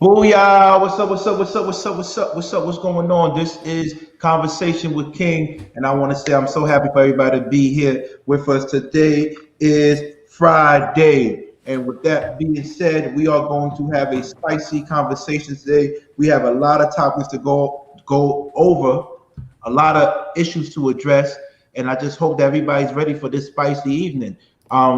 Booyah! What's up? What's up? What's up? What's up? What's up? What's up? What's going on? This is Conversation with King, and I want to say I'm so happy for everybody to be here with us. Today is Friday, and with that being said, we are going to have a spicy conversation today. We have a lot of topics to go over, a lot of issues to address, and I just hope that everybody's ready for this spicy evening.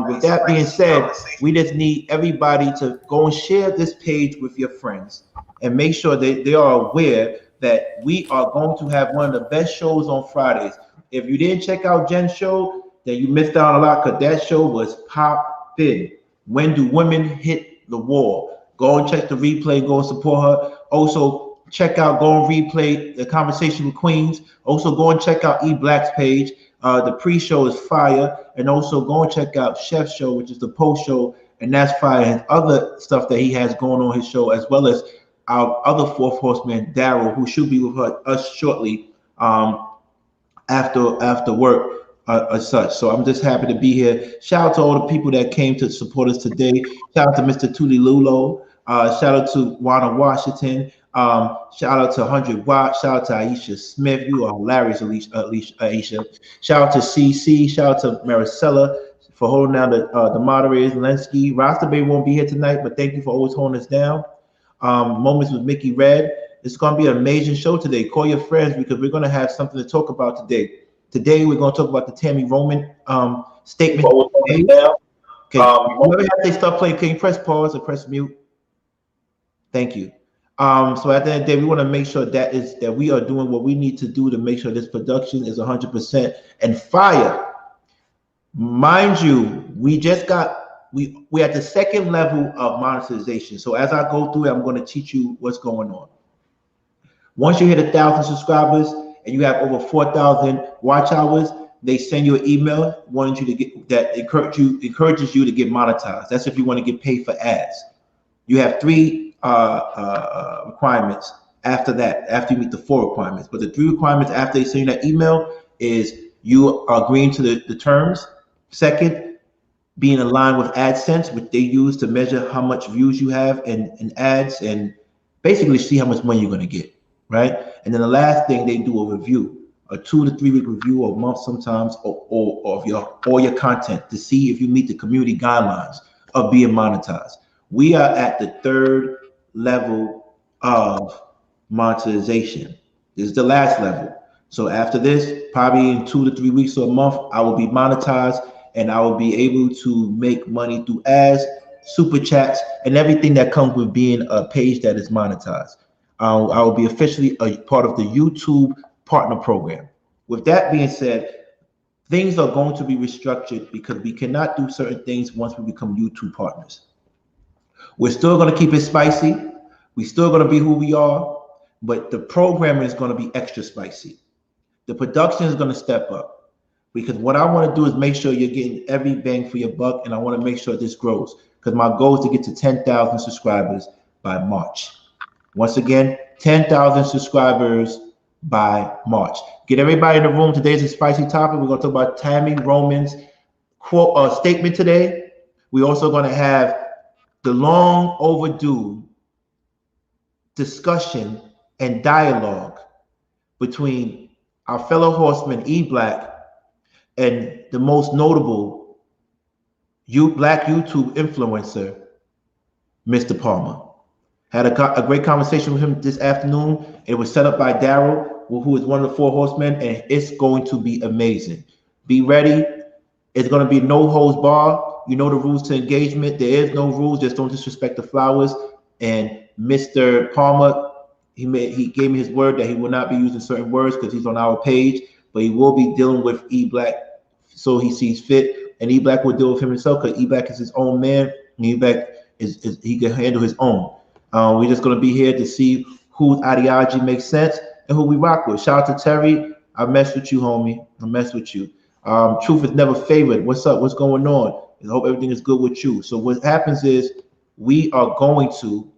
With that being said, we just need everybody to go and share this page with your friends and make sure that they are aware that we are going to have one of the best shows on Fridays. If you didn't check out Jen's show, then you missed out a lot because that show was popping. When do women hit the wall? Go and check the replay, go and support her. Also, check out, go and replay the Conversation with Queens. Also, go and check out E Black's page. The pre-show is fire, and also go and check out Chef's show, which is the post-show, and that's fire, and other stuff that he has going on his show, as well as our other fourth horseman, Daryl, who should be with us shortly after work as such. So I'm just happy to be here. Shout out to all the people that came to support us today. Shout out to Mr. Tootie Lulo. Shout out to Juana Washington. Shout out to 100 Watt. Shout out to Aisha Smith. You are hilarious, Aisha. Shout out to CC. Shout out to Maricela for holding down the moderators. Lenski. Rasta Baby won't be here tonight, but thank you for always holding us down. Moments with Mickey Red. It's going to be an amazing show today. Call your friends because we're going to have something to talk about today. Today, we're going to talk about the Tami Roman statement. Okay. Whenever they start playing, can you press pause or press mute? Thank you. So at the end of the day, we want to make sure that we are doing what we need to do to make sure this production is 100% and fire. Mind you, we at the second level of monetization. So as I go through it, I'm going to teach you what's going on. Once you hit 1,000 subscribers and you have over 4,000 watch hours, they send you an email wanting you to get that encourages you to get monetized. That's if you want to get paid for ads. You have three requirements after that, after you meet the 4 requirements. But the 3 requirements after they send you that email is you are agreeing to the terms. Second, being aligned with AdSense, which they use to measure how much views you have in ads and basically see how much money you're going to get, right? And then the last thing, they do a review, a 2 to 3 week review or a month sometimes of your content to see if you meet the community guidelines of being monetized. We are at the 3rd level of monetization. This is the last level. So after this, probably in 2 to 3 weeks or a month, I will be monetized and I will be able to make money through ads, super chats, and everything that comes with being a page that is monetized. I will be officially a part of the YouTube partner program. With that being said, things are going to be restructured because we cannot do certain things once we become YouTube partners. We're still going to keep it spicy. We're still going to be who we are, but the programming is going to be extra spicy. The production is going to step up because what I want to do is make sure you're getting every bang for your buck, and I want to make sure this grows because my goal is to get to 10,000 subscribers by March. Once again, 10,000 subscribers by March. Get everybody in the room. Today's a spicy topic. We're going to talk about Tami Roman's quote statement today. We're also going to have the long overdue discussion and dialogue between our fellow horseman E Black and the most notable Black YouTube influencer, Mr. Palmer. Had a great conversation with him this afternoon. It was set up by Daryl, who is one of the 4 horsemen, and it's going to be amazing. Be ready. It's going to be no holds bar. You know the rules to engagement. There is no rules. Just don't disrespect the flowers. And Mr. Palmer, he gave me his word that he will not be using certain words because he's on our page, but he will be dealing with E Black so he sees fit. And E Black will deal with him himself because E Black is his own man. And E Black is he can handle his own. We're just going to be here to see whose ideology makes sense and who we rock with. Shout out to Terry. I mess with you, homie. I mess with you. Truth is never favored. What's up? What's going on? I hope everything is good with you. So what happens is we are going to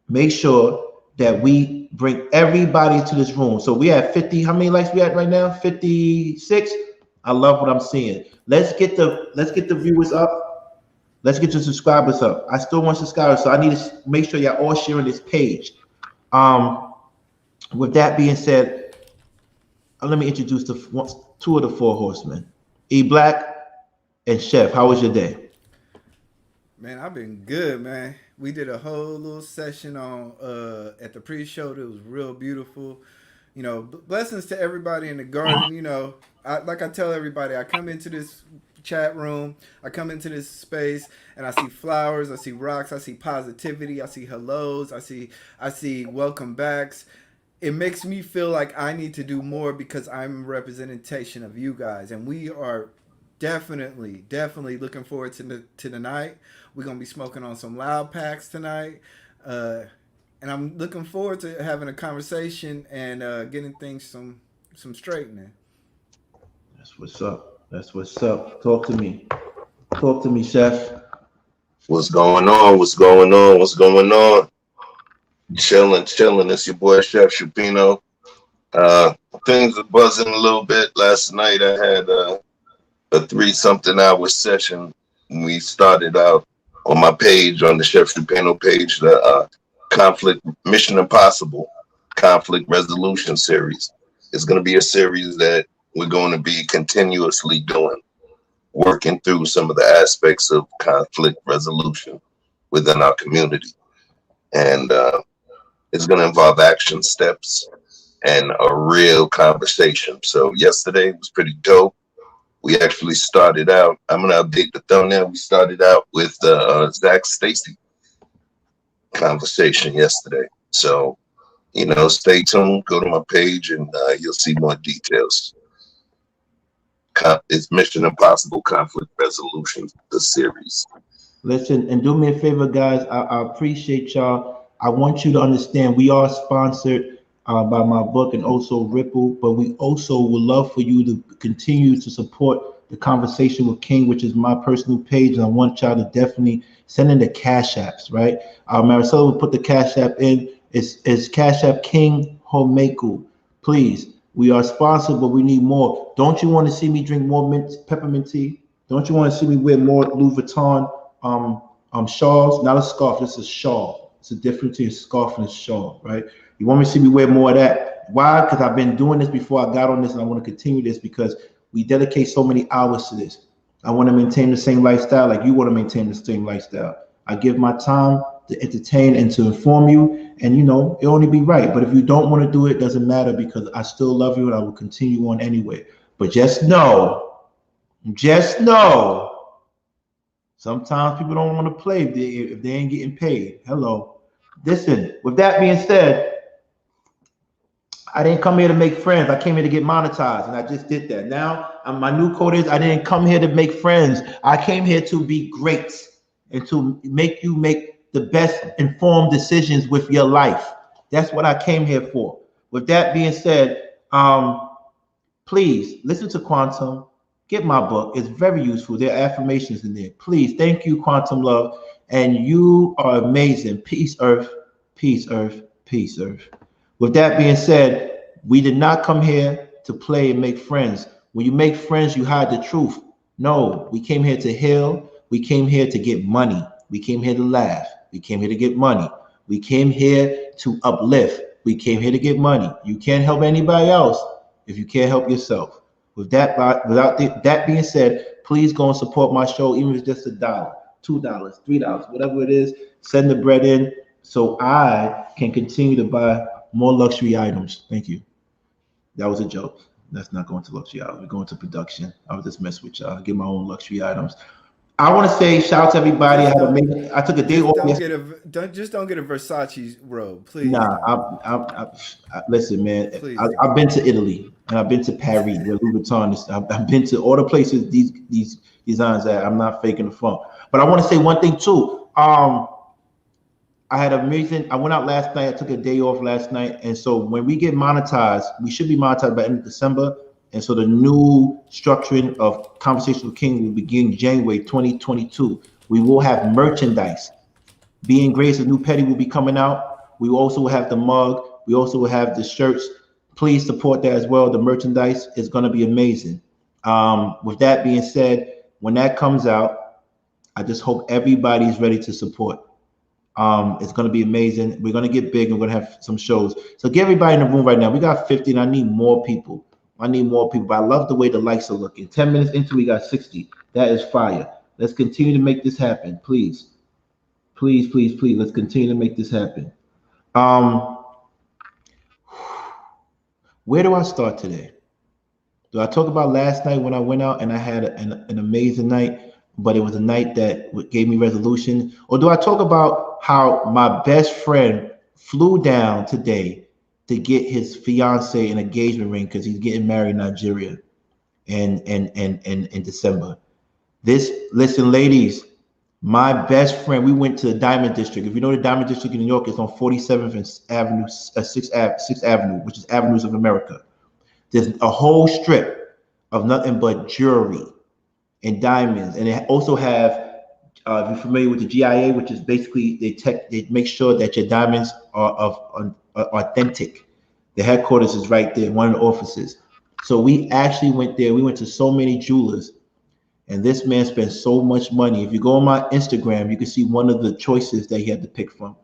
make sure that we bring everybody to this room. So we have 50. How many likes we at right now? 56. I love what I'm seeing. Let's get the viewers up. Let's get your subscribers up. I still want subscribers, so I need to make sure y'all all sharing this page. With that being said, let me introduce two of the four horsemen. E Black and Chef. How was your day? Man, I've been good, man. We did a whole little session on at the pre-show that was real beautiful. Blessings to everybody in the garden. Like I tell everybody, I come into this chat room, I come into this space, and I see flowers, I see rocks, I see positivity, I see hellos, I see welcome backs. It makes me feel like I need to do more because I'm a representation of you guys, and we are definitely looking forward to the night. We're gonna be smoking on some loud packs tonight, and I'm looking forward to having a conversation and getting things some straightening. That's what's up. That's what's up. Talk to me. Talk to me, Chef. What's going on? What's going on? What's going on? Chilling, chilling. It's your boy Chef Shapino. Uh, Things are buzzing a little bit. Last night I had a 3-something hour session. We started out on my page, on the Chef Shapino page, the conflict Mission Impossible conflict resolution series. It's going to be a series that we're going to be continuously doing, working through some of the aspects of conflict resolution within our community. And it's going to involve action steps and a real conversation. So yesterday was pretty dope. We actually started out, I'm going to update the thumbnail. We started out with the Zach Stacy conversation yesterday. So, stay tuned, go to my page, and you'll see more details. It's Mission Impossible Conflict Resolution, the series. Listen, and do me a favor, guys. I appreciate y'all. I want you to understand we are sponsored by my book and also Ripple, but we also would love for you to continue to support the Conversation with King, which is my personal page. And I want y'all to definitely send in the Cash Apps, right? Maricela will put the Cash App in. It's Cash App Kinghormeku. Please, we are sponsored, but we need more. Don't you want to see me drink more peppermint tea? Don't you want to see me wear more Louis Vuitton shawls? Not a scarf, this is a shawl. It's a difference between a scarf and a shawl, right? You want me to see me wear more of that? Why? Because I've been doing this before I got on this, and I want to continue this because we dedicate so many hours to this. I want to maintain the same lifestyle like you want to maintain the same lifestyle. I give my time to entertain and to inform you, and it'll only be right. But if you don't want to do it, it doesn't matter because I still love you and I will continue on anyway. But just know, sometimes people don't want to play if they ain't getting paid. Hello. Listen, with that being said, I didn't come here to make friends. I came here to get monetized, and I just did that. Now, my new code is I didn't come here to make friends. I came here to be great and to make you make the best informed decisions with your life. That's what I came here for. With that being said, please listen to Quantum. Get my book. It's very useful. There are affirmations in there. Please, thank you, Quantum Love. And you are amazing. Peace, Earth. Peace, Earth. Peace, Earth. With that being said, we did not come here to play and make friends. When you make friends, you hide the truth. No, we came here to heal. We came here to get money. We came here to laugh. We came here to get money. We came here to uplift. We came here to get money. You can't help anybody else if you can't help yourself. With that, that being said, please go and support my show, even if it's just $1, $2, $3, whatever it is. Send the bread in so I can continue to buy more luxury items. Thank you. That was a joke. That's not going to luxury items. We're going to production. I was just messing with y'all. Get my own luxury items. I want to say shout out to everybody. I took a day off. Don't get a Versace robe, please. Nah, listen, man. I've been to Italy and I've been to Paris, where Louis Vuitton is. I've been to all the places these designs at. I'm not faking the funk. But I want to say one thing too. I had amazing. I went out last night. I took a day off last night, and so when we get monetized, we should be monetized by the end of December. And so the new structuring of Conversation with King will begin January 2022. We will have merchandise. Being Grace, a new petty will be coming out. We also will have the mug. We also will have the shirts. Please support that as well. The merchandise is going to be amazing. With that being said, when that comes out, I just hope everybody's ready to support. It's going to be amazing. We're going to get big and we're going to have some shows. So get everybody in the room right now. We got 50 and I need more people. I need more people. But I love the way the likes are looking. 10 minutes into we got 60. That is fire. Let's continue to make this happen. Please. Please, please, please. Let's continue to make this happen. Where do I start today? Do I talk about last night when I went out and I had an amazing night, but it was a night that gave me resolution? Or do I talk about how my best friend flew down today to get his fiance an engagement ring because he's getting married in Nigeria in December? Listen, ladies, my best friend, we went to the Diamond District. If you know the Diamond District in New York, it's on 47th and Avenue, 6th Avenue, which is Avenues of America. There's a whole strip of nothing but jewelry and diamonds. And they also have, if you're familiar with the GIA, which is basically they make sure that your diamonds are authentic. The headquarters is right there, one of the offices. So we actually went there. We went to so many jewelers. And this man spent so much money. If you go on my Instagram, you can see one of the choices that he had to pick from.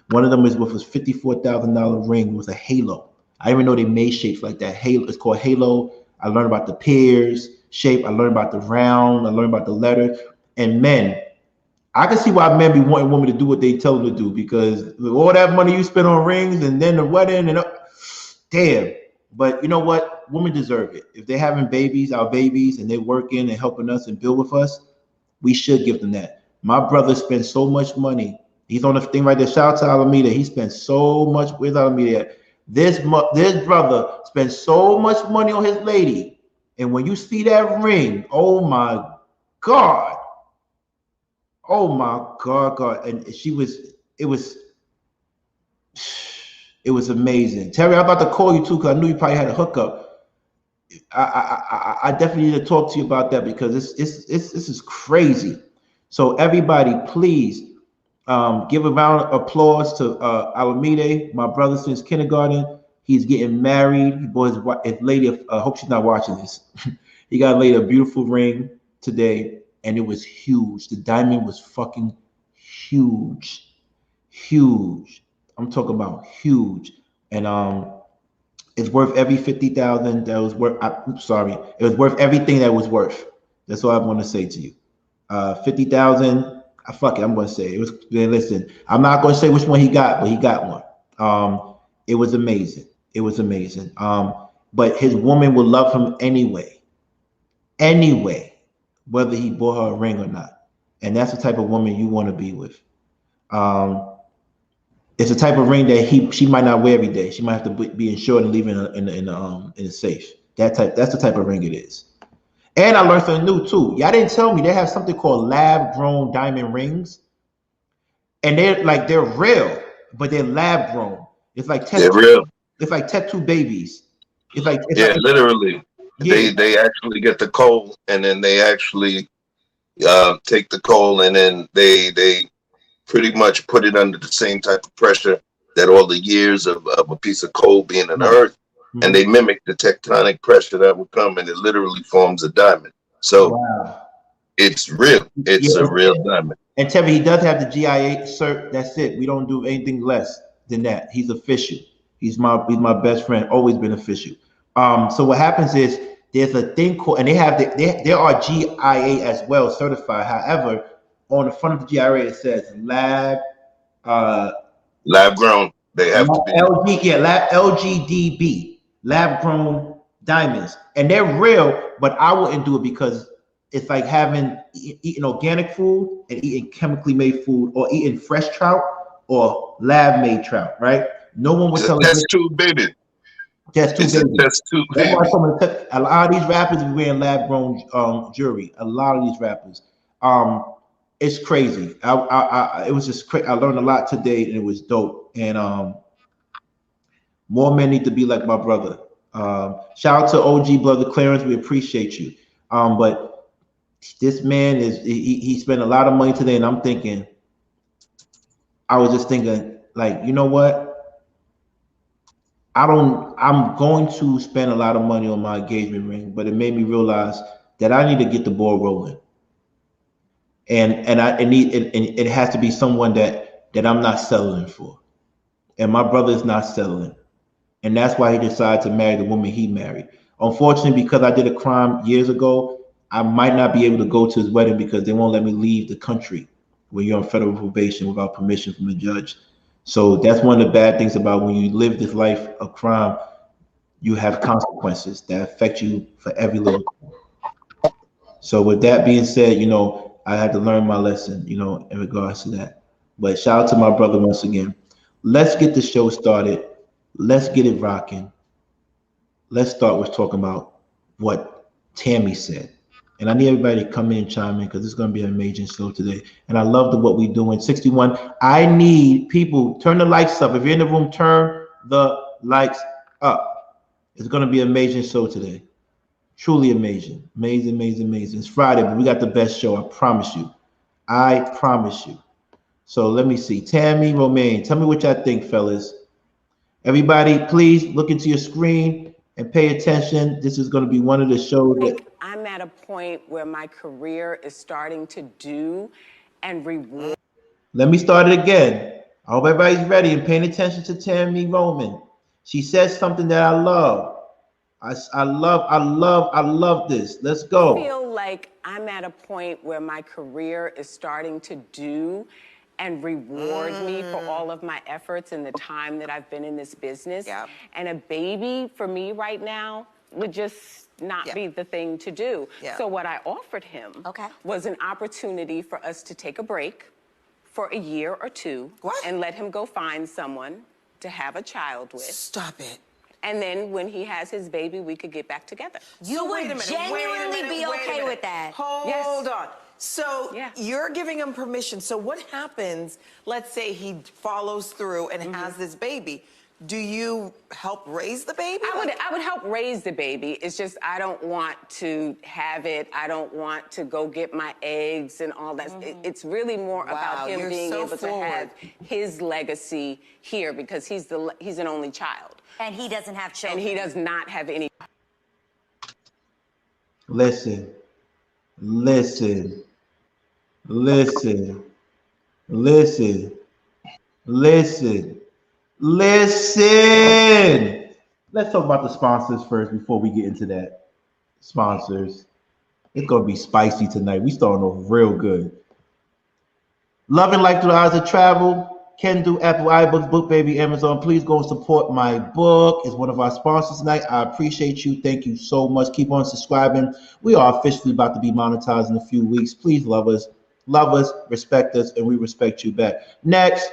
One of them was with a $54,000 ring with a halo. I didn't even know they made shapes like that. Halo, it's called halo. I learned about the pears shape. I learned about the round. I learned about the letter. And men, I can see why men be wanting women to do what they tell them to do, because all that money you spend on rings and then the wedding and damn. But you know what? Women deserve it. If they're having babies, our babies, and they're working and helping us and build with us, we should give them that. My brother spent so much money. He's on the thing right there. Shout out to Alameda. He spent so much with Alameda. This brother spent so much money on his lady. And when you see that ring, oh my God. Oh my God. And it was amazing. Terry, I'm about to call you too, because I knew you probably had a hookup. I definitely need to talk to you about that, because this is crazy. So everybody, please give a round of applause to Alameda, my brother since kindergarten. He's getting married. He bought his lady. I hope she's not watching this. He got laid a beautiful ring today, and it was huge. The diamond was fucking huge. I'm talking about huge, and it's worth every 50,000 that was worth. I'm sorry, it was worth everything that was worth. That's all I want to say to you. 50,000. Fuck it, I'm going to say it was. Listen, I'm not going to say which one he got, but he got one. It was amazing. But his woman would love him anyway, whether he bought her a ring or not. And that's the type of woman you want to be with. It's a type of ring that she might not wear every day. She might have to be insured and leave in a safe. That's the type of ring it is. And I learned something new too. Y'all didn't tell me they have something called lab-grown diamond rings, and they're real, but they're lab-grown. It's like they're real. It's like tattoo babies. Literally. Yeah. They actually get the coal, and then they actually take the coal, and then they pretty much put it under the same type of pressure that all the years of a piece of coal being in the earth, and they mimic the tectonic pressure that would come, and it literally forms a diamond. So it's real. It's a real diamond. And Tevin, he does have the GIA cert. That's it. We don't do anything less than that. He's official. He's my best friend. Always been official. So what happens is there's a thing called, and there are GIA as well certified. However, on the front of the GIA it says lab grown. They have to be lab LGDB, lab grown diamonds, and they're real. But I wouldn't do it because it's like eating organic food and eating chemically made food, or eating fresh trout or lab made trout. Right? No one would tell us. That's too baby. That's too baby. That's too baby. A lot of these rappers are wearing lab grown jewelry. A lot of these rappers. It's crazy. It was just crazy. I learned a lot today, and it was dope. And more men need to be like my brother. Shout out to OG brother Clarence. We appreciate you. But this man he spent a lot of money today, and I was just thinking, like, you know what? I'm going to spend a lot of money on my engagement ring, but it made me realize that I need to get the ball rolling. and I need it has to be someone that I'm not settling for, and my brother is not settling, and that's why he decided to marry the woman he married. Unfortunately, because I did a crime years ago, I might not be able to go to his wedding because they won't let me leave the country when you're on federal probation without permission from the judge. So that's one of the bad things about when you live this life of crime. You have consequences that affect you for every little. So with that being said, I had to learn my lesson, in regards to that. But shout out to my brother once again. Let's get the show started. Let's get it rocking. Let's start with talking about what Tami said. And I need everybody to come in and chime in because it's going to be an amazing show today. And I love what we're doing. 61. I need people, turn the lights up. If you're in the room, turn the lights up. It's going to be an amazing show today. Truly amazing. Amazing, amazing, amazing. It's Friday, but we got the best show. I promise you. I promise you. So let me see. Tami Roman, tell me what y'all think, fellas. Everybody, please look into your screen and pay attention. This is going to be one of the shows that I'm at a point where my career is starting to do and reward. Let me start it again. I hope everybody's ready and paying attention to Tami Roman. She says something that I love. I love this. Let's go. I feel like I'm at a point where my career is starting to do and reward me for all of my efforts and the time that I've been in this business. Yep. And a baby for me right now would just not be the thing to do. Yeah. So what I offered him was an opportunity for us to take a break for a year or two and let him go find someone to have a child with. Stop it. And then when he has his baby, we could get back together. You would genuinely be okay with that? Hold on. So you're giving him permission. So what happens, let's say he follows through and has this baby. Do you help raise the baby? I would help raise the baby. It's just I don't want to have it. I don't want to go get my eggs and all that. It's really more about him being able to have his legacy here because he's an only child. And he doesn't have children. And he does not have any. Listen. Let's talk about the sponsors first before we get into that. Sponsors. It's going to be spicy tonight. We starting off real good. Loving Life Through the Eyes of Travel. Kindle, Apple iBooks, Book Baby, Amazon. Please go and support my book. It's one of our sponsors tonight. I appreciate you. Thank you so much. Keep on subscribing. We are officially about to be monetized in a few weeks. Please love us, respect us, and we respect you back. Next,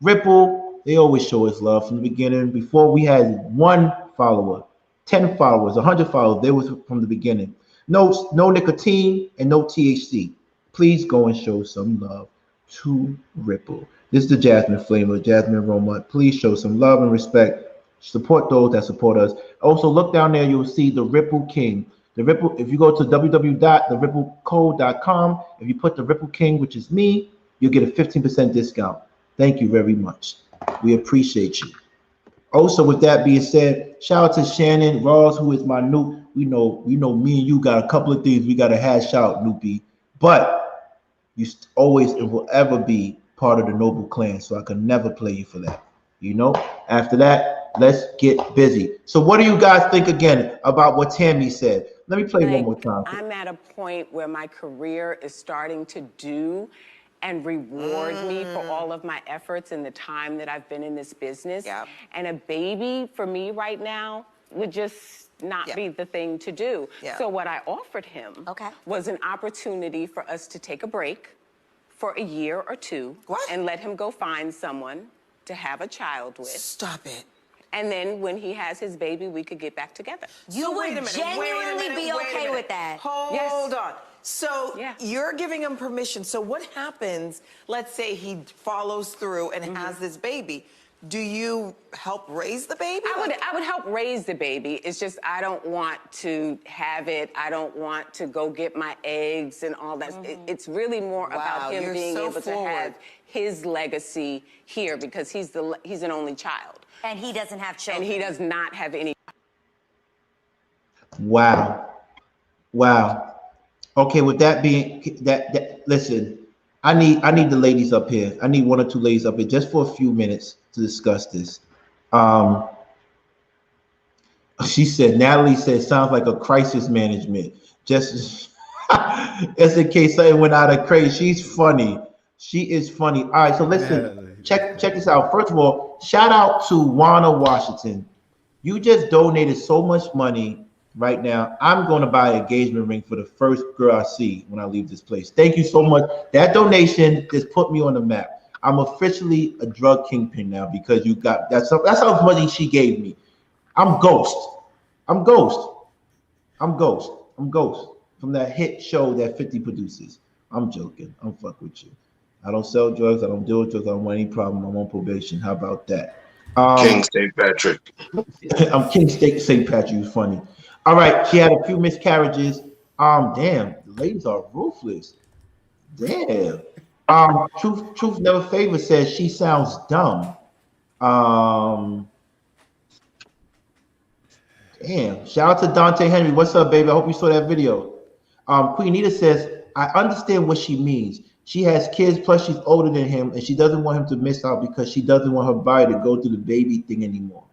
Ripple. They always show us love from the beginning. Before we had 1 follower, 10 followers, 100 followers. They was from the beginning. No nicotine and no THC. Please go and show some love to Ripple. This is the Jasmine Flamer, Jasmine Roman. Please show some love and respect. Support those that support us. Also, look down there. You'll see the Ripple King. The Ripple. If you go to www.theripplecode.com, if you put the Ripple King, which is me, you'll get a 15% discount. Thank you very much. We appreciate you. Also, with that being said, shout out to Shannon Rawls, who is my new. We know me and you got a couple of things we got to hash out, Noopy. But you always and will ever be part of the Noble Clan, so I can never play you for that. After that, let's get busy. So what do you guys think again about what Tami said? Let me play one more time. I'm at a point where my career is starting to do and reward me for all of my efforts and the time that I've been in this business. Yep. And a baby for me right now would just not be the thing to do. Yeah. So what I offered him was an opportunity for us to take a break for a year or two and let him go find someone to have a child with. Stop it. And then when he has his baby, we could get back together. You would genuinely be okay with that? Hold on. So you're giving him permission. So what happens, let's say he follows through and has this baby. Do you help raise the baby? I would help raise the baby. It's just I don't want to have it. I don't want to go get my eggs and all that. It's really more about him being able to have his legacy here because he's an only child. And he doesn't have children. And he does not have any. Wow. Okay, with that being that listen. I need the ladies up here. I need one or two ladies up here just for a few minutes to discuss this. Um, she said, Natalie said, sounds like a crisis management. Just as in case something went out of crazy. She's funny. She is funny. All right, so listen, Natalie. check this out. First of all, shout out to Wana Washington. You just donated so much money right now. I'm going to buy an engagement ring for the first girl I see when I leave this place. Thank you so much. That donation just put me on the map. I'm officially a drug kingpin now because you got that's how much money she gave me. I'm Ghost. I'm Ghost. I'm Ghost. I'm Ghost from that hit show that 50 produces. I'm joking. I'm fuck with you. I don't sell drugs. I don't deal with drugs. I don't want any problem. I'm on probation. How about that? King St. Patrick. I'm King St. Patrick. You funny. All right. She had a few miscarriages. Damn. The ladies are ruthless. Damn. Truth Never Favor says she sounds dumb. Damn. Shout out to Dante Henry. What's up, baby? I hope you saw that video. Queen Nita says, I understand what she means. She has kids, plus she's older than him, and she doesn't want him to miss out because she doesn't want her body to go through the baby thing anymore.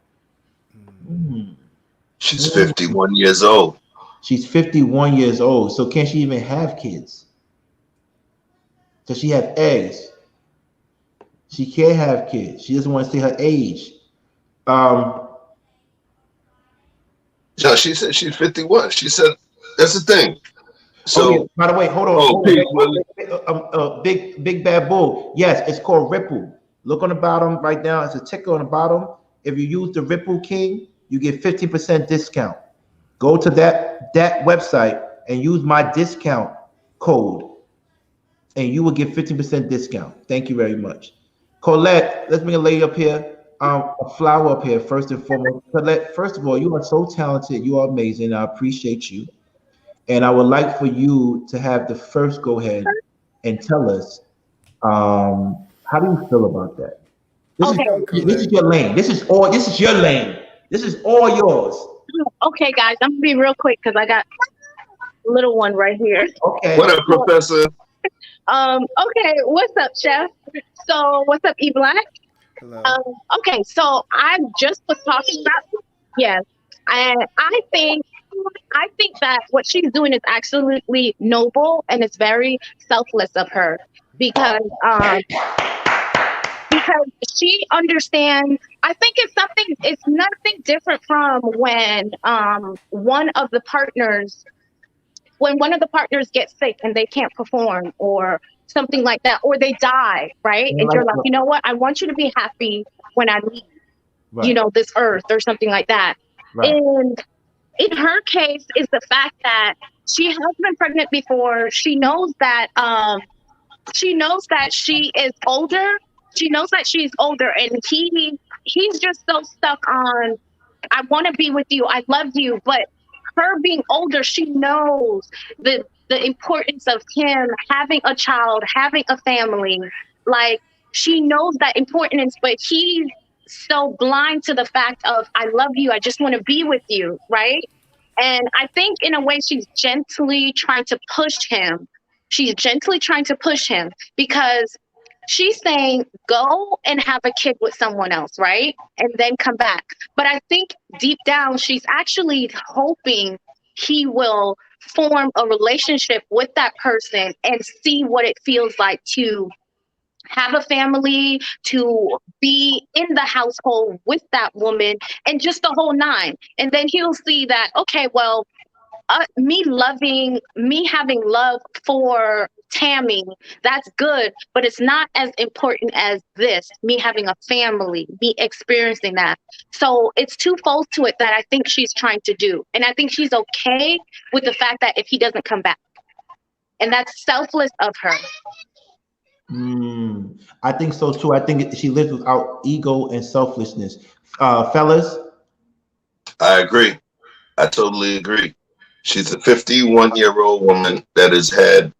She's 51 years old. She's 51 years old. So can she even have kids? Does she have eggs? She can't have kids. She doesn't want to say her age. No, she said she's 51. She said that's the thing. So, by the way, hold on. Big Bad Bull. Yes, it's called Ripple. Look on the bottom right now. It's a ticker on the bottom. If you use the Ripple King, you get 50% discount. Go to that website and use my discount code, and you will get 50% discount. Thank you very much. Colette, let's bring a lady up here. A flower up here, first and foremost. Colette, first of all, you are so talented. You are amazing. I appreciate you. And I would like for you to have the first go ahead and tell us how do you feel about that? This is your lane. This is your lane. This is all yours. Okay, guys, I'm gonna be real quick because I got a little one right here. Okay. What up, Professor? Okay, what's up, Chef? So what's up, E Black? Hello. Okay, so I just was talking about and I think that what she's doing is absolutely noble and it's very selfless of her because she understands. I think it's nothing different from when one of the partners gets sick and they can't perform or something like that, or they die, right? And you're like, you know what? I want you to be happy when I leave, this earth or something like that. Right. And in her case is the fact that she has been pregnant before. She knows that she is older. She knows that she's older, and he's just so stuck on, I want to be with you, I love you. But her being older, she knows the importance of him having a child, having a family. Like, she knows that importance, but he's so blind to the fact of, I love you, I just want to be with you, right? And I think in a way she's gently trying to push him. She's gently trying to push him because she's saying, go and have a kid with someone else, right? And then come back. But I think deep down, she's actually hoping he will form a relationship with that person and see what it feels like to have a family, to be in the household with that woman, and just the whole nine. And then he'll see that, okay, well, me having love for Tami, that's good, but it's not as important as this, me having a family, me experiencing that. So it's twofold to it that I think she's trying to do. And I think she's okay with the fact that if he doesn't come back. And that's selfless of her. I think so too. I think she lives without ego and selflessness. Fellas? I agree. I totally agree. She's a 51-year-old woman that has had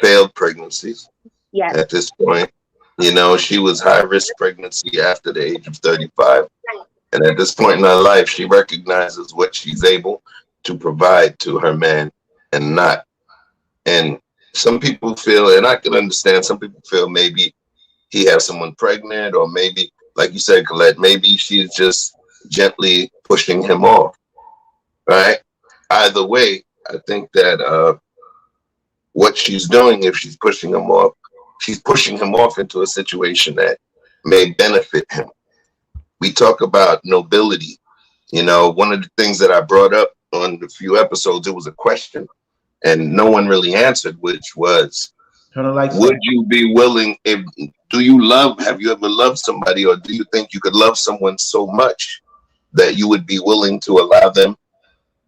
failed pregnancies. Yes. At this point. You know, she was high-risk pregnancy after the age of 35. And at this point in her life, she recognizes what she's able to provide to her man and Some people feel, and I can understand, some people feel maybe he has someone pregnant, or maybe, like you said, Colette, maybe she's just gently pushing him off, right? Either way, I think that what she's doing, if she's pushing him off, she's pushing him off into a situation that may benefit him. We talk about nobility. You know, one of the things that I brought up on a few episodes, it was a question, and no one really answered, which was, would you be willing, have you ever loved somebody, or do you think you could love someone so much that you would be willing to allow them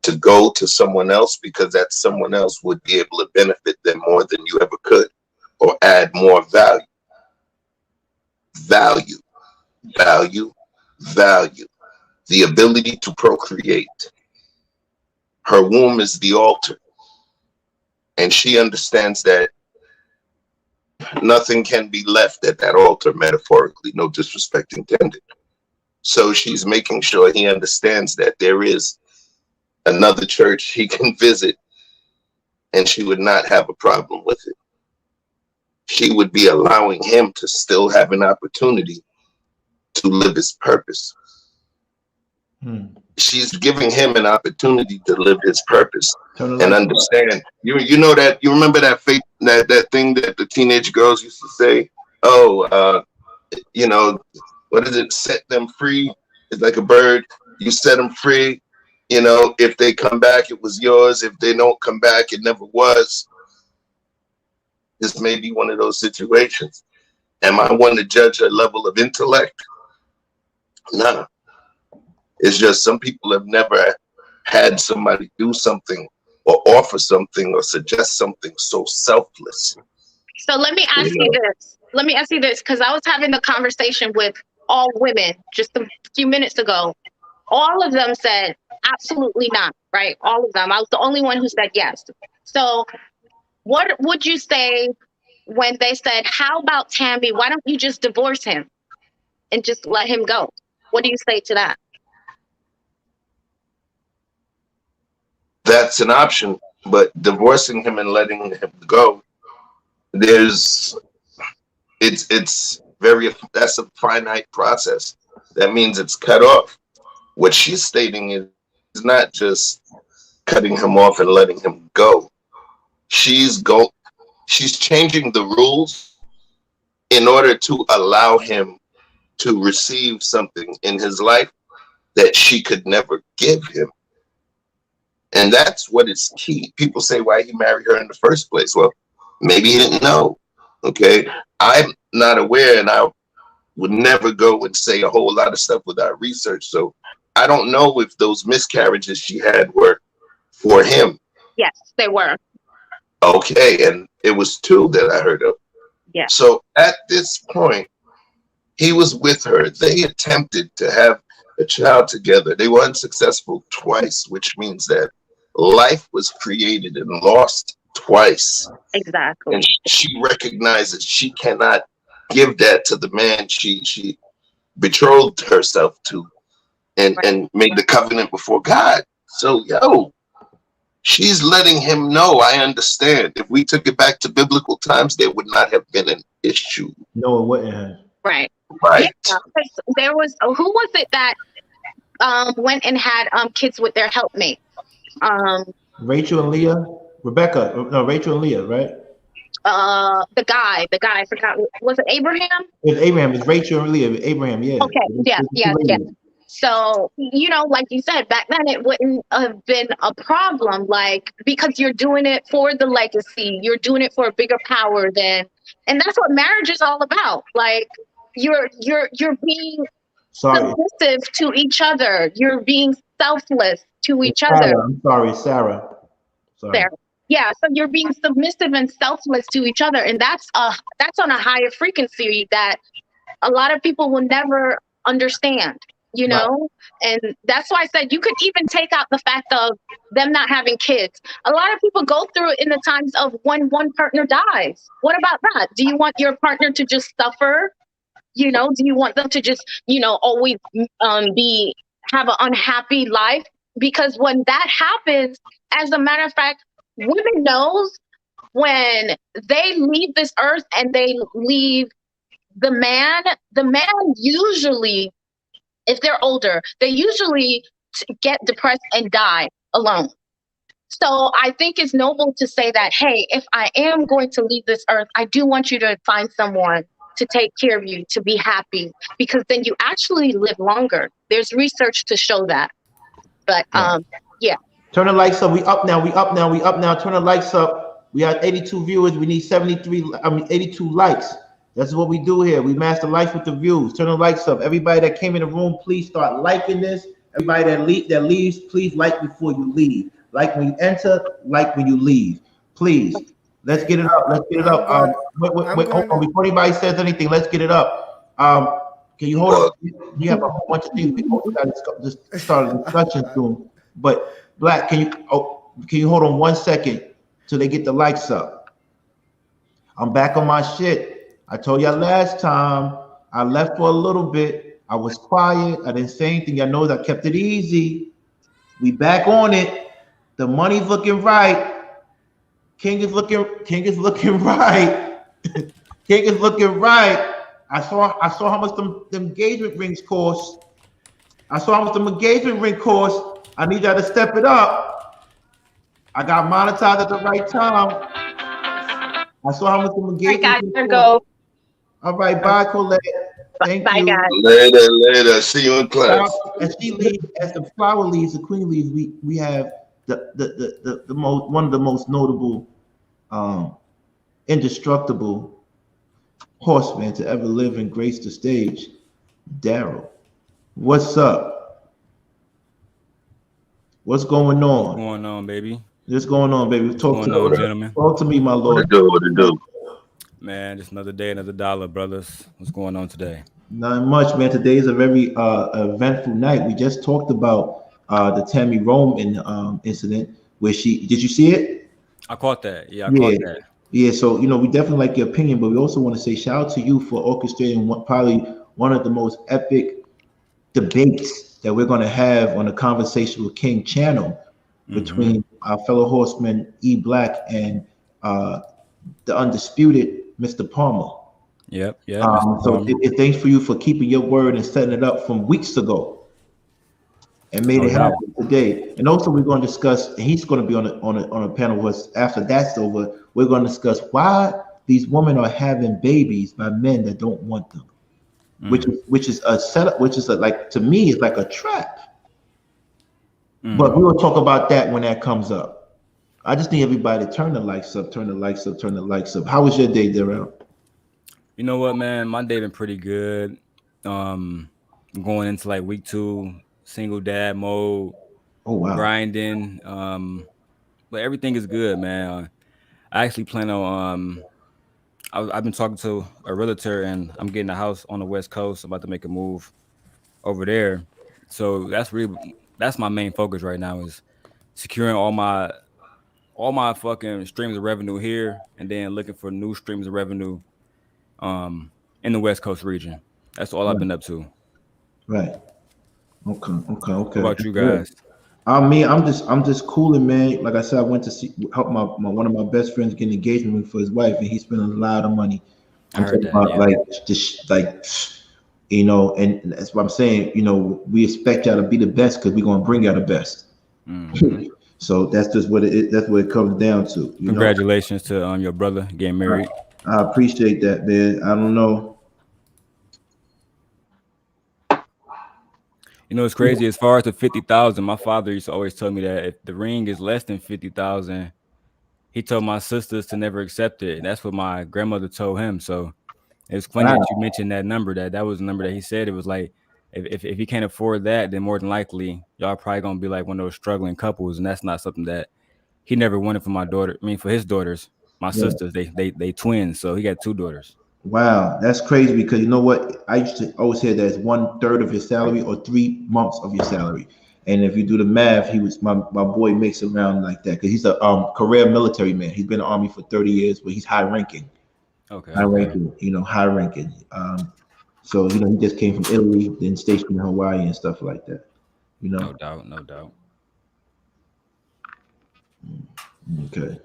to go to someone else because that someone else would be able to benefit them more than you ever could, or add more value? Value, value, value. The ability to procreate. Her womb is the altar. And she understands that nothing can be left at that altar, metaphorically, no disrespect intended. So she's making sure he understands that there is another church he can visit, and she would not have a problem with it. She would be allowing him to still have an opportunity to live his purpose. She's giving him an opportunity to live his purpose and understand. You know that, you remember that that thing that the teenage girls used to say, you know, what is it? Set them free. It's like a bird. You set them free. You know, if they come back, it was yours. If they don't come back, it never was. This may be one of those situations. Am I one to judge her level of intellect? No. It's just some people have never had somebody do something or offer something or suggest something so selfless. So let me ask you this. Let me ask you this, because I was having a conversation with all women just a few minutes ago. All of them said absolutely not, right? All of them. I was the only one who said yes. So what would you say when they said, how about Tami, why don't you just divorce him and just let him go? What do you say to that? That's an option, but divorcing him and letting him go, that's a finite process. That means it's cut off. What she's stating is not just cutting him off and letting him go. She's changing the rules in order to allow him to receive something in his life that she could never give him. And that's what is key. People say, why he married her in the first place? Well, maybe he didn't know. Okay. I'm not aware, and I would never go and say a whole lot of stuff without research. So I don't know if those miscarriages she had were for him. Yes, they were. Okay. And it was 2 that I heard of. Yeah. So at this point, he was with her. They attempted to have a child together. They were unsuccessful twice, which means that life was created and lost twice. Exactly. And she recognizes she cannot give that to the man she betrothed herself to and made the covenant before God. So, she's letting him know, I understand. If we took it back to biblical times, there would not have been an issue. No, it wouldn't have. Right. Right. Yeah, there was, who was it that went and had kids with their helpmate? Rachel and Leah, Rachel and Leah, right? The guy, I forgot. Was it Abraham? It's Abraham. It's Rachel and Leah. Abraham, yeah. Okay, yeah. So, you know, like you said, back then it wouldn't have been a problem, like, because you're doing it for the legacy, you're doing it for a bigger power and that's what marriage is all about. Like, you're being submissive to each other. You're being selfless to each other. I'm sorry, Sarah. There. Yeah, so you're being submissive and selfless to each other, and that's on a higher frequency that a lot of people will never understand, you know? And that's why I said you could even take out the fact of them not having kids. A lot of people go through it in the times of when one partner dies. What about that? Do you want your partner to just suffer? You know, do you want them to just, you know, always have an unhappy life? Because when that happens, as a matter of fact, women knows when they leave this earth and they leave the man usually, if they're older, they usually get depressed and die alone. So I think it's noble to say that, hey, if I am going to leave this earth, I do want you to find someone to take care of you, to be happy, because then you actually live longer. There's research to show that. But yeah. Turn the lights up. We up now. Turn the lights up. We have 82 viewers. We need 82 likes. That's what we do here. We master life with the views. Turn the lights up. Everybody that came in the room, please start liking this. Everybody that leaves, please like before you leave. Like when you enter, like when you leave. Please. Let's get it up. Wait, hold on. Before anybody says anything, let's get it up. Can you hold up? You have a whole bunch of things. We got to just start a discussion soon. But Black, can you hold on 1 second till they get the lights up? I'm back on my shit. I told y'all last time I left for a little bit. I was quiet. I didn't say anything. Y'all know I kept it easy. We back on it. The money's looking right. King is looking right. King is looking right. I saw how much them engagement rings cost. I need y'all to step it up. I got monetized at the right time. I saw how much them engagement rings cost. All right, bye, Colette. Thank you. Guys. Later. See you in class. As she leaves, as the flower leaves, the queen leaves, we have the most, one of the most notable, indestructible horsemen to ever live and grace the stage, Daryl. What's up? What's going on? What's going on, baby? What's going on, baby? Talk to me, my lord. What it do? Man, just another day, another dollar, brothers. What's going on today? Not much, man. Today is a very eventful night. We just talked about the Tami Roman incident where did you see it? I caught that. Yeah, I caught that. Yeah, so we definitely like your opinion, but we also want to say shout out to you for orchestrating probably one of the most epic debates that we're going to have on the Conversation with King channel between our fellow horseman E Black and the undisputed Mr. Palmer. Yep. So thanks for you for keeping your word and setting it up from weeks ago, and made it happen today. And also, we're going to discuss. And he's going to be on a panel with us after that's over. We're going to discuss why these women are having babies by men that don't want them, which is a setup. Which is like, to me, it's like a trap. But we will talk about that when that comes up. I just need everybody to turn the lights up. How was your day, Daryl? You know what, man? My day been pretty good. Going into like week 2, single dad mode. Oh wow. Grinding. But everything is good, man. I actually plan on I've been talking to a realtor, and I'm getting a house on the West Coast. I'm about to make a move over there. So that's my main focus right now, is securing all my fucking streams of revenue here, and then looking for new streams of revenue in the West Coast region. That's all I've been up to. Right. Okay. What about you guys? I'm just cooling, man. Like I said, I went to help my one of my best friends get an engagement ring for his wife, and he's spending a lot of money. I'm talking about and that's what I'm saying. We expect y'all to be the best because we're gonna bring y'all the best. So that's just what it is. That's what it comes down to. Congratulations to your brother getting married. I appreciate that, man. I don't know. It's crazy. As far as the 50,000, my father used to always tell me that if the ring is less than 50,000, he told my sisters to never accept it. That's what my grandmother told him. So it's funny that you mentioned that number. That was the number that he said. It was like, if he can't afford that, then more than likely y'all probably gonna be like one of those struggling couples, and that's not something that he never wanted for my daughter. I mean, for his daughters, my sisters, they twins, so he got 2 daughters. Wow, that's crazy, because you know what? I used to always hear that it's 1/3 of your salary or 3 months of your salary. And if you do the math, my boy makes around like that, because he's a career military man. He's been in the Army for 30 years, but he's high ranking. Okay. High ranking. So he just came from Italy, then stationed in Hawaii and stuff like that. No doubt. Okay.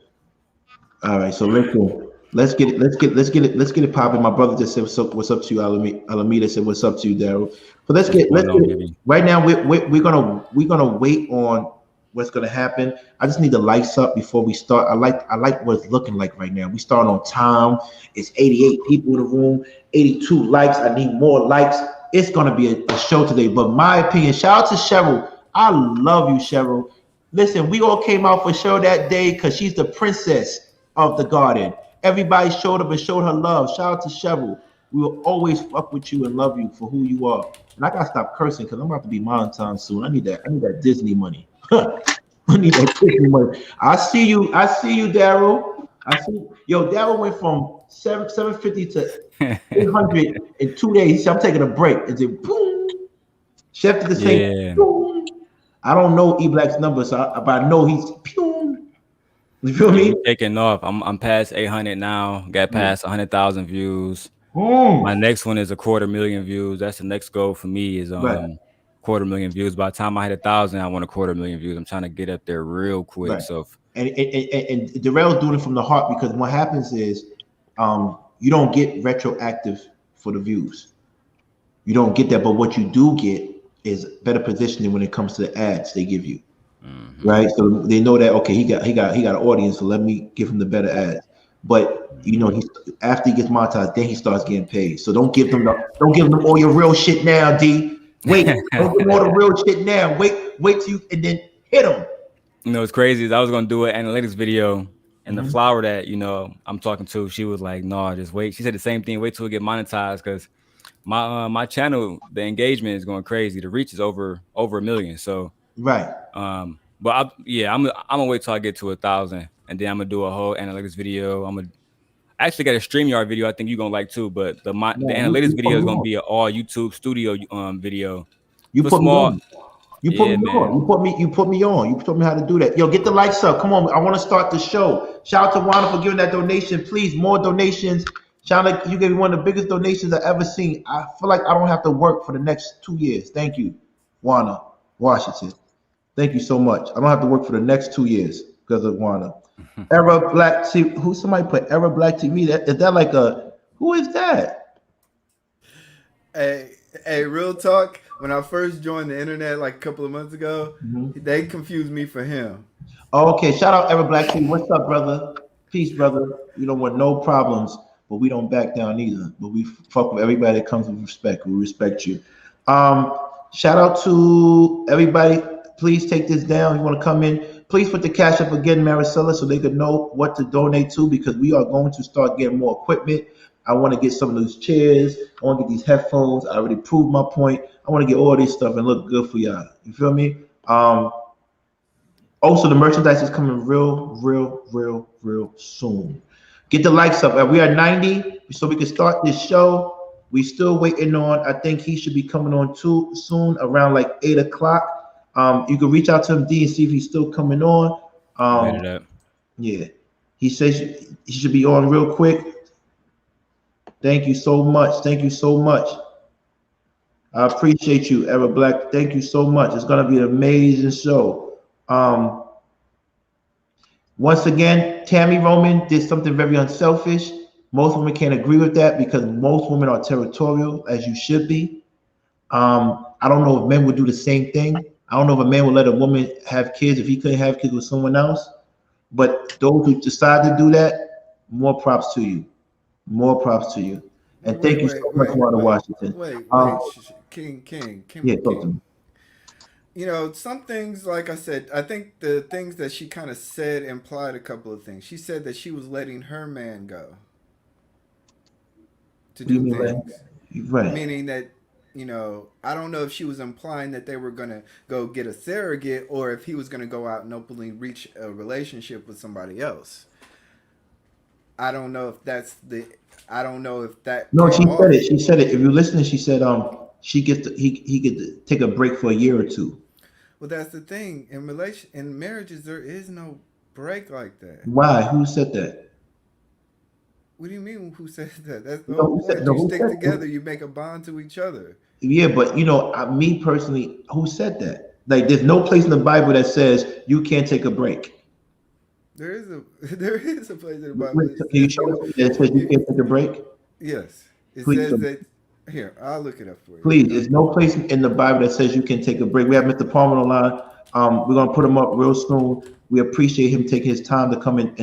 All right, so let's get it popping. My brother just said what's up to you, Alameda said what's up to you, Daryl. But let's What's get going on, baby? right now. We're gonna wait on what's gonna happen. I just need the lights up before we start. I like what it's looking like right now. We start on time. It's 88 people in the room, 82 likes. I need more likes. It's gonna be a show today. But my opinion, shout out to Cheryl. I love you, Cheryl. Listen, we all came out for show that day because she's the princess of the garden. Everybody showed up and showed her love. Shout out to Cheryl. We will always fuck with you and love you for who you are. And I gotta stop cursing because I'm about to be monetized soon. I need that Disney money. I need that Disney money. I see you, Daryl. I see yo, Daryl went from 750 to 800 in 2 days. He said, I'm taking a break. And then boom. Chef did the same. Boom. I don't know E-Black's number, but I know he's pew. You feel me? Taking off. I'm past 800 now. Got past 100,000 views. My next one is 250,000 views. That's the next goal for me is 250,000 views. By the time I hit 1,000, I want 250,000 views. I'm trying to get up there real quick. Right. So and Daryl's doing it from the heart because what happens is you don't get retroactive for the views. You don't get that, but what you do get is better positioning when it comes to the ads they give you. Right, so they know that okay, he got an audience, so let me give him the better ads. But you know, after he gets monetized, then he starts getting paid. So don't give them all your real shit now, D. Wait, don't give them all the real shit now. Wait till you and then hit them. You know, it's crazy. Is I was gonna do an analytics video, and the flower that I'm talking to, she was like, "No, just wait." She said the same thing. Wait till we get monetized because my channel, the engagement is going crazy. The reach is over 1 million. So right. But I'm gonna wait till I get to 1,000, and then I'm gonna do a whole analytics video. I actually got a StreamYard video I think you're gonna like too, but the analytics video is gonna be an all YouTube studio video. You put me on. You put me on. You put me on. You told me how to do that. Yo, get the likes up. Come on. I want to start the show. Shout out to Wanda for giving that donation. Please, more donations. Shout out, you gave me one of the biggest donations I've ever seen. I feel like I don't have to work for the next 2 years. Thank you, Wanda, Washington. Thank you so much. I don't have to work for the next 2 years because of Wanda. Era Black TV. Who somebody put Era Black TV? Is that like who is that? Hey, real talk. When I first joined the internet like a couple of months ago, they confused me for him. Oh, okay. Shout out Era Black TV. What's up, brother? Peace, brother. You don't want no problems, but we don't back down either. But we fuck with everybody that comes with respect. We respect you. Shout out to everybody. Please take this down. You want to come in? Please put the cash up again, Maricela, so they can know what to donate to because we are going to start getting more equipment. I want to get some of those chairs. I want to get these headphones. I already proved my point. I want to get all this stuff and look good for y'all. You feel me? Also, the merchandise is coming real soon. Get the likes up. We are 90, so we can start this show. We still waiting on. I think he should be coming on too soon, around like 8 o'clock. You can reach out to him, D, and see if he's still coming on. Yeah, he says he should be on real quick. Thank you so much. Thank you so much. I appreciate you, Era Black. Thank you so much. It's gonna be an amazing show. Once again, Tami Roman did something very unselfish. Most women can't agree with that because most women are territorial, as you should be. I don't know if men would do the same thing. I don't know if a man would let a woman have kids if he couldn't have kids with someone else. But those who decide to do that, more props to you. More props to you. And thank you so much, Wanda Washington. King. Yeah, talk to me. You know, some things, like I said, I think the things that she kind of said implied a couple of things. She said that she was letting her man go to do things. Right. Meaning that, you know, I don't know if she was implying that they were going to go get a surrogate or if he was going to go out and openly reach a relationship with somebody else. I don't know if that. No, she said it. She said it. If you listen, she said he get to take a break for a year or two. Well, that's the thing. In marriages, there is no break like that. Why? Who said that? What do you mean? Who said that? That's the whole point. You stick together, you make a bond to each other. Yeah, but you know, me personally, who said that? Like, there's no place in the Bible that says you can't take a break. There is a place in the Bible Can you show it that says you can't take a break? Yes, it Please says that. Here, I'll look it up for you. Please, there's no place in the Bible that says you can take a break. We have Mr. Palmer on the line. We're gonna put him up real soon. We appreciate him taking his time to come in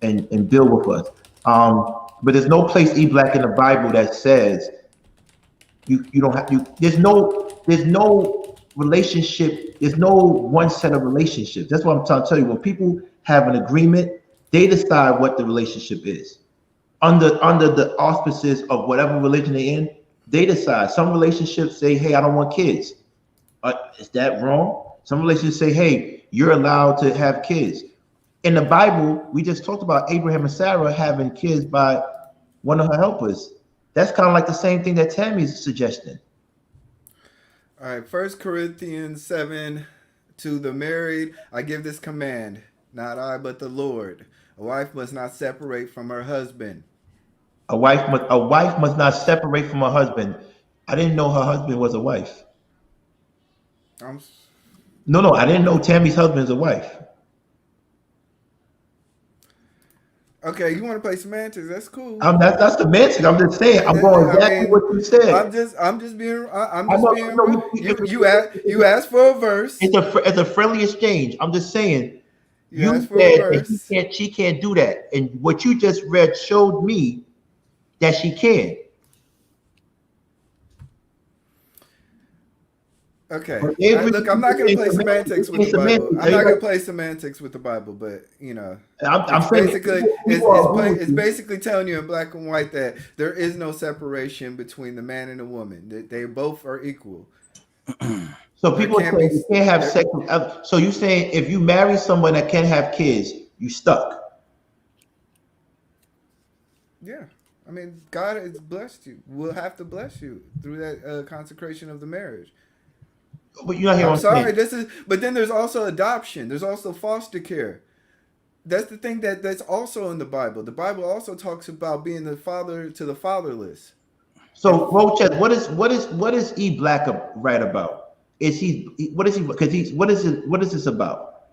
and build with us. But there's no place Black in the Bible that says you don't have there's no relationship, there's no one set of relationships. That's what I'm trying to tell you. When people have an agreement, they decide what the relationship is. Under the auspices of whatever religion they're in, they decide. Some relationships say, hey, I don't want kids. Is that wrong? Some relationships say, hey, you're allowed to have kids. In the Bible, we just talked about Abraham and Sarah having kids by one of her helpers. That's kind of like the same thing that Tammy's suggesting. All right, 1 Corinthians 7, to the married, I give this command, not I, but the Lord. A wife must not separate from her husband. A wife must not separate from her husband. I didn't know her husband was a wife. No, I didn't know Tammy's husband is a wife. Okay, you want to play semantics? That's cool. That's semantics. I'm just saying. I'm going exactly what you said. I'm just being. You asked for a verse. It's a friendly exchange. I'm just saying. You asked for a verse. She can't do that. And what you just read showed me that she can. Okay. Look, I'm not going to play semantics with the Bible. I'm not going to play semantics with the Bible, but it's basically telling you in black and white that there is no separation between the man and the woman. They both are equal. So people say you can't have sex with other. So you saying if you marry someone that can't have kids, you stuck? Yeah. I mean, God has blessed you. We'll have to bless you through that consecration of the marriage. But you're not here. I'm sorry. But then there's also adoption. There's also foster care. That's the thing that's also in the Bible. The Bible also talks about being the father to the fatherless. So, Roches, what is E Black right about? What is this about?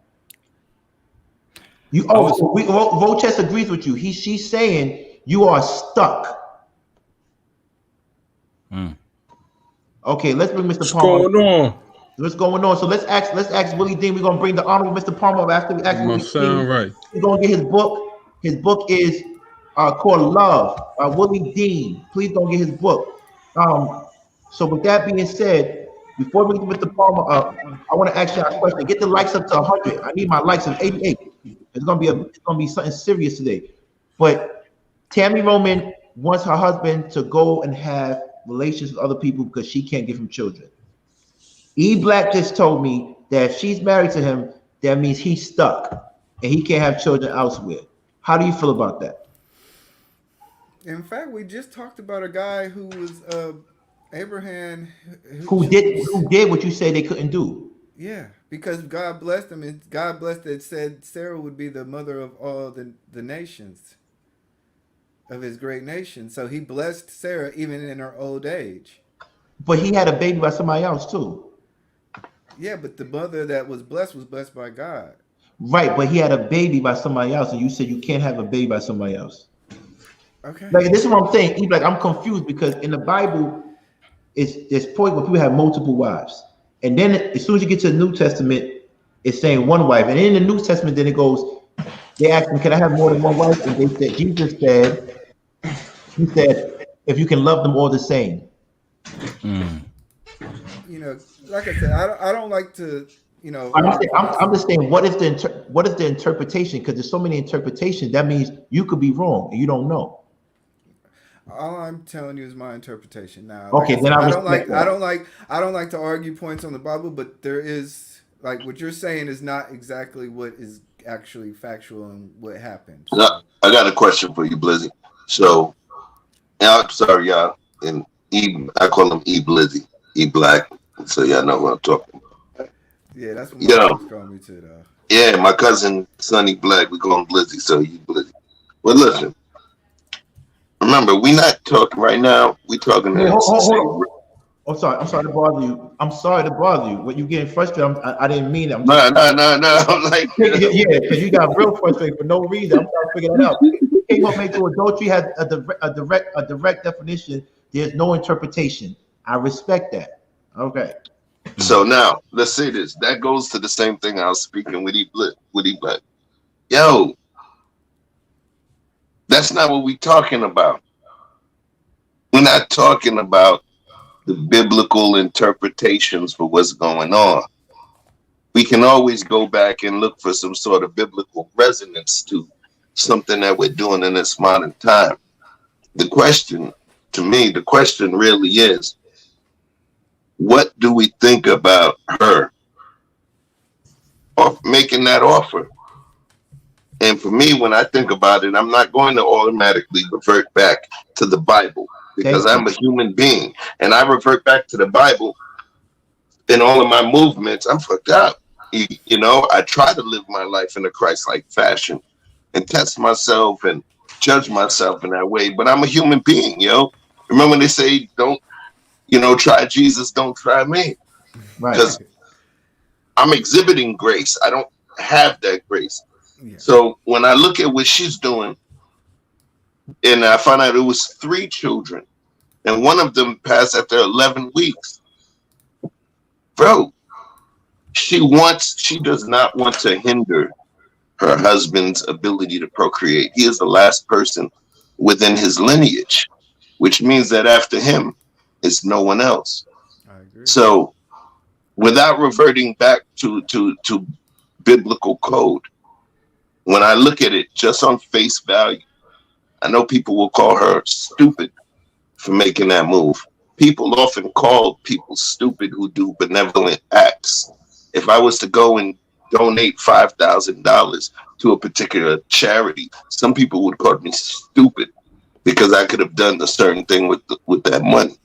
Roches agrees with you. She's saying you are stuck. Okay, let's bring Mr. Palmer. What's going on? So let's ask Willie Dean. We're gonna bring the honorable Mr. Palmer up after we ask Willie Dean. Right. He's gonna get his book. His book is called Love by Willie Dean. Please don't get his book. So with that being said, before we get Mr. Palmer up, I want to ask you a question. Get the likes up to 100. I need my likes of 88. It's gonna be something serious today. But Tami Roman wants her husband to go and have relations with other people because she can't give him children. E Black just told me that if she's married to him, that means he's stuck and he can't have children elsewhere. How do you feel about that? In fact, we just talked about a guy who was Abraham, who did what you say they couldn't do. Yeah, because God blessed him, and God blessed that said Sarah would be the mother of all the nations of his great nation. So he blessed Sarah even in her old age. But he had a baby by somebody else too. Yeah, but the mother that was blessed by God. Right, but he had a baby by somebody else, and you said you can't have a baby by somebody else. Okay. Like this is what I'm saying. Like I'm confused because in the Bible, there's point where people have multiple wives, and then as soon as you get to the New Testament, it's saying one wife, and in the New Testament, then it goes. They ask him, "Can I have more than one wife?" And they said, Jesus said, "He said, if you can love them all the same." You know, like I said, I don't like to, you know. I'm just saying, what is the interpretation? Because there's so many interpretations. That means you could be wrong and you don't know. All I'm telling you is my interpretation. Now, okay, then I don't like to argue points on the Bible, but there is like what you're saying is not exactly what is actually factual and what happened. So. I got a question for you, Blizzy. So, I'm sorry, y'all, and I call him E Blizzy, E Black. So y'all know what I'm talking about. Yeah, that's what my folks call me too, though. Yeah, my cousin Sonny Black, we call him Blizzy, so he Blizzy. Well, listen. Remember, we're not talking right now. We're talking. I'm sorry. I'm sorry to bother you. I'm sorry to bother you. When you getting frustrated, I didn't mean it. I'm No, just I'm like, yeah, because you got real frustrated for no reason. I'm trying to figure that out. Kinghormeku adultery has a direct definition. There's no interpretation. I respect that. Okay. so now let's say this. That goes to the same thing I was speaking with Black. Yo, that's not what we're talking about. We're not talking about the biblical interpretations for what's going on. We can always go back and look for some sort of biblical resonance to something that we're doing in this modern time. The question, to me, the question really is, what do we think about her of making that offer? And for me, when I think about it, I'm not going to automatically revert back to the Bible because I'm a human being and I revert back to the Bible in all of my movements. I'm fucked up. You know, I try to live my life in a Christ-like fashion and test myself and judge myself in that way. But I'm a human being, yo. Remember when they say, don't, try Jesus, don't try me. Right. Because I'm exhibiting grace. I don't have that grace. Yeah. So when I look at what she's doing, and I found out it was 3 children, and one of them passed after 11 weeks. Bro, she does not want to hinder her husband's ability to procreate. He is the last person within his lineage, which means that after him is no one else. I agree. So without reverting back to biblical code, when I look at it just on face value, I know people will call her stupid for making that move. People often call people stupid who do benevolent acts. If I was to go and donate $5,000 to a particular charity, some people would call me stupid because I could have done a certain thing with that money.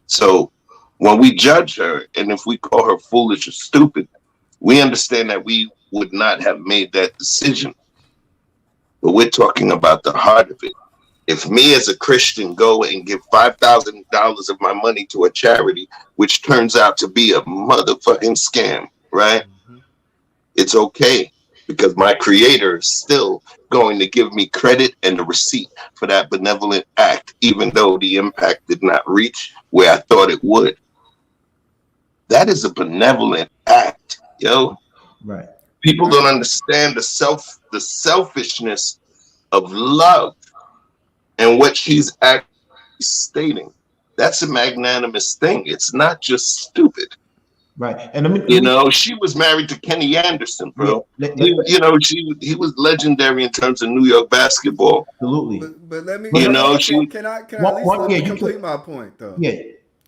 So when we judge her, and if we call her foolish or stupid, we understand that we would not have made that decision. But we're talking about the heart of it. If me as a Christian go and give $5,000 of my money to a charity, which turns out to be a motherfucking scam, right? Mm-hmm. It's okay because my creator is still going to give me credit and a receipt for that benevolent act, even though the impact did not reach where I thought it would. That is a benevolent act, yo. Right. People don't understand the selfishness of love and what she's actually stating. That's a magnanimous thing. It's not just stupid. Right. And she was married to Kenny Anderson, bro. Yeah, he was legendary in terms of New York basketball. Absolutely. But let me, can I at least complete my point, though? Yeah.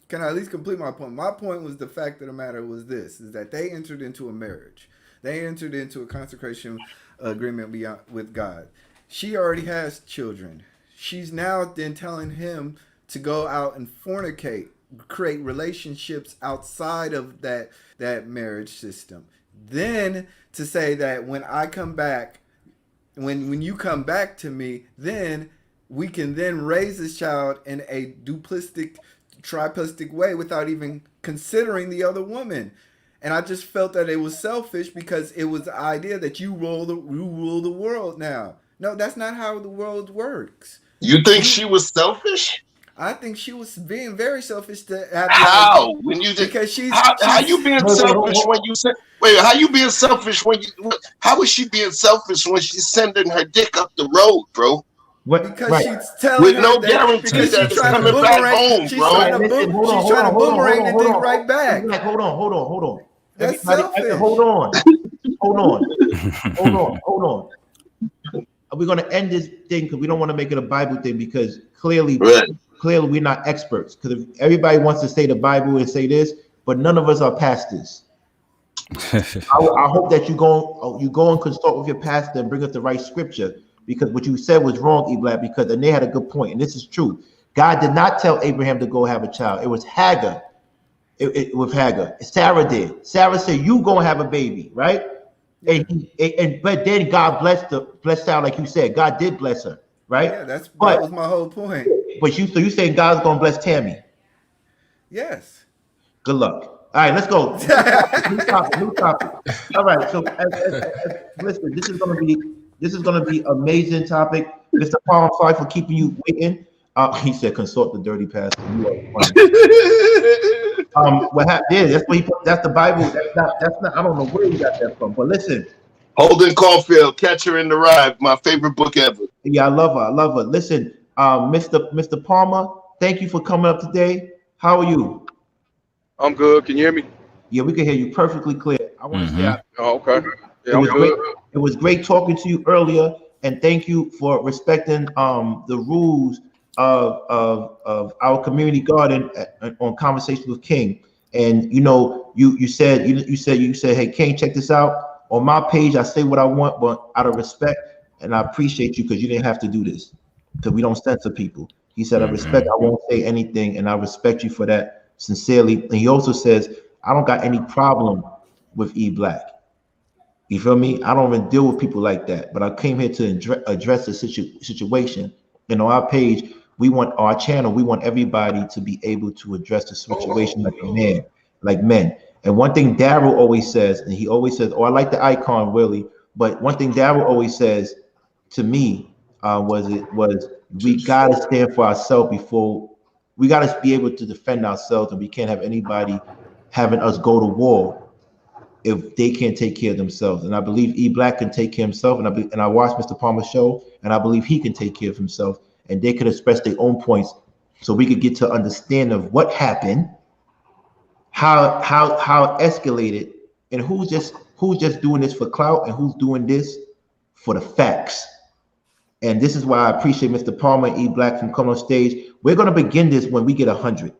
Can I at least complete my point? My point was the fact of the matter was this, is that they entered into a marriage. They entered into a consecration agreement with God. She already has children. She's now then telling him to go out and fornicate, create relationships outside of that marriage system. Then to say that when I come back, when you come back to me, then we can then raise this child in a triplistic way without even considering the other woman. And I just felt that it was selfish because it was the idea that you rule the world now. No, that's not how the world works. You think she was selfish? I think she was being very selfish to have. How? When you because she's how you being selfish when you say how you being selfish when you how is she being selfish when she's sending her dick up the road, bro? Because she's telling with no guarantee that it's coming back home, she's bro. She's trying to boomerang the dick right back. Like, hold on. That's selfish. Hold on. We're going to end this thing because we don't want to make it a Bible thing because clearly we're not experts. Because if everybody wants to say the Bible and say this, but none of us are pastors. I hope that you go and consult with your pastor and bring us the right scripture, because what you said was wrong, Eblab, and they had a good point, and this is true. God did not tell Abraham to go have a child. It was Hagar. With Hagar, Sarah did. Sarah said, "You gonna have a baby, right?" But then God blessed Sarah, like you said. God did bless her, right? Yeah, that was my whole point. But you saying God's gonna bless Tami? Yes. Good luck. All right, let's go. New topic. New topic. All right. So, listen, this is gonna be amazing topic. Mr. Palm, sorry for keeping you waiting. He said, "Consort the dirty pastor." You are funny. What happened? Yeah, that's what he put. That's the Bible. That's not. That's not. I don't know where you got that from. But listen. Holden Caulfield, Catcher in the Rye, my favorite book ever. Yeah, I love her. I love her. Listen, Mr. Palmer, thank you for coming up today. How are you? I'm good. Can you hear me? Yeah, we can hear you perfectly clear. I want to say Oh, okay. it Yeah, I'm was great. good. It was great talking to you earlier, and thank you for respecting the rules of our community garden on conversation with King. And you know, you said you said, hey King, check this out. On my page, I say what I want, but out of respect, and I appreciate you because you didn't have to do this because we don't censor people. He said, I respect, I won't say anything, and I respect you for that sincerely. And he also says, I don't got any problem with E Black. You feel me? I don't even deal with people like that. But I came here to address the situation. And on our page, we want our channel, we want everybody to be able to address the situation like a man, like men. And one thing Daryl always says, and he always says, oh, I like the icon, Willie. But one thing Daryl always says to me was we gotta stand for ourselves before we gotta be able to defend ourselves, and we can't have anybody having us go to war if they can't take care of themselves. And I believe E Black can take care of himself. And I watched Mr. Palmer's show, and I believe he can take care of himself. And they could express their own points, so we could get to understand of what happened, how it escalated, and who's just doing this for clout, and who's doing this for the facts. And this is why I appreciate Mr. Palmer and E Black from coming on stage. We're gonna begin this when we get 100,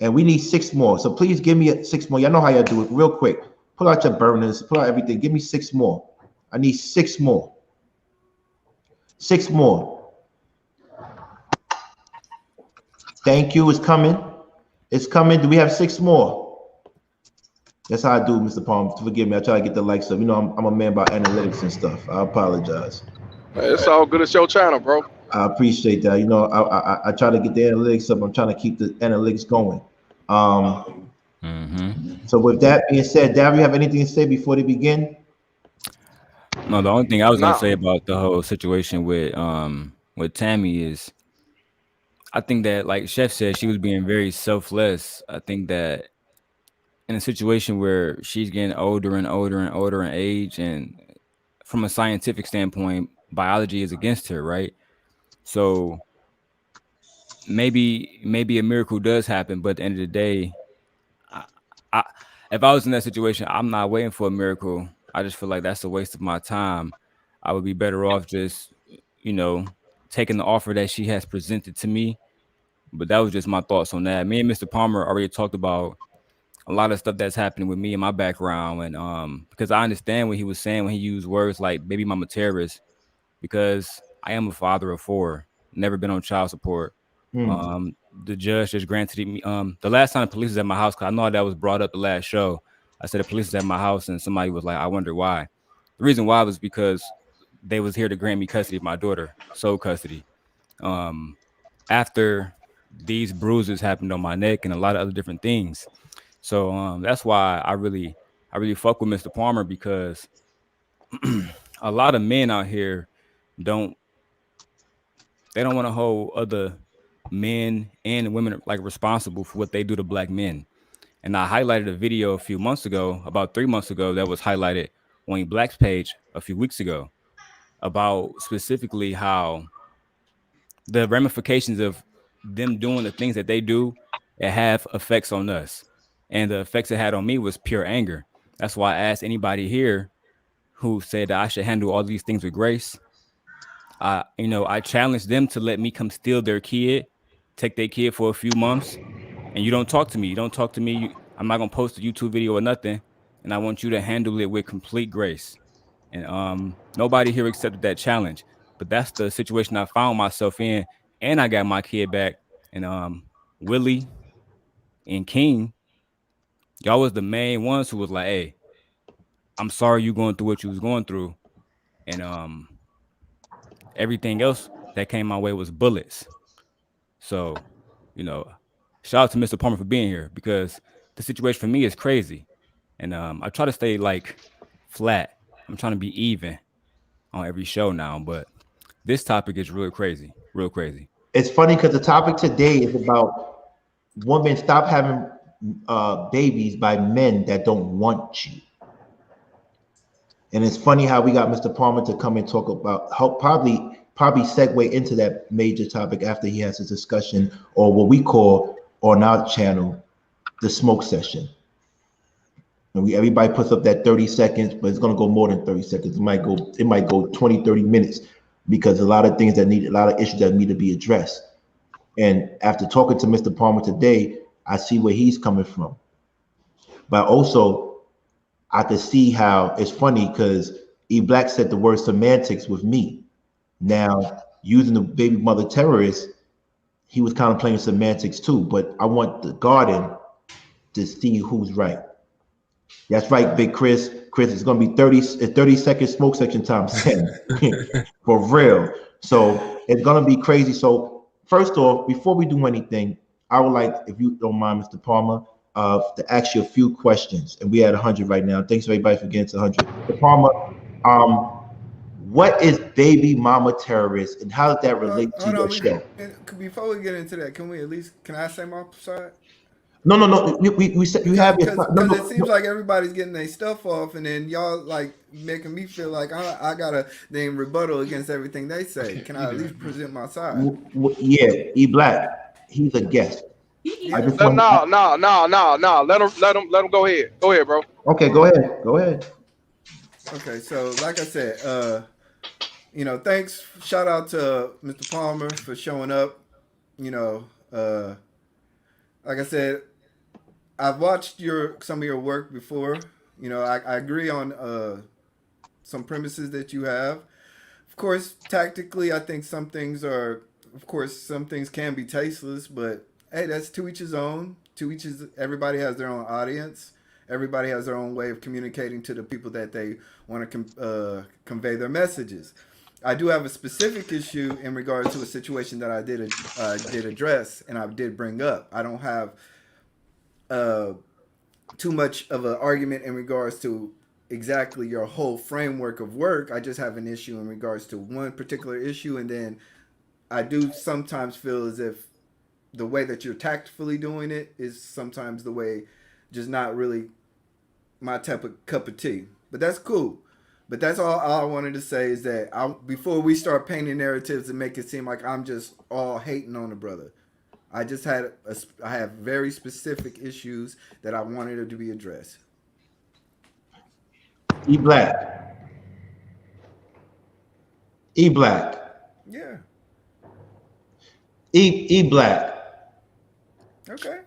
and we need 6 more. So please give me 6 more. Y'all know how y'all do it. Real quick, pull out your burners, pull out everything. Give me 6 more. I need 6 more. 6 more. Thank you. It's coming. It's coming. Do we have 6 more? That's how I do, Mr. Palmer. Forgive me. I try to get the likes up. You know, I'm a man about analytics and stuff. I apologize. It's all good. It's your channel, bro. I appreciate that. You know, I try to get the analytics up. I'm trying to keep the analytics going. So with that being said, Daryl, you have anything to say before they begin? No, the only thing I was gonna say about the whole situation with Tami is, I think that, like Chef said, she was being very selfless. I think that in a situation where she's getting older and older and older in age, and from a scientific standpoint, biology is against her, right? So maybe a miracle does happen, but at the end of the day, I if I was in that situation, I'm not waiting for a miracle. I just feel like that's a waste of my time. I would be better off just, taking the offer that she has presented to me. But that was just my thoughts on that. Me and Mr. Palmer already talked about a lot of stuff that's happening with me and my background, and because I understand what he was saying when he used words like baby mama terrorist, because I am a father of 4, never been on child support. The judge just granted me the last time the police was at my house, because I know that was brought up the last show. I said the police was at my house, and somebody was like, I wonder why. The reason why was because they was here to grant me custody of my daughter, sole custody. After these bruises happened on my neck and a lot of other different things. So that's why I really fuck with Mr. Palmer, because a lot of men out here don't want to hold other men and women like responsible for what they do to black men. And I highlighted a video a few months ago, about 3 months ago, that was highlighted on Black's page a few weeks ago, about specifically how the ramifications of them doing the things that they do, it have effects on us. And the effects it had on me was pure anger. That's why I asked anybody here who said that I should handle all these things with grace. I challenged them to let me come steal their kid, take their kid for a few months, and you don't talk to me. You don't talk to me. I'm not gonna post a YouTube video or nothing, and I want you to handle it with complete grace. And nobody here accepted that challenge. But that's the situation I found myself in, and I got my kid back. And Willie and King, y'all was the main ones who was like, "Hey, I'm sorry you going through what you was going through," and everything else that came my way was bullets. So, shout out to Mr. Palmer for being here, because the situation for me is crazy. And I try to stay like flat. I'm trying to be even on every show now, but this topic is real crazy, real crazy. It's funny because the topic today is about women stop having babies by men that don't want you. And it's funny how we got Mr. Palmer to come and talk about how probably segue into that major topic after he has his discussion, or what we call on our channel, the smoke session. And everybody puts up that 30 seconds, but it's going to go more than 30 seconds. It might go 20, 30 minutes, because a lot of issues that need to be addressed. And after talking to Mr. Palmer today, I see where he's coming from. But also, I could see how it's funny because E Black said the word semantics with me. Now, using the baby mother terrorist, he was kind of playing semantics too. But I want the garden to see who's right. That's right, Big Chris. Chris, it's going to be 30 second smoke section times 10. For real. So it's going to be crazy. So first off, before we do anything, I would like, if you don't mind, Mr. Palmer, to ask you a few questions. And we at 100 right now. Thanks everybody for getting to 100. Mr. Palmer, what is baby mama terrorist, and how does that relate to your show? Before we get into that, can I say my side? No. We said you have your because it seems like everybody's getting their stuff off, and then y'all like making me feel like I gotta then rebuttal against everything they say. Can I at least present my side? Yeah, E Black, he's a guest. No. Let him go ahead. Go ahead, bro. Okay, go ahead. Okay, so like I said, thanks. Shout out to Mr. Palmer for showing up. Like I said, I've watched some of your work before. I agree on some premises that you have. Of course, tactically, I think some things can be tasteless, but hey, that's to each his own. Everybody has their own audience. Everybody has their own way of communicating to the people that they want to convey their messages. I do have a specific issue in regards to a situation that I did address and I did bring up. I don't have too much of an argument in regards to exactly your whole framework of work. I just have an issue in regards to one particular issue, and then I do sometimes feel as if the way that you're tactfully doing it is sometimes the way just not really my type of cup of tea. But that's cool. But that's all I wanted to say is that before we start painting narratives and make it seem like I'm just all hating on the brother, I have very specific issues that I wanted to be addressed. E Black. Yeah. E Black. Okay.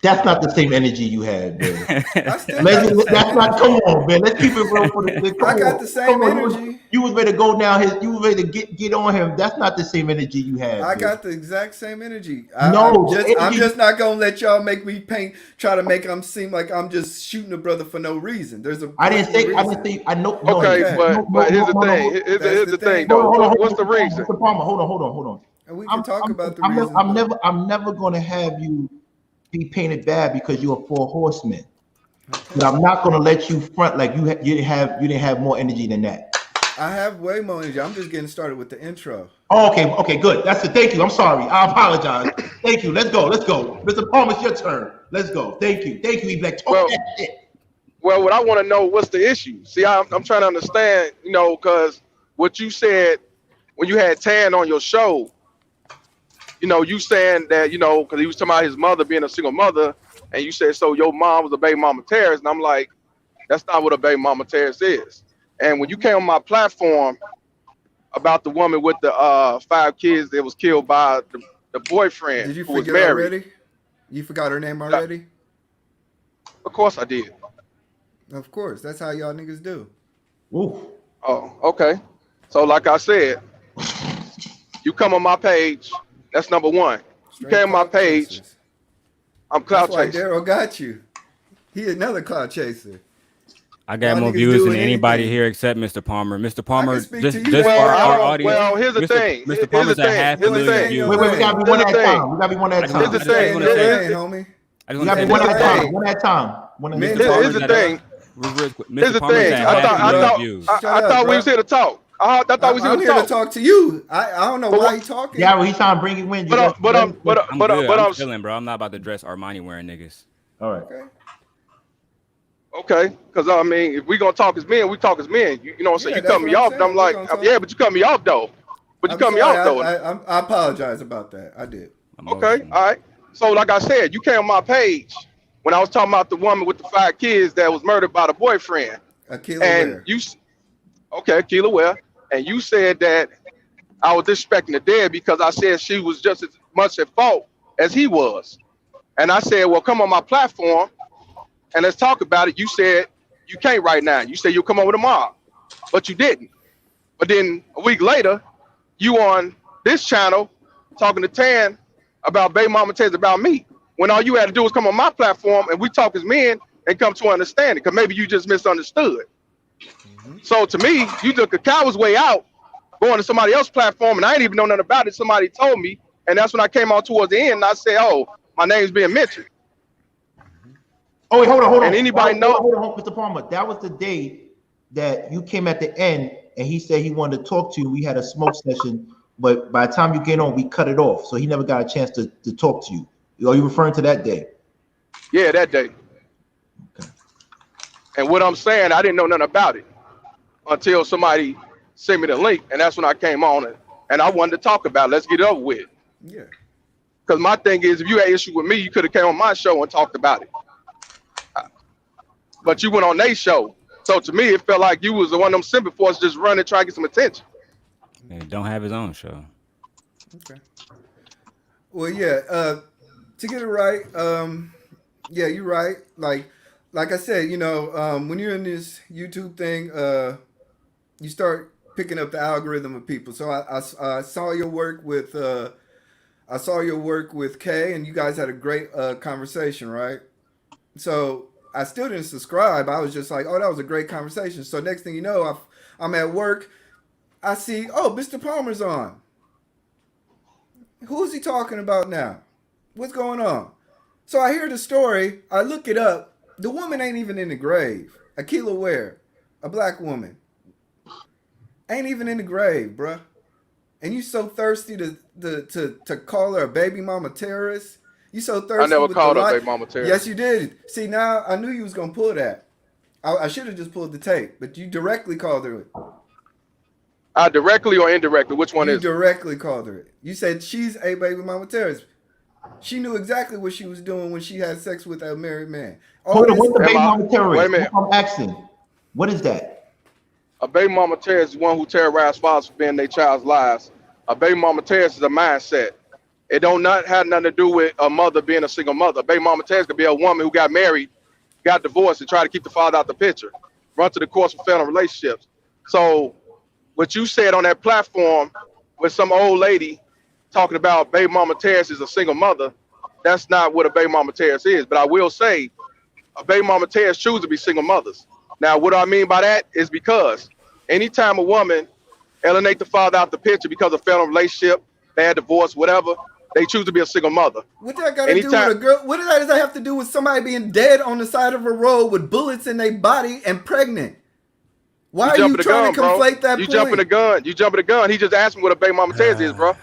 That's not the same energy you had, man. That's not. Come on, man. Let's keep it real for the. I got the same energy. You was ready to go down you was ready to get on him. That's not the same energy you had. I got the exact same energy. I'm just not gonna let y'all make me try to make him seem like I'm just shooting a brother for no reason. I didn't say. I know. Okay, but here's the thing. Here's the thing, though. What's the reason? Mr. Palmer, hold on. And we can talk about the reason. I'm never gonna have you be painted bad because you're a four horseman. Okay. But I'm not gonna let you front like you didn't have more energy than that. I have way more energy. I'm just getting started with the intro. Oh, okay, good. That's it. Thank you. I'm sorry. I apologize. Thank you. Let's go. Mr. Palmer, it's your turn. Let's go. Thank you, E Black. Talk that shit. Well, what I want to know, what's the issue? See, I'm trying to understand, because what you said when you had Tan on your show, you saying that, because he was talking about his mother being a single mother, and you said, so your mom was a baby mama terrorist, and I'm like, that's not what a baby mama terrorist is. And when you came on my platform about the woman with the 5 kids that was killed by the boyfriend who was married. Already? You forgot her name already? Of course I did. Of course. That's how y'all niggas do. Ooh. Oh, okay. So like I said, you come on my page, that's number one. You came on my page, I'm clout chaser. Daryl got you. He another clout chaser. I got more views than anybody here except Mr. Palmer. Mr. Palmer, just for our audience. Well, here's the thing. Mr. Palmer's at 500,000 views. Wait, we gotta be one at a time. We gotta be one at a time. Here's the thing, homie. You gotta be one at a time. One at a time. Here's the thing. Here's the thing. I thought we was here to talk. I thought we was here to talk to you. I don't know why he talking. Yeah, well, he's trying to bring you in. I'm chilling, bro. I'm not about to dress Armani wearing niggas. All right. Okay, because I mean, if we gonna talk as men, we talk as men. You know what I'm saying? You cut me off, and I'm like, yeah, but you cut me off though. But you cut me off though. I apologize about that. I did. Okay, all right. So like I said, you came on my page when I was talking about the woman with the 5 kids that was murdered by the boyfriend. Akila Ware. And you said that I was disrespecting the dead because I said she was just as much at fault as he was. And I said, well, come on my platform and let's talk about it. You said you can't right now. You said you'll come over tomorrow, but you didn't. But then a week later, you on this channel talking to Tan about baby mama Tez about me, when all you had to do was come on my platform and we talk as men and come to understanding, because maybe you just misunderstood. So to me, you took a coward's way out, going to somebody else's platform, and I didn't even know nothing about it. Somebody told me, and that's when I came on towards the end, and I said, oh, my name's being mentioned. Oh, wait, hold on. And anybody know? Hold on, Mr. Palmer. That was the day that you came at the end, and he said he wanted to talk to you. We had a smoke session, but by the time you get on, we cut it off. So he never got a chance to talk to you. Are you referring to that day? Yeah, that day. Okay. And what I'm saying, I didn't know nothing about it until somebody sent me the link, and that's when I came on it. And I wanted to talk about it. Let's get it over with. Yeah. Because my thing is, if you had issue with me, you could have came on my show and talked about it. But you went on their show. So to me, it felt like you was the one of them simple forces just running, trying to get some attention. Yeah, don't have his own show. Okay. Well, yeah. To get it right, yeah, you're right. Like I said, you know, when you're in this YouTube thing, you start picking up the algorithm of people. So I saw your work with Kay, and you guys had a great conversation, right? So I still didn't subscribe. I was just like, oh, that was a great conversation. So next thing you know, I'm at work. I see, oh, Mr. Palmer's on. Who is he talking about now? What's going on? So I hear the story. I look it up. The woman ain't even in the grave. Akila Ware, a black woman, ain't even in the grave, bruh. And you so thirsty to call her a baby mama terrorist? You so thirsty. I never called her a baby mama terrorist. Yes, you did. See, now I knew you was gonna pull that. I should have just pulled the tape, but you directly called her it. Directly or indirectly? Which one is? You directly called her it. You said she's a baby mama terrorist. She knew exactly what she was doing when she had sex with a married man. Hold on, what's the baby mama terrorist? Wait a minute. I'm asking. What is that? A baby mama terrorist is one who terrorized fathers for being their child's lives. A baby mama terrorist is a mindset. It don't not have nothing to do with a mother being a single mother. A baby mama terrorist could be a woman who got married, got divorced, and tried to keep the father out the picture, run to the course for failing relationships. So what you said on that platform with some old lady talking about baby mama terrorist is a single mother, that's not what a baby mama terrorist is. But I will say a baby mama terrorist choose to be single mothers. Now, what I mean by that is because anytime a woman alienate the father out the picture because of failing relationship, bad divorce, whatever, they choose to be a single mother. What that got to do with a girl? What does that have to do with somebody being dead on the side of a road with bullets in their body and pregnant? Why are you trying to conflate that point? You jumping the gun. You jumping the gun. He just asked me what a baby mama terrorist is, bro.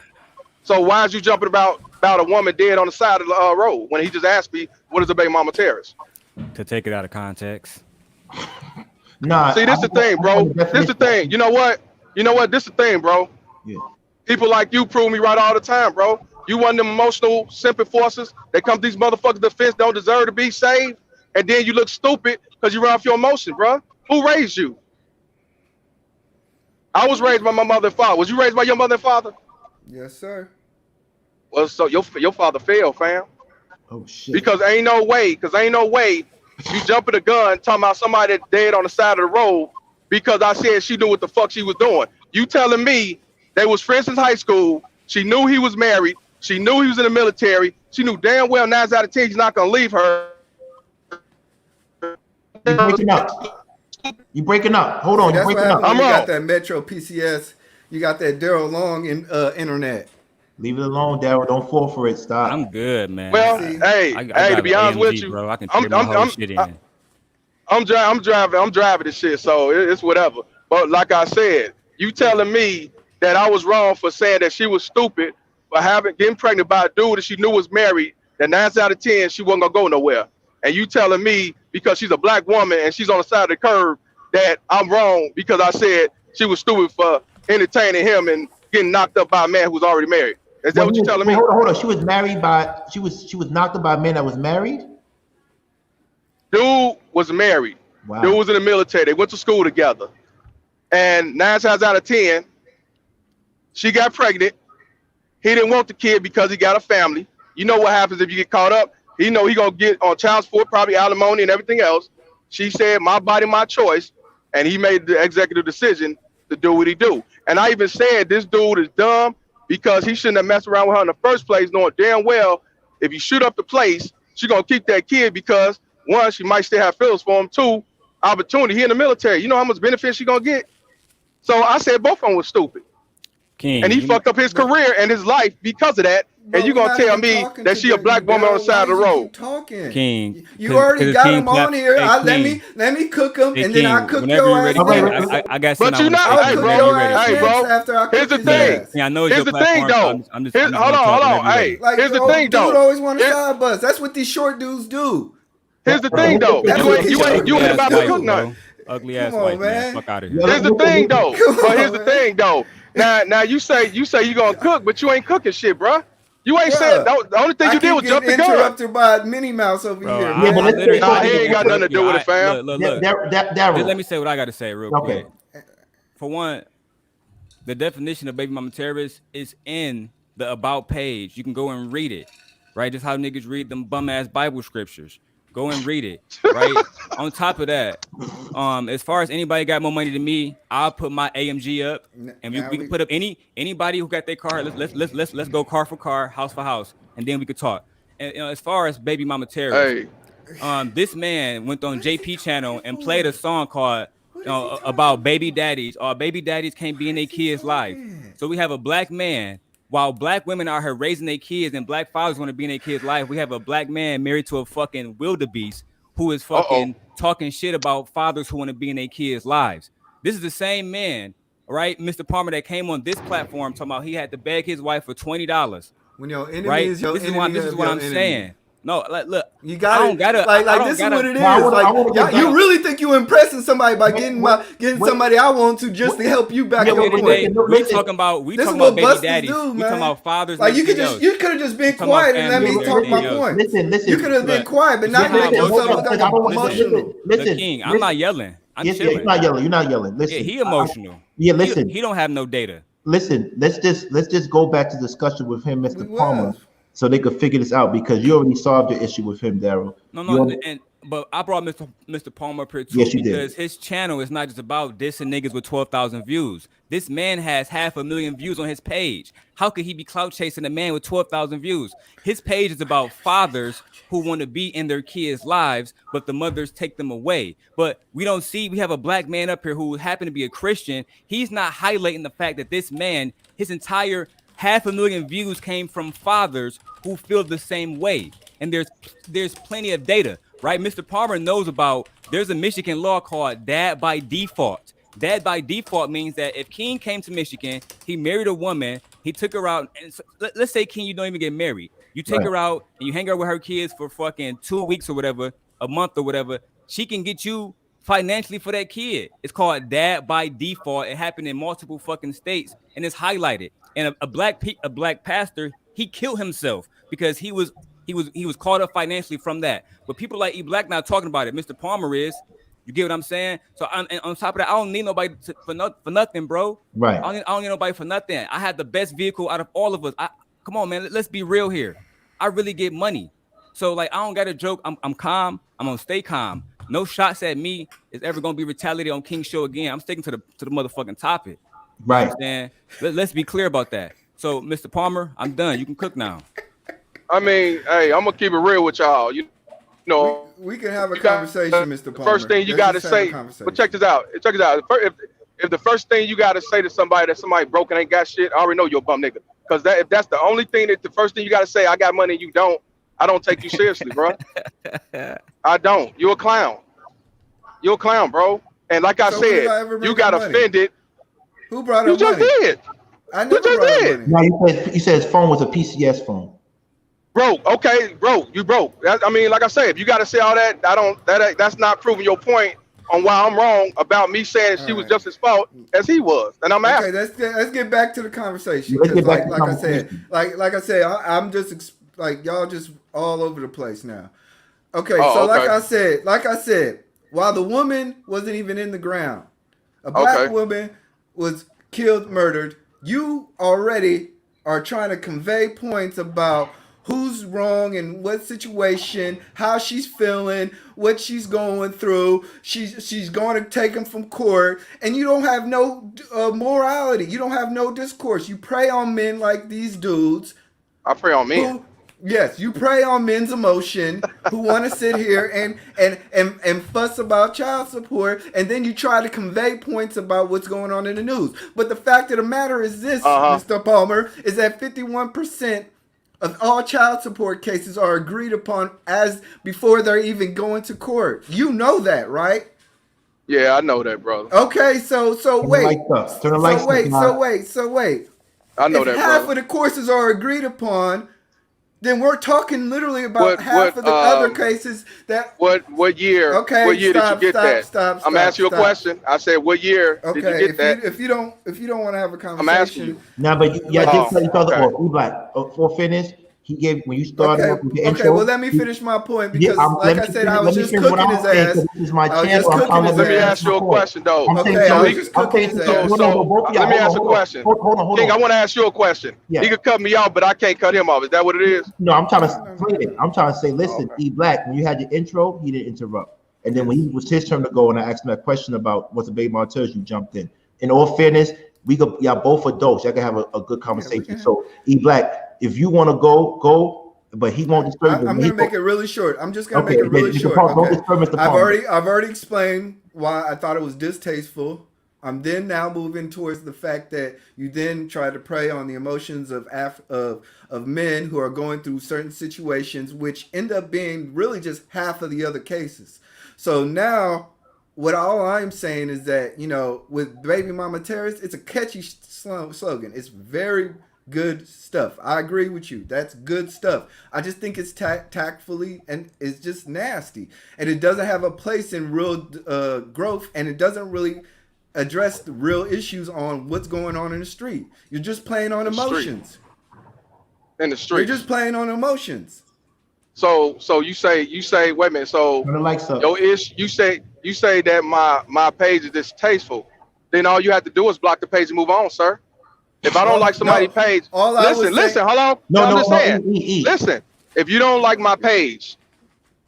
So why is you jumping about a woman dead on the side of the road when he just asked me what is a baby mama terrorist? To take it out of context. Nah. See, this is the thing, bro. This is the thing. You know what? This is the thing, bro. Yeah. People like you prove me right all the time, bro. You one of them emotional, simple forces that come to these motherfuckers' defense don't deserve to be saved, and then you look stupid because you run off your emotion, bro. Who raised you? I was raised by my mother and father. Was you raised by your mother and father? Yes, sir. Well, so your father failed, fam. Oh shit. Because ain't no way you jumping the gun talking about somebody that's dead on the side of the road because I said she knew what the fuck she was doing. You telling me they was friends since high school. She knew he was married. She knew he was in the military. She knew damn well 9 out of 10 he's not gonna leave her. You're breaking up. You breaking up. Hold on, you That's what breaking happens up. when you got that Metro PCS. You got that Daryl Long in internet. Leave it alone, Daryl. Don't fall for it. Stop. I'm good, man. Well, I hey, got to an be honest with AMG, you, bro. I can I'm trade my whole shit in. I'm driving this shit, so it's whatever. But like I said, you telling me that I was wrong for saying that she was stupid for getting pregnant by a dude that she knew was married, that 9 out of 10 she wasn't gonna go nowhere. And you telling me because she's a black woman and she's on the side of the curb that I'm wrong because I said she was stupid for entertaining him and getting knocked up by a man who was already married. Is that what you're telling me? Hold on. She was married by she was knocked up by a man that was married? Dude was married. Wow. Dude was in the military. They went to school together. And 9 times out of 10, she got pregnant. He didn't want the kid because he got a family. You know what happens if you get caught up? He know he gonna get on child support, probably alimony and everything else. She said, my body, my choice. And he made the executive decision to do what he do. And I even said this dude is dumb because he shouldn't have messed around with her in the first place, knowing damn well if you shoot up the place, she gonna keep that kid because one, she might still have feelings for him. Two, opportunity. He in the military. You know how much benefit she gonna get? So I said both of them was stupid. King, and he fucked up his career and his life because of that. Bro, and you gonna tell me that she a black woman on the side of the road? Talking, King. You already got him on here. Hey, let me cook him, and then I cook your ass. I got. But you know, hey bro. After I here's the thing. Yeah, I know. Here's the thing, though. Hold on. Hey, like, here's the thing, though. Dude always want to side bust. That's what these short dudes do. Here's the thing, though. You ain't about to cook nothing. Ugly ass white man. Fuck out of here. Here's the thing, though. But here's the thing, though. Now you say you gonna cook, but you ain't cooking shit, bro. You ain't said the only thing you did was jump the gun. Interrupted by Minnie Mouse over here. Yeah, but he ain't got nothing to do with it, fam. Look. Let me say what I got to say real quick. For one, the definition of baby mama terrorist is in the about page. You can go and read it, right? Just how niggas read them bum ass Bible scriptures. Go and read it, right? On top of that, as far as anybody got more money than me, I'll put my AMG up, and we can put up anybody who got their car. Let's go car for car, house for house, and then we could talk. And as far as baby mama terrorist, this man went on JP channel and played a song called about baby daddies. Baby daddies can't be in their kids' life. So we have a black man. While black women are here raising their kids and black fathers want to be in their kids' life, we have a black man married to a fucking wildebeest who is fucking talking shit about fathers who want to be in their kids' lives. This is the same man, right, Mr. Palmer, that came on this platform talking about he had to beg his wife for $20. When your enemy is your enemy, this is what I'm saying. No, like, look, you got it. This is what it is. You really think you impressing somebody by getting somebody I want to just to help you back your point. We talking about baby daddies. We talking about fathers. Like you could have just been quiet and let me talk my point. Listen. You could have been quiet, but now you're making yourself look like emotional. Listen, King, I'm not yelling. I'm chilling. You're not yelling. Listen. Yeah, he emotional. Listen. He don't have no data. Listen, let's just go back to discussion with him, Mr. Palmer. So they could figure this out because you already solved your issue with him, Daryl. But I brought Mr. Palmer up here too because his channel is not just about dissing niggas with 12,000 views. This man has 500,000 views on his page. How could he be clout chasing a man with 12,000 views? His page is about fathers who want to be in their kids' lives, but the mothers take them away. But we have a black man up here who happened to be a Christian. He's not highlighting the fact that this man, his entire 500,000 views came from fathers who feel the same way. And there's plenty of data, right? Mr. Palmer knows there's a Michigan law called dad by default. Dad by default means that if King came to Michigan, he married a woman, he took her out, and let's say, King, you don't even get married. You take her out and you hang out with her kids for fucking 2 weeks or whatever, a month or whatever. She can get you financially for that kid. It's called dad by default. It happened in multiple fucking states and it's highlighted. And a black pastor, he killed himself because he was caught up financially from that. But people like E Black now talking about it. Mr. Palmer is, you get what I'm saying? So and on top of that, I don't need nobody for nothing, bro. Right. I don't need nobody for nothing. I had the best vehicle out of all of us. Come on, man. Let's be real here. I really get money. So like, I don't got to joke. I'm calm. I'm gonna stay calm. No shots at me is ever gonna be retaliated on King's show again. I'm sticking to the motherfucking topic. Right. Let's be clear about that. So, Mr. Palmer, I'm done. You can cook now. I mean, hey, I'm gonna keep it real with y'all. You We can have a conversation, Mr. Palmer. The first thing you got to say, but check this out. Check this out. If the first thing you got to say to somebody that somebody broke and ain't got shit, I already know you're a bum nigga. Because if that's the only thing that the first thing you got to say, I got money and you don't, I don't take you seriously, bro. I don't. You're a clown. You're a clown, bro. And like I said, you got offended. Who brought up money? You just did. I never brought up money. No, he said his phone was a PCS phone. Broke. Okay, broke. You broke. I mean, like I say, if you got to say all that, that's not proving your point on why I'm wrong about me saying she was just as fault as he was. And I'm asking. Okay, let's get back to the conversation. Like I said, I'm just like y'all just all over the place now. Okay, like I said, while the woman wasn't even in the ground, a black woman was killed, murdered. You already are trying to convey points about who's wrong in what situation, how she's feeling, what she's going through. She's going to take him from court, and you don't have no morality. You don't have no discourse. You prey on men like these dudes. I prey on men. Yes, you prey on men's emotion who want to sit here and fuss about child support, and then you try to convey points about what's going on in the news. But the fact of the matter is this, Mr. Palmer, is that 51% of all child support cases are agreed upon as before they're even going to court. You know that, right? Yeah, I know that, brother. Okay, so wait. So wait. I know that, if half of the courses are agreed upon, then we're talking literally about half of the other cases that. What year? Okay. What year did you get that? Stop. I'm asking you a question. I said, what year did you get that? If you don't want to have a conversation. I'm asking you. No, but I did tell each other off. For finish, he gave when you started with the intro. Okay, well let me finish my point because, like I said, I was just cooking his ass. This is my channel. Let me ask you a question, though. Okay, I was just cooking his ass. Let me ask you a question. Hold King, on. I want to ask you a question. Yeah. He could cut me off, but I can't cut him off. Is that what it is? No, I'm trying to explain it. I'm trying to say, listen, E Black, when you had your intro, he didn't interrupt. And then when it was his turn to go and I asked him that question about what's a baby Montez, you jumped in. In all fairness, y'all both adults. Y'all can have a good conversation. So E Black, if you want to go. But he won't disturb you. I'm going to make it really short. I'm just going to make it really short. Okay. I've already explained why I thought it was distasteful. I'm then now moving towards the fact that you then try to prey on the emotions of men who are going through certain situations, which end up being really just half of the other cases. So now, all I'm saying is that, with Baby Mama Terrace, it's a catchy slogan. It's very good stuff. I agree with you. That's good stuff. I just think it's tactfully and it's just nasty. And it doesn't have a place in real growth, and it doesn't really address the real issues on what's going on in the street. You're just playing on emotions. In the street. You're just playing on emotions. So you say, wait a minute. So your issue, you say that my page is distasteful. Then all you have to do is block the page and move on, sir. If I don't like somebody's page, listen, hold on. I'm just saying. Listen, if you don't like my page,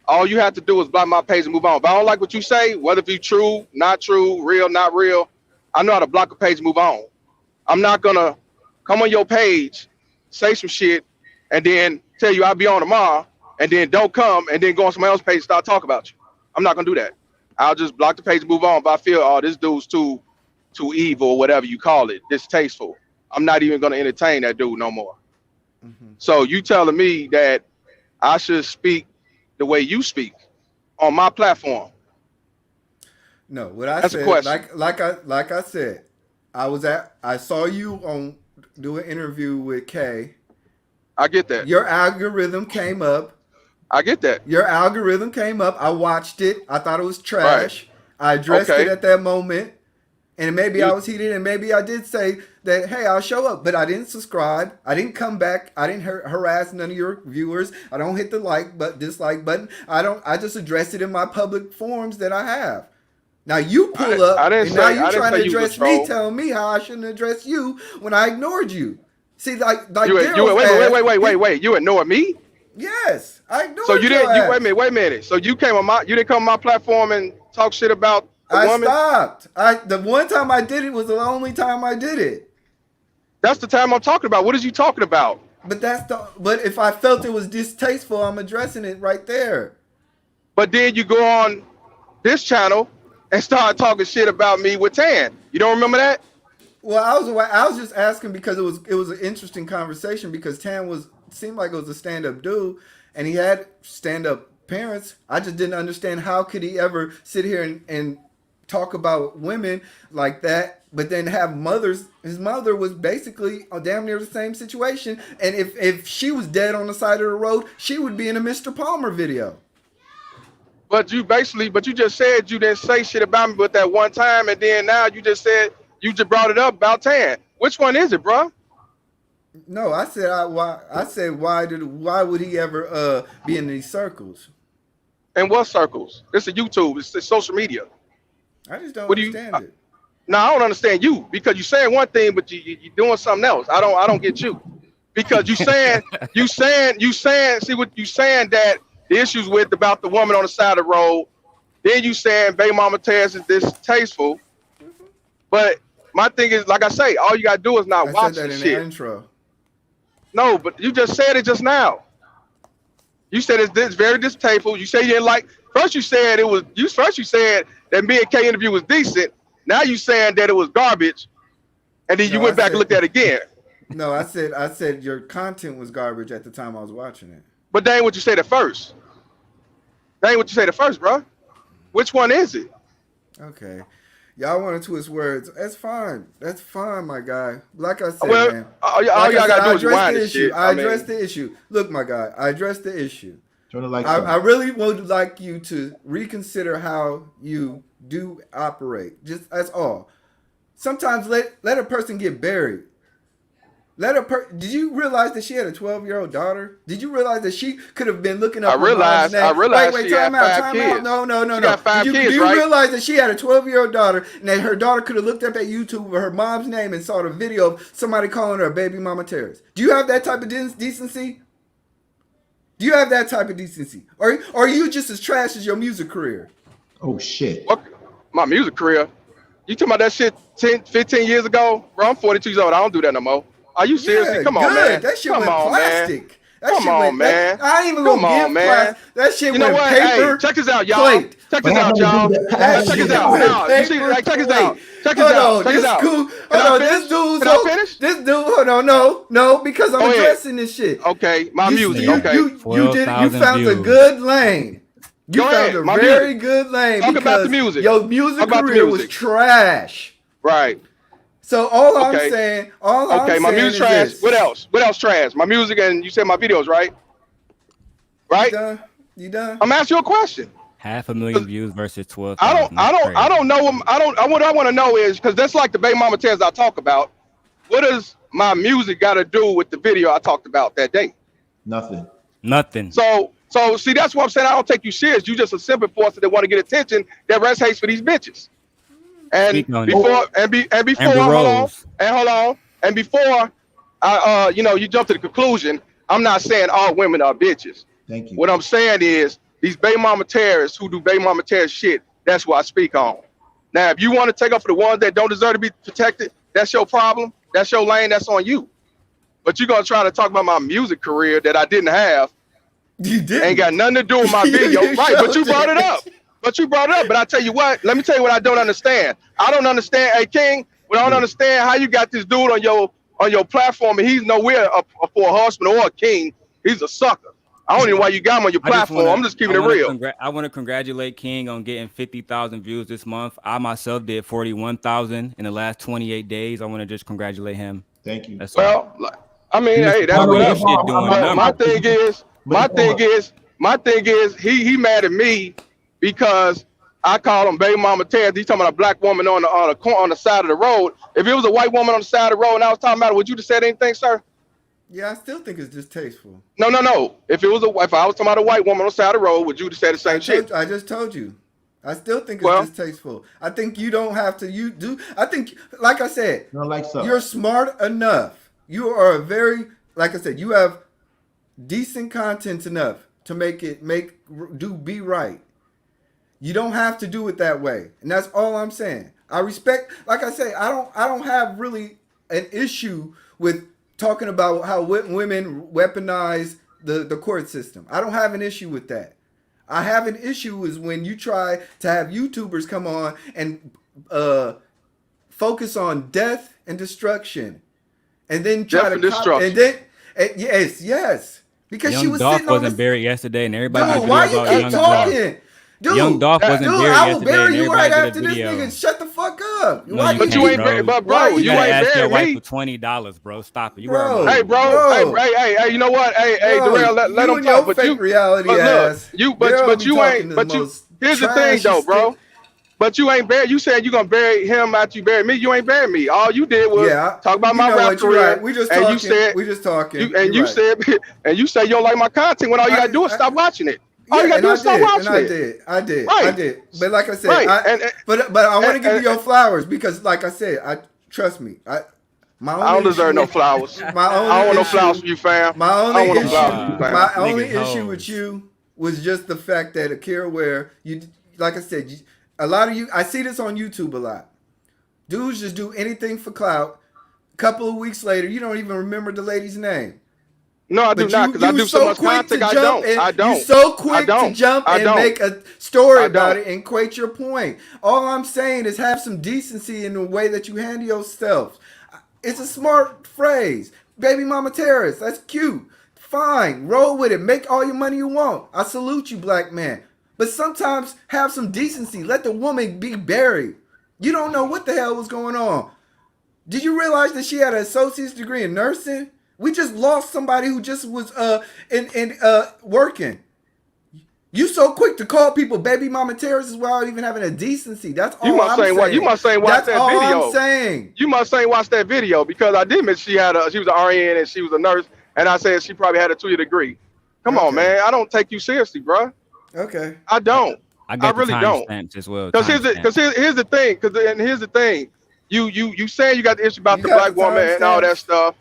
all you have to do is block my page and move on. If I don't like what you say, whether it be true, not true, real, not real, I know how to block a page and move on. I'm not gonna come on your page, say some shit, and then tell you I'll be on tomorrow, and then don't come, and then go on somebody else's page and start talking about you. I'm not gonna do that. I'll just block the page and move on. If I feel, this dude's too evil or whatever you call it, distasteful, I'm not even going to entertain that dude no more. Mm-hmm. So you telling me that I should speak the way you speak on my platform? No, what I said, like I said, I saw you do an interview with Kay. I get that. Your algorithm came up. I get that. Your algorithm came up. I watched it. I thought it was trash. Right. I addressed it at that moment. And maybe I was heated, and maybe I did say that, hey, I'll show up, but I didn't subscribe. I didn't come back. I didn't harass none of your viewers. I don't hit the dislike button. I just address it in my public forums that I have. Now you pull up, and now you're trying to address me, telling me how I shouldn't address you when I ignored you. See, like wait. You ignored me? Yes, I ignored you. So you didn't. Wait a minute. So you didn't come on my platform and talk shit about. I stopped. The one time I did it was the only time I did it. That's the time I'm talking about. What is you talking about? But if I felt it was distasteful, I'm addressing it right there. but then you go on this channel and start talking shit about me with Tan. You don't remember that? Well, I was just asking because it was an interesting conversation because Tan seemed like it was a stand up dude and he had stand up parents. I just didn't understand how could he ever sit here and talk about women like that, but then have mothers. His mother was basically damn near the same situation, and if she was dead on the side of the road, she would be in a Mr. Palmer video. But you just said you didn't say shit about me but that one time, and then now you just said you just brought it up about Tan. Which one is it, bro? No, I said why would he ever be in these circles? In what circles? It's a YouTube. It's social media. I just don't understand it. No, I don't understand you because you're saying one thing, but you're doing something else. I don't get you because you saying see what you saying that the issues with about the woman on the side of the road. Then you saying baby mama Taz is distasteful, but my thing is like I say, all you gotta do is not watch the shit. The intro. No, but you just said it just now. You said it's very distasteful. You say you didn't like. First you said it was. First you said that me and K interview was decent. Now you saying that it was garbage, and then you went back and looked at it again. No, I said your content was garbage at the time I was watching it. But that ain't what you said at first. That ain't what you said at first, bro. Which one is it? Okay. Y'all want to twist words. That's fine. That's fine, my guy. Like I said, well, man. All y'all got to do is rewind this shit. I addressed the issue. Look, my guy. I addressed the issue. I really would like you to reconsider how you do operate. Just that's all. Sometimes let a person get buried. Did you realize that she had a 12-year-old daughter? Did you realize that she could have been looking up I realized wait, she had 5 kids. No. She got 5 kids, do you right? realize that she had a 12-year-old daughter and that her daughter could have looked up at YouTube with her mom's name and saw the video of somebody calling her a baby mama terrorist? Do you have that type of decency? Do you have that type of decency? Or are you just as trash as your music career? Oh, shit. What? My music career? You talking about that shit 10, 15 years ago? Bro, I'm 42 years old. I don't do that no more. Are you serious? Yeah, Come on, man. That shit Come went on, plastic. Man. I ain't even gonna give plastic. That shit went paper. Hey, check this out, y'all. Plate. Check this out, y'all. Check this out. No, you see, like, check this out. Check this out. Check this out. Hold on, this dude's. Can I finish? This dude. Hold on, no, because I'm addressing this shit. Okay, my music. Okay. You found a good lane. You found a very good lane. Talk about the music. Your music career was trash. Right. So all I'm saying, my music trash. What else? What else trash? My music and you said my videos, right? Right? You done? I'm asking you a question. 500,000 views versus 12. I don't know. What I want to know is because that's like the baby mama tears I talk about. What does my music got to do with the video I talked about that day? Nothing. So see, that's what I'm saying. I don't take you serious. You just a simple force that want to get attention that rest hates for these bitches. And before you jump to the conclusion, I'm not saying all women are bitches. Thank you. What I'm saying is these baby mama terrorists who do baby mama terrorist shit, that's what I speak on. Now, if you want to take up for the ones that don't deserve to be protected, that's your problem. That's your lane. That's on you. But you're going to try to talk about my music career that I didn't have. You did. Ain't got nothing to do with my video. Right, but you brought it up. But I tell you what, let me tell you what I don't understand. I don't understand, hey King, but I don't understand how you got this dude on your platform and he's nowhere for a husband or a king. He's a sucker. I don't know why you got him on your platform. I'm just keeping it real. I want to congratulate King on getting 50,000 views this month. I myself did 41,000 in the last 28 days. I want to just congratulate him. Thank you. That's I mean, hey, that's what my thing is, he mad at me because I call him baby mama Ted. He's talking about a black woman on the side of the road. If it was a white woman on the side of the road and I was talking about it, would you have said anything, sir? Yeah, I still think it's distasteful. No. If I was talking about a white woman on the side of the road, would you have said the same shit? I just told you. I still think it's distasteful. I think you don't have to. I think, like I said, you're smart enough. You are like I said, you have decent content enough to be right. You don't have to do it that way, and that's all I'm saying. I respect, like I say, I don't have really an issue with talking about how women weaponize the court system. I don't have an issue with that. I have an issue is when you try to have YouTubers come on and focus on death and destruction, and then try to and then yes, because Young she was Dolph sitting on wasn't buried yesterday, and everybody did a dude. video Why you about keep Young talking? Dolph. Dude, Young Dolph wasn't buried I will yesterday, bury and you right everybody after did a this video. nigga. Shut the fuck up. No, Why you But can't, you ain't, bro. but bro, You you gotta ain't ask your burying wife me. for $20, bro. Stop it. You Bro. worry Hey, about it. bro, hey, you know what? Hey, Bro, Daryl, let you them and talk. your But fake reality but look, ass. but Daryl be you talking ain't. the But you, most here's the thing, though, trashy bro. But you ain't buried. You said you gonna bury him after you bury me. You ain't bury me. All you did was Yeah, talk about you my know rap what? You're career, right. We just and you talking. said We just talking. you You're right. said and you say you don't like my content. When all you gotta do is stop watching it. All you Yeah, gotta and do I is stop did, and watching it. I Right, did. But like I said, right, but I want to give you and your flowers because, like I said, trust me. My I don't only issue deserve no with flowers. my I don't only want no flowers issue, from you, fam. my I only don't want no flowers from you, issue, fam. my only Niggas issue with hoes. you was just the fact that Akira, where you, like I said, a lot of you, I see this on YouTube a lot. Dudes just do anything for clout. A couple of weeks later, you don't even remember the lady's name. No, I do But not, because I you do so so much quick to content. I jump don't. and I you don't. so I quick to don't. jump I and don't. make a story I about don't. it and equate your point. All I'm saying is have some decency in the way that you handle yourself. It's a smart phrase. Baby mama terrorist. That's cute. Fine. Roll with it. Make all your money you want. I salute you, black man. But sometimes have some decency. Let the woman be buried. You don't know what the hell was going on. Did you realize that she had an associate's degree in nursing? We just lost somebody who just was in working. You so quick to call people baby mama terrorists without even having a decency. That's You all must I'm ain't watch. You saying. must ain't watch That's that all I'm video. saying. You must ain't watch that video, because I did mention she was an RN and she was a nurse, and I said she probably had a 2-year degree. Come on, Okay. man. I don't take you seriously, bro. Okay. I don't. I I got the really don't. timestamps as well. Because Timestamp. here's the thing. Here's the thing. You saying you got the issue about You the got black the woman and all that timestamps? stuff,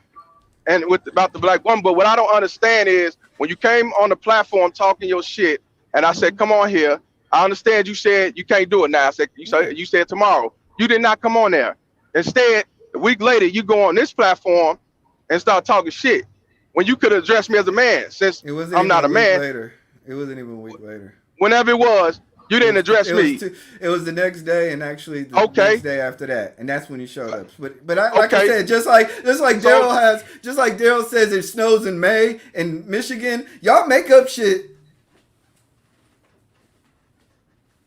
and about the black woman. But what I don't understand is when you came on the platform talking your shit, and I said, "Come on here." I understand you said you can't do it now. I said you said tomorrow. You did not come on there. Instead, a week later, you go on this platform and start talking shit when you could address me as a man. Since It wasn't I'm even not a a week man, later. It wasn't even a week later. whenever it was, you didn't address me. It was the next day, and actually the Okay. next day after that, and that's when he showed up. But like I Okay. said, just like So- Daryl says, it snows in May in Michigan. Y'all make up shit.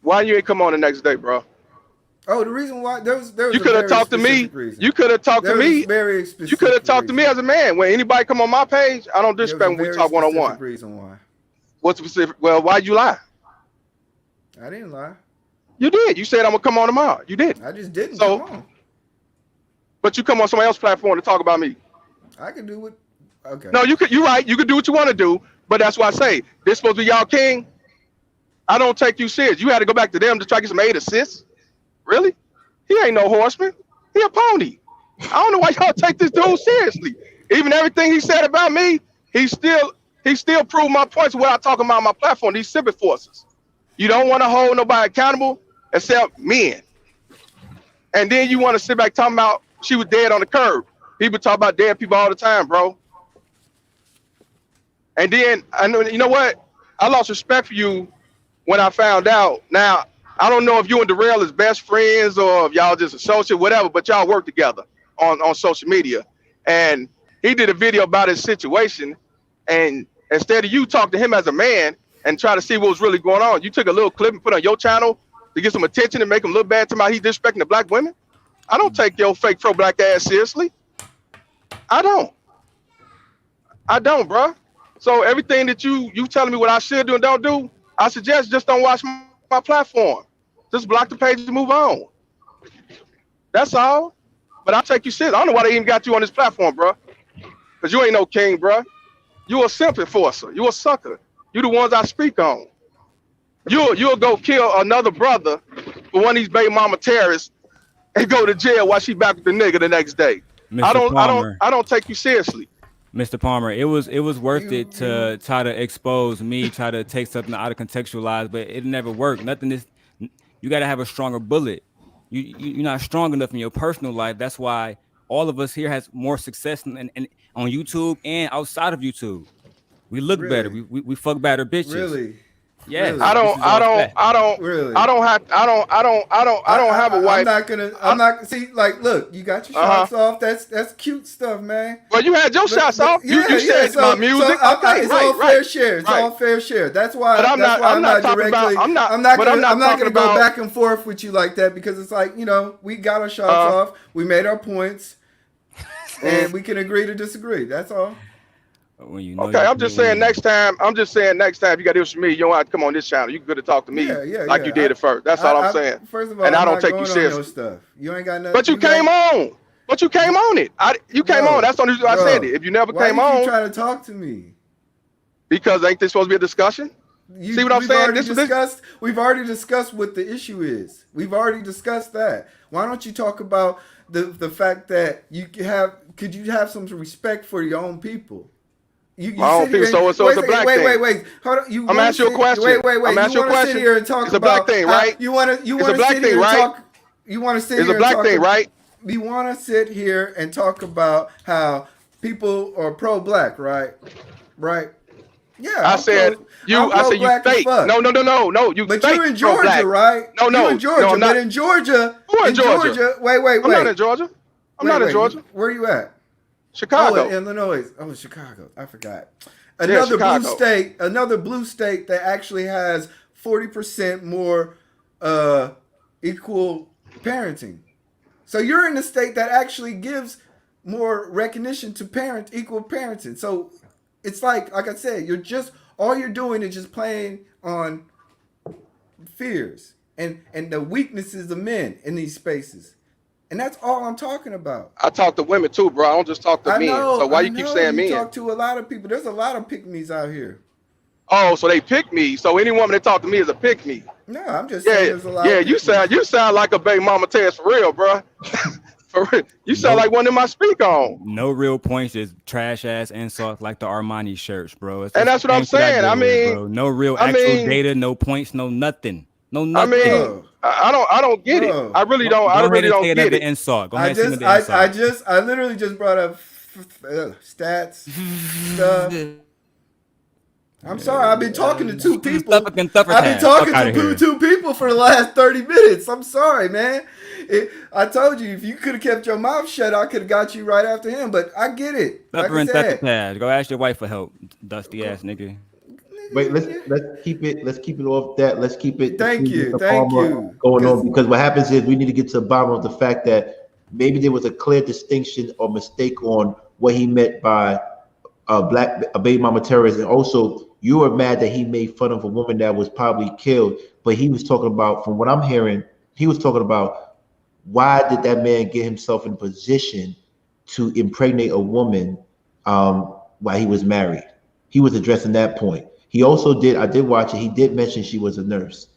Why you ain't come on the next day, bro? Oh, the reason why there was You a could have very talked to me. specific reason. You could have talked to There was me. a very You specific could have talked to me reason. as a man. When anybody come on my page, I don't There was disrespect a when we very talk one on specific one. reason why. What's specific? Well, why'd you lie? I didn't lie. You did. You said I'm gonna come on tomorrow. You didn't. I just didn't So- come on. But you come on somebody else's platform to talk about me. I can do what. Okay. No, you could. You right. You could do what you want to do. But that's why I say this supposed to be y'all king. I don't take you serious. You had to go back to them to try to get some aid assists. Really? He ain't no horseman. He a pony. I don't know why y'all take this dude seriously. Even everything he said about me, he still proved my points of what I talk about on my platform. These civic forces. You don't want to hold nobody accountable except men. And then you want to sit back talking about she was dead on the curb. People talk about dead people all the time, bro. And then I know, you know what? I lost respect for you when I found out. Now, I don't know if you and Daryl is best friends or if y'all just associate, whatever, but y'all work together on social media. And he did a video about his situation. And instead of you talk to him as a man and try to see what was really going on, you took a little clip and put on your channel to get some attention and make him look bad to my he's disrespecting the black women. I don't take your fake pro-black ass seriously. I don't, bro. So everything that you telling me what I should do and don't do, I suggest just don't watch my platform. Just block the page and move on. That's all. But I take you serious. I don't know why they even got you on this platform, bro. Because you ain't no king, bro. You a simp enforcer. You a sucker. You the ones I speak on. You'll go kill another brother for one of these baby mama terrorists and go to jail while she back with the nigga the next day. Mr. I don't take you seriously. Mr. Palmer, it was worth it to try to expose me, try to take something out of contextualize, but it never worked. Nothing is. You got to have a stronger bullet. You're not strong enough in your personal life. That's why all of us here has more success in on YouTube and outside of YouTube. We look better. We fuck better bitches. Really? Yes, Really? I don't Really? have a wife. I'm not see, like, look, you got your shots off. That's cute stuff, man. Well, you had your shots off. You said my music. Okay, it's right, all right, fair share. It's right. all fair share. That's why. But I'm not talking directly. about. I'm not talking gonna go about, back and forth with you like that, because it's like, we got our shots off. We made our points, and we can agree to disagree. That's all. When you know okay, I'm just saying next time. If you got this with me, you don't have to come on this channel. You can go to talk to me like you did at first. That's all I'm saying. First of all, and I'm I don't not take going you on seriously. your stuff. You ain't got nothing. But you came on. But you came on it. You came on. That's the only reason I said it. If you never came why on, you keep trying to talk to me? Because ain't this supposed to be a discussion? See what I'm saying? We've already discussed what the issue is. We've already discussed that. Why don't you talk about the fact that could you have some respect for your own people? My own people, so it's a black thing. Wait. Hold on. I'm asking you a question. Wait. I'm asking you a question. Sit here and talk it's a black thing, right? You want to sit here and talk. You want to sit here and talk. It's a black thing, right? You want to sit here and talk about how people are pro-black, right? Right. Yeah. I said you fake. No. You but fake. You're in Georgia, pro-black. right? No. You're in Georgia, I'm not. But in Georgia. Who in Georgia? Wait. I'm not in Georgia. I'm not in Georgia. Where are you at? Chicago. Oh, Illinois. Oh, Chicago. I forgot. Another blue state that actually has 40% more equal parenting. So you're in a state that actually gives more recognition to equal parenting. So it's like I said, all you're doing is just playing on fears and the weaknesses of men in these spaces. And that's all I'm talking about. I talk to women too, bro. I don't just talk to men. So why you keep saying men? You talk to a lot of people. There's a lot of pick-me's out here. Oh, so they pick me. So any woman that talk to me is a pick me. No, I'm just saying there's a lot. Yeah, you sound like a baby mama Tess for real, bro. For real. You sound like one of them I speak on. No real points, just trash ass insults like the Armani shirts, bro. And that's what I'm saying. I mean, bro. No real actual data, no points, no nothing. No nothing. I mean, I don't get it. I really don't. I really don't get it. Insult. Go ahead. I literally just brought up stats stuff. I'm sorry. I've been talking to two people. I've been talking to two people for the last 30 minutes. I'm sorry, man. I told you if you could have kept your mouth shut, I could have got you right after him. But I get it. Like I said, go ask your wife for help, dusty ass nigga. Wait, let's keep it off that. Let's keep it. Thank you. Going on, because what happens is we need to get to the bottom of the fact that maybe there was a clear distinction or mistake on what he meant by a baby mama terrorist, and also you were mad that he made fun of a woman that was probably killed, but he was talking about, from what I'm hearing, he was talking about why did that man get himself in position to impregnate a woman while he was married. He was addressing that point. He also I did watch it, he did mention she was a nurse.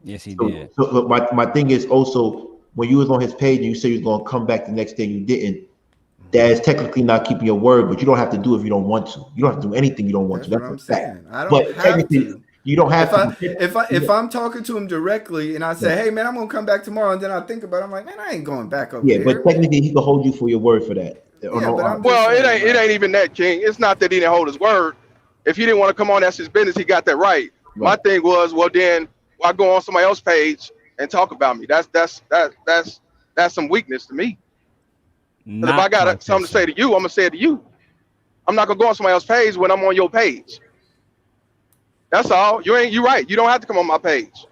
Yes, he did. So my thing is also, when you was on his page and you said you was going to come back the next day and you didn't, that is technically not keeping your word, but you don't have to do it if you don't want to. You don't have to do anything you don't want to. That's what I'm saying. I don't but have to. You don't have to. If I'm talking to him directly and I say, hey man, I'm gonna come back tomorrow, and then I think about it, I'm like, man, I ain't going back over there. But technically he can hold you for your word for that. Well, it ain't even that, King. It's not that he didn't hold his word. If he didn't want to come on, that's his business. He got that right. My thing was, well, then why go on somebody else's page and talk about me? That's some weakness to me. If I got something to say to you, I'm gonna say it to you. I'm not gonna go on somebody else's page when I'm on your page. That's all. You're right. You don't have to come on my page.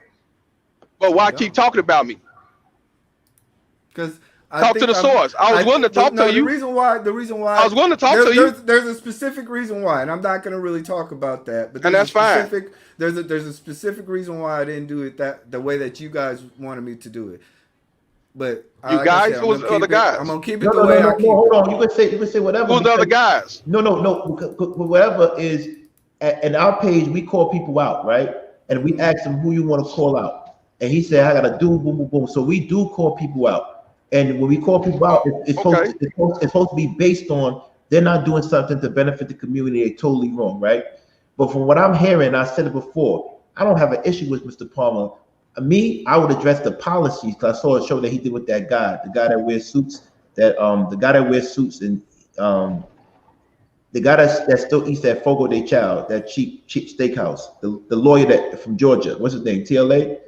But why keep talking about me? Because talk to the source. I was willing to talk to you. The reason why I was willing to talk to you. There's a specific reason why, and I'm not gonna really talk about that. But that's fine. There's a specific reason why I didn't do it the way that you guys wanted me to do it. But you guys, who was the other guys? I'm gonna keep it the way I keep it. Hold on, you can say whatever. Who's the other guys? No. Whatever is in our page, we call people out, right? And we ask them who you want to call out, and he said, "I gotta do boom, boom, boom." So we do call people out, and when we call people out, it's supposed to be based on they're not doing something to benefit the community. They're totally wrong, right? But from what I'm hearing, I said it before, I don't have an issue with Mr. Palmer. I would address the policies, because I saw a show that he did with that guy, the guy that wears suits, and the guy that still eats that Fogo de Chao, that cheap steakhouse, the lawyer that from Georgia, what's his name? TLA,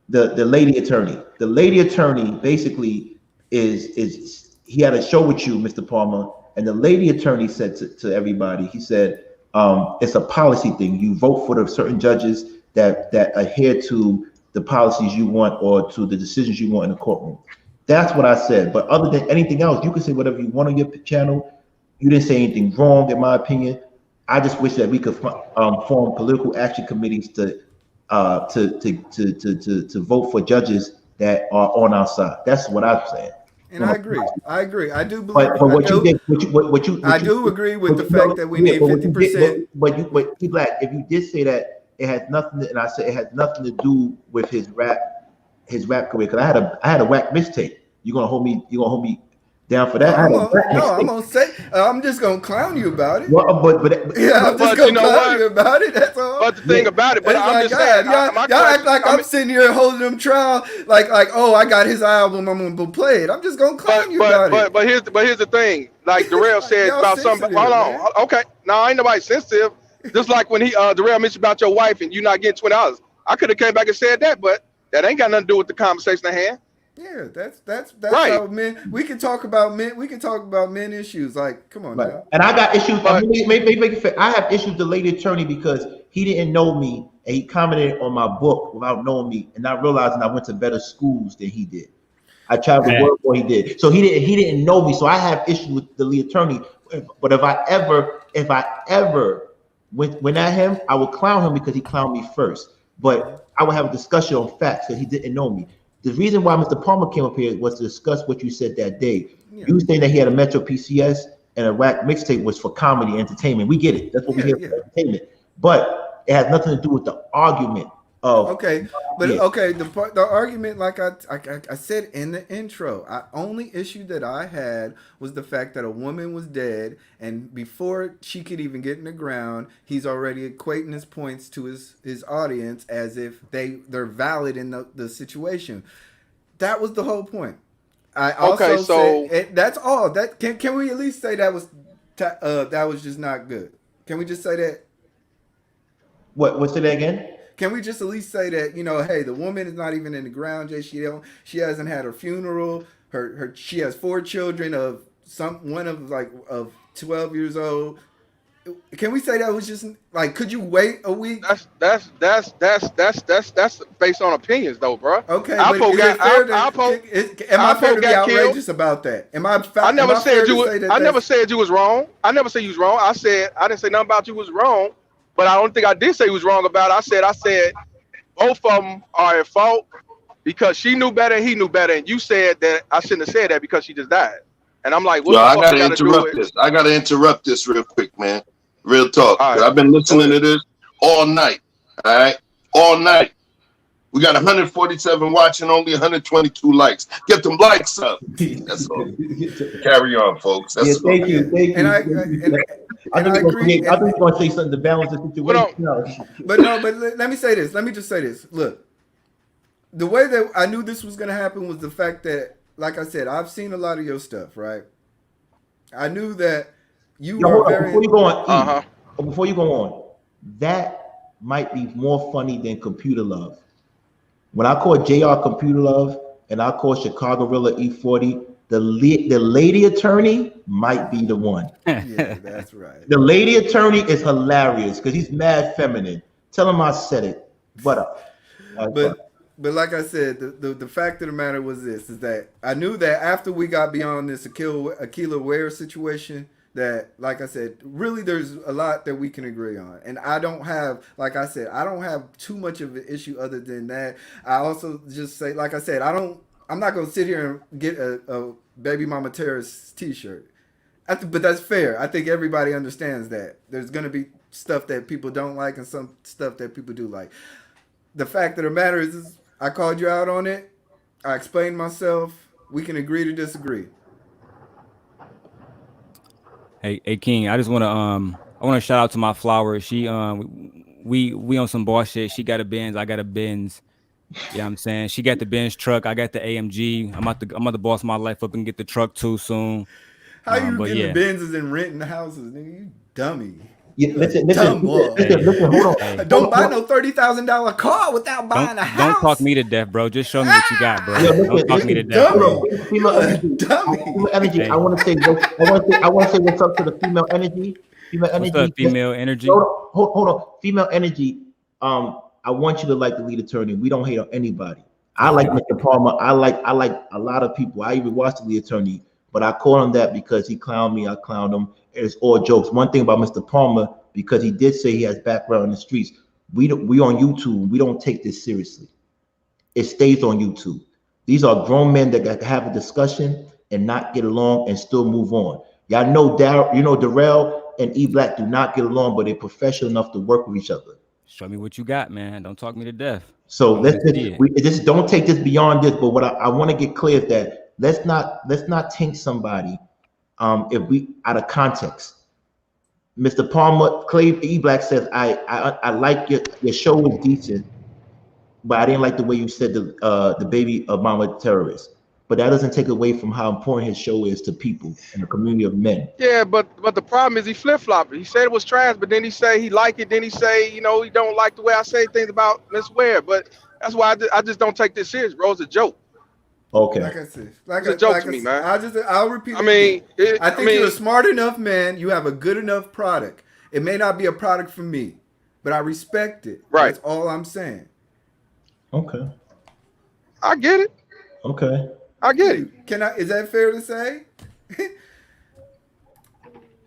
the lady attorney. The lady attorney basically is he had a show with you, Mr. Palmer, and the lady attorney said to everybody, he said, it's a policy thing. You vote for the certain judges that adhere to the policies you want or to the decisions you want in the courtroom. That's what I said. But other than anything else, you can say whatever you want on your channel. You didn't say anything wrong, in my opinion. I just wish that we could form political action committees to vote for judges that are on our side. That's what I'm saying. And I agree. I do believe. But what you did, I do agree with the fact that we need 50%. But T-Black, if you did say that it has nothing, and I said it has nothing to do with his rap career, because I had a whack mixtape. You gonna hold me down for that? I'm just gonna clown you about it. Well, but I'm just gonna clown you about it. That's all. But the thing about it, but I'm just saying, y'all act like I'm sitting here holding them trial, like oh, I got his album, I'm gonna go play it. I'm just gonna clown you about it. But here's the thing, like Daryl said about something. Hold on, okay, no, ain't nobody sensitive. Just like when Daryl mentioned about your wife and you not getting $20, I could have came back and said that, but that ain't got nothing to do with the conversation at hand. Yeah, that's right. How men. We can talk about men. We can talk about men issues. Like, come on now. And I got issues. I have issues with the lady attorney because he didn't know me and he commented on my book without knowing me, and not realizing I went to better schools than he did. I traveled the world before he did, so he didn't know me. So I have issues with the lead attorney. But if I ever went at him, I would clown him because he clowned me first. But I would have a discussion on facts that he didn't know me. The reason why Mr. Palmer came up here was to discuss what you said that day. Yeah. You were saying that he had a Metro PCS and a whack mixtape was for comedy entertainment. We get it. That's what we hear for entertainment. But it has nothing to do with the argument of the argument, like I said in the intro, only issue that I had was the fact that a woman was dead, and before she could even get in the ground, he's already equating his points to his audience as if they're valid in the situation. That was the whole point. I also said that's all. That can we at least say that was just not good? Can we just say that? What's that again? Can we just at least say that, hey, the woman is not even in the ground, Jay. She hasn't had her funeral. She has 4 children of 12 years old. Can we say that was just like, could you wait a week? That's based on opinions though, bro. Okay, am I fair to be outrageous about that? I never said you was wrong. I never said you was wrong. I didn't say nothing about you was wrong. But I don't think I did say he was wrong about it. I said both of them are at fault because she knew better and he knew better. And you said that I shouldn't have said that because she just died. And I'm like, what I gotta interrupt this. I gotta interrupt this real quick, man. Real talk. Right. I've been listening to this all night. All right. All night. We got 147 watching, only 122 likes. Get them likes up. That's all. Carry on, folks. That's thank you. I think you're going to say something to balance the situation. But let me say this. Let me just say this. Look, the way that I knew this was going to happen was the fact that, like I said, I've seen a lot of your stuff, right? I knew that you were very... Before you go on, that might be more funny than Computer Love. When I call JR Computer Love and I call Chicago Rilla E40, the lady attorney might be the one. Yeah, that's right. The lady attorney is hilarious because he's mad feminine. Tell him I said it. But like I said, the fact of the matter was this, is that I knew that after we got beyond this Aquila Ware situation, that, like I said, really there's a lot that we can agree on. And I don't have, like I said, I don't have too much of an issue other than that. I also just say, like I said, I'm not going to sit here and get a Baby Mama Terrorist t-shirt. But that's fair. I think everybody understands that. There's going to be stuff that people don't like and some stuff that people do like. The fact of the matter is I called you out on it. I explained myself. We can agree to disagree. Hey King, I just want to shout out to my flower. She we on some boss shit. She got a Benz, I got a Benz. You know what I'm saying? She got the Benz truck, I got the AMG. I'm about to boss my life up and get the truck too soon. How you But getting yeah. the Benzes and renting houses, nigga? You dummy. Yeah, listen, Hold on. Don't buy no $30,000 car without buying a house. Don't talk me to death, bro. Just show me what you got, bro. Don't talk me to death, dummy. bro. Female energy. Female energy. Hey. I want to say what's up to the female energy. Female energy. What's up, female energy? Hold on. Female energy. I want you to like the lead attorney. We don't hate on anybody. I like Mr. Palmer. I like a lot of people. I even watched the lead attorney, but I call him that because he clowned me. I clowned him. It's all jokes. One thing about Mr. Palmer, because he did say he has background in the streets. We on YouTube. We don't take this seriously. It stays on YouTube. These are grown men that got to have a discussion and not get along and still move on. Y'all know Daryl and E Black do not get along, but they're professional enough to work with each other. Show me what you got, man. Don't talk me to death. So just don't take this beyond this. But what I want to get clear is that let's not taint somebody if we out of context. Mr. Palmer, Clay E Black says, I like your show was decent, but I didn't like the way you said the baby mama terrorist. But that doesn't take away from how important his show is to people and the community of men. Yeah, but the problem is he flip-flopped. He said it was trash, but then he say he liked it. Then he say, he don't like the way I say things about Miss Ware. But that's why I just don't take this serious, bro. It's a joke. Okay. Like I said, it's a joke to me, man. I'll repeat. I think you're a smart enough man. You have a good enough product. It may not be a product for me, but I respect it. Right. That's all I'm saying. Okay. I get it. Okay. I get it. Is that fair to say? Hey,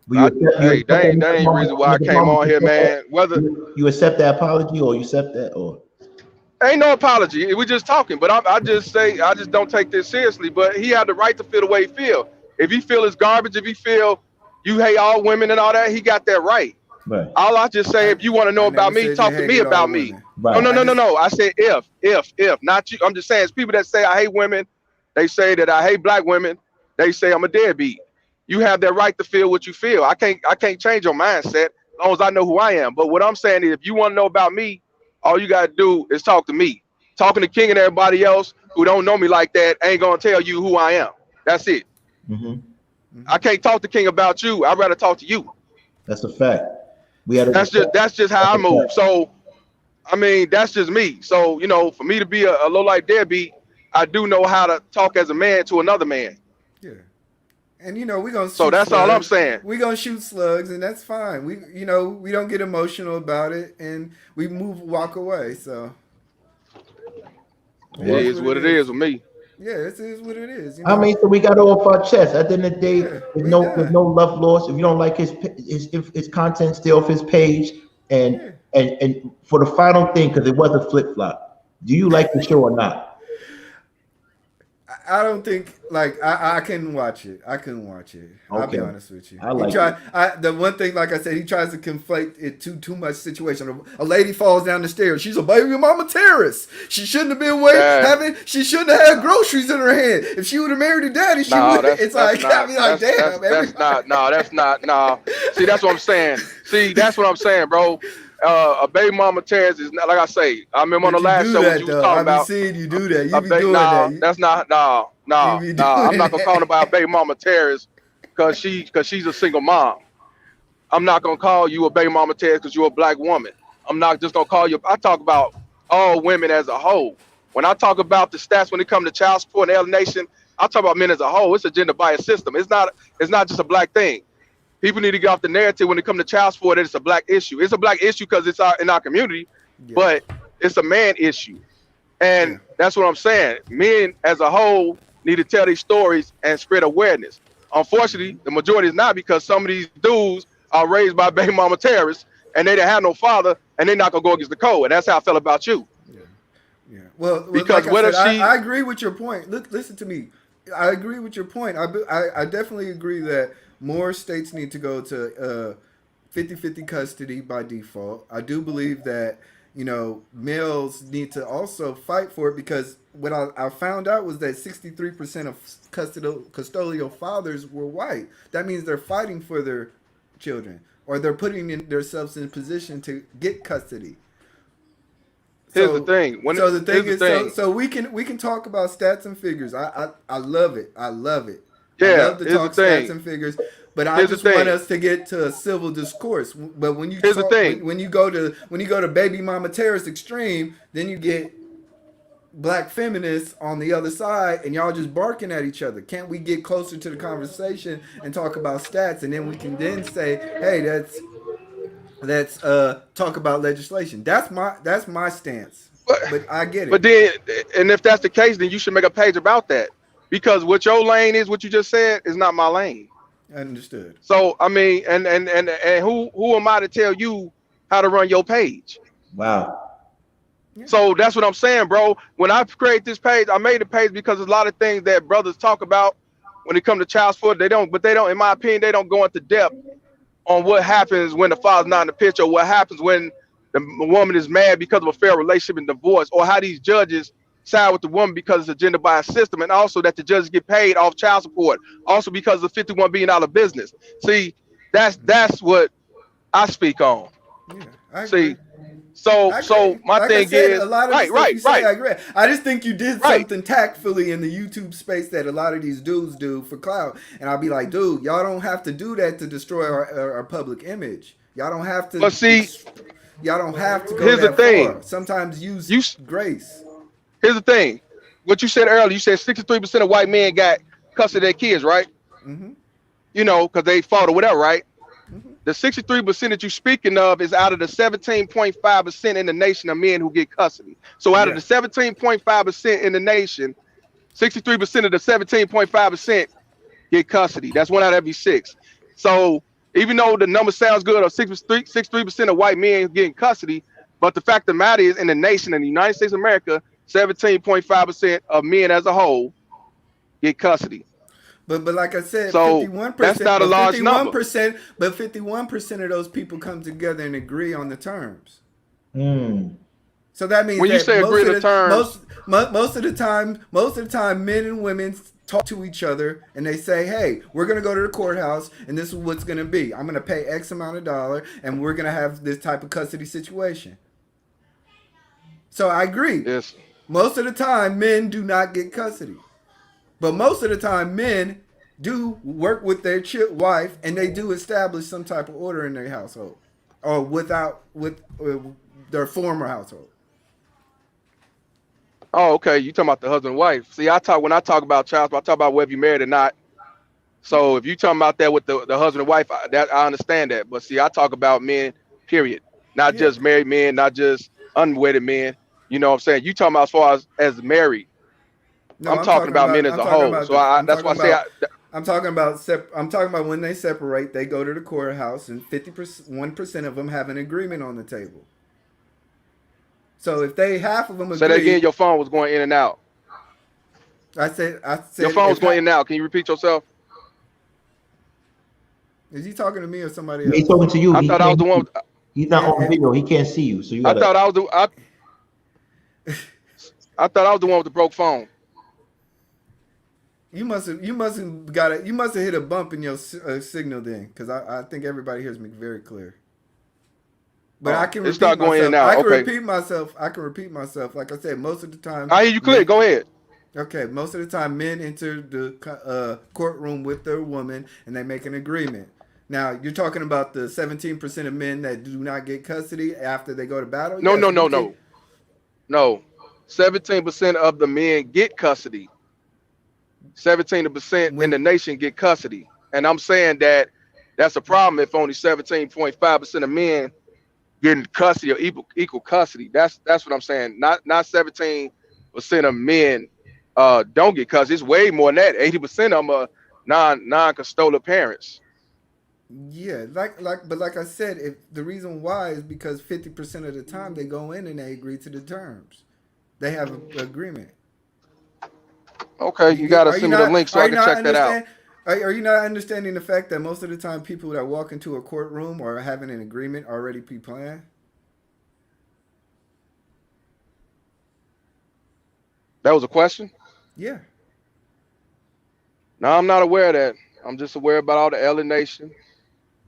that ain't the reason why I came on here, man. Whether you accept that apology or you accept that or ain't no apology. We just talking, but I just don't take this seriously. But he had the right to feel the way he feel. If he feel it's garbage, if he feel you hate all women and all that, he got that right. Right. All I just say, if you want to know about me, talk to me about me. Right. No. I said if, not you. I'm just saying, it's people that say I hate women. They say that I hate black women. They say I'm a deadbeat. You have that right to feel what you feel. I can't change your mindset as long as I know who I am. But what I'm saying is, if you want to know about me, all you gotta do is talk to me. Talking to King and everybody else who don't know me like that ain't gonna tell you who I am. That's it. Mm-hmm. I can't talk to King about you. I'd rather talk to you. That's a fact. That's just how I move. So, I mean, that's just me. So, for me to be a low-life deadbeat, I do know how to talk as a man to another man. Yeah. And we're gonna. So that's all I'm saying. We're gonna shoot slugs, and that's fine. We don't get emotional about it, and we walk away. So it is what it is with me. Yeah, it is what it is. I mean, so we got it off our chest. At the end of the day, there's no love lost. If you don't like his content, stay off his page. And for the final thing, because it was a flip flop, do you like the show or not? I don't think I couldn't watch it. I couldn't watch it. Okay. I'll be honest with you. The one thing, like I said, he tries to conflate it too much situation. A lady falls down the stairs. She's a baby mama terrorist. She shouldn't have been she shouldn't have had groceries in her hand. If she would have married her daddy, she would. It's like, damn. That's not. See, that's what I'm saying. That's what I'm saying, bro. A baby mama terrorist is not, like I say. I remember on the last show what you was talking about. I've seen you do that. You be doing that. That's not. No. I'm not gonna call about a baby mama terrorist because she's a single mom. I'm not gonna call you a baby mama terrorist because you're a black woman. I'm not just gonna call you. I talk about all women as a whole. When I talk about the stats when it comes to child support and alienation, I talk about men as a whole. It's a gender bias system. It's not just a black thing. People need to get off the narrative when it comes to child support that it's a black issue. It's a black issue because it's in our community, but it's a man issue. And that's what I'm saying. Men as a whole need to tell these stories and spread awareness. Unfortunately, the majority is not, because some of these dudes are raised by baby mama terrorists and they didn't have no father and they're not going to go against the code. And that's how I felt about you. Yeah. Well, because like I agree with your point. Look, listen to me. I agree with your point. I definitely agree that more states need to go to 50-50 custody by default. I do believe that, males need to also fight for it, because what I found out was that 63% of custodial fathers were white. That means they're fighting for their children, or they're putting themselves in a position to get custody. Here's the thing. So we can talk about stats and figures. I love it. I love it. I Yeah, love to here's the talk stats thing. and figures, but I Here's just the want thing. us to get to a civil discourse. But when you Here's the talk, thing. when you go to baby mama terrorist extreme, then you get black feminists on the other side, and y'all just barking at each other. Can't we get closer to the conversation and talk about stats, and then we can then say, hey, let's talk about legislation. That's my stance. But I get But it. then, and if that's the case, then you should make a page about that, because what your lane is, what you just said, is not my lane. Understood. So I mean, and who am I to tell you how to run your page? Wow. So that's what I'm saying, bro. When I create this page, I made the page because there's a lot of things that brothers talk about when it comes to child support. They don't, in my opinion, they don't go into depth on what happens when the father's not in the picture, or what happens when the woman is mad because of a failed relationship and divorce, or how these judges side with the woman because it's a gender biased system, and also that the judges get paid off child support, also because of $51 billion business. See, that's what I speak on. Yeah, I agree. See, so I agree. my Like I thing said, is a lot of the stuff you say, I agree. I just think you did something tactfully in the YouTube space that a lot of these dudes do for clout. And I'll be like, dude, y'all don't have to do that to destroy our public image. Y'all don't have to. But see, y'all don't have to go here's that the thing. far. Sometimes use grace. Here's the thing. What you said earlier, you said 63% of white men got custody of their kids, right? Mm-hmm. You know, because they fought or whatever, right? The 63% that you're speaking of is out of the 17.5% in the nation of men who get custody. So out of the 17.5% in the nation, 63% of the 17.5% get custody. That's 1 out of every 6. So even though the number sounds good of 63% of white men getting custody, but the fact of the matter is, in the nation, in the United States of America, 17.5% of men as a whole get custody. But like I said, so 51%. That's not a large number. 51% of those people come together and agree on the terms. Mm. So that means when you that say agree to terms, most of the time, men and women talk to each other and they say, "Hey, we're gonna go to the courthouse, and this is what's gonna be. I'm gonna pay X amount of dollar, and we're gonna have this type of custody situation." So I agree. Yes. Most of the time, men do not get custody. But most of the time, men do work with their wife, and they do establish some type of order in their household, or with their former household. Oh, okay. You talking about the husband and wife? See, when I talk about child support, I talk about whether you married or not. So if you talking about that with the husband and wife, I understand that. But see, I talk about men, period, not just married men, not just unwedded men. You know what I'm saying? You talking about as far as married. No, I'm talking about men as a whole. So that's why I say I'm talking about when they separate, they go to the courthouse, and 1% of them have an agreement on the table. So if half of them agree. Say that again. Your phone was going in and out. I said your phone was going in and out. Can you repeat yourself? Is he talking to me or somebody else? He's talking to you. I thought I was the one. He's not on video. He can't see you. So you gotta. I thought I was the one with the broke phone. You must have hit a bump in your signal then, because I think everybody hears me very clear. But I can repeat myself. Going in and out. I can repeat myself. Like I said, most of the time. I hear you clear. Go ahead. Okay, most of the time men enter the courtroom with their woman and they make an agreement. Now, you're talking about the 17% of men that do not get custody after they go to battle? No. 17% of the men get custody. 17% in the nation get custody. And I'm saying that that's a problem if only 17.5% of men getting custody or equal custody. That's what I'm saying. Not 17% of men don't get custody. It's way more than that. 80% of them are non-custodial parents. Yeah, but like I said, the reason why is because 50% of the time they go in and they agree to the terms. They have an agreement. Okay, you gotta send me the link so I can check that out. Are you not understanding the fact that most of the time people that walk into a courtroom are having an agreement already pre-planned? That was a question? Yeah. No, I'm not aware of that. I'm just aware about all the alienation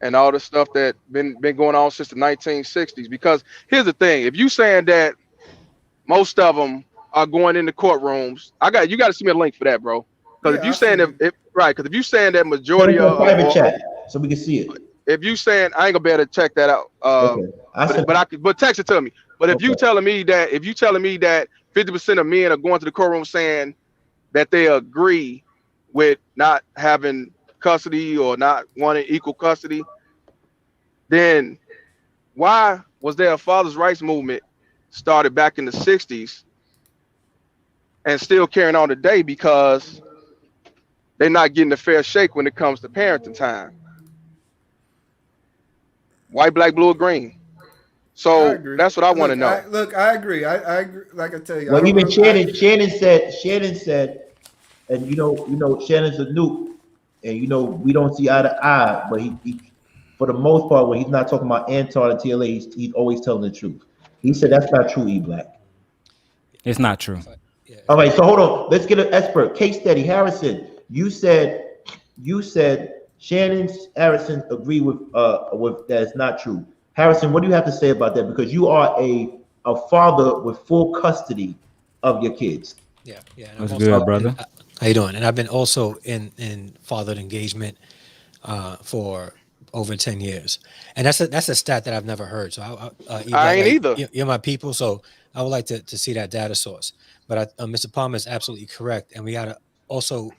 and all the stuff that been going on since the 1960s. Because here's the thing: if you saying that most of them are going into courtrooms, you got to send me a link for that, bro. Because if you saying if right? Because if you saying that Put it majority in a private of chat so we can see it. if you saying I ain't gonna be able to check that out, Okay. but text it to me. But if Okay. you telling me that 50% of men are going to the courtroom saying that they agree with not having custody or not wanting equal custody, then why was there a fathers' rights movement started back in the 60s and still carrying on today because they're not getting a fair shake when it comes to parenting time? White, black, blue, or green. I So agree. that's what I want to Look, know. I agree. I agree. Like I tell you, Well, even Shannon said, and Shannon's a nuke, and we don't see eye to eye, but he for the most part, when he's not talking about Anton and TLA, he's always telling the truth. He said that's not true, E Black. It's not true. All right, so hold on. Let's get an expert. Case study. Harrison, you said Shannon Harrison agree with that it's not true. Harrison, what do you have to say about that? Because you are a father with full custody of your kids. Yeah. That's good, brother. How you doing? And I've been also in fathered engagement for over 10 years, and that's a stat that I've never heard. So I ain't either. You're my people, so I would like to see that data source. But Mr. Palmer is absolutely correct, and we got to also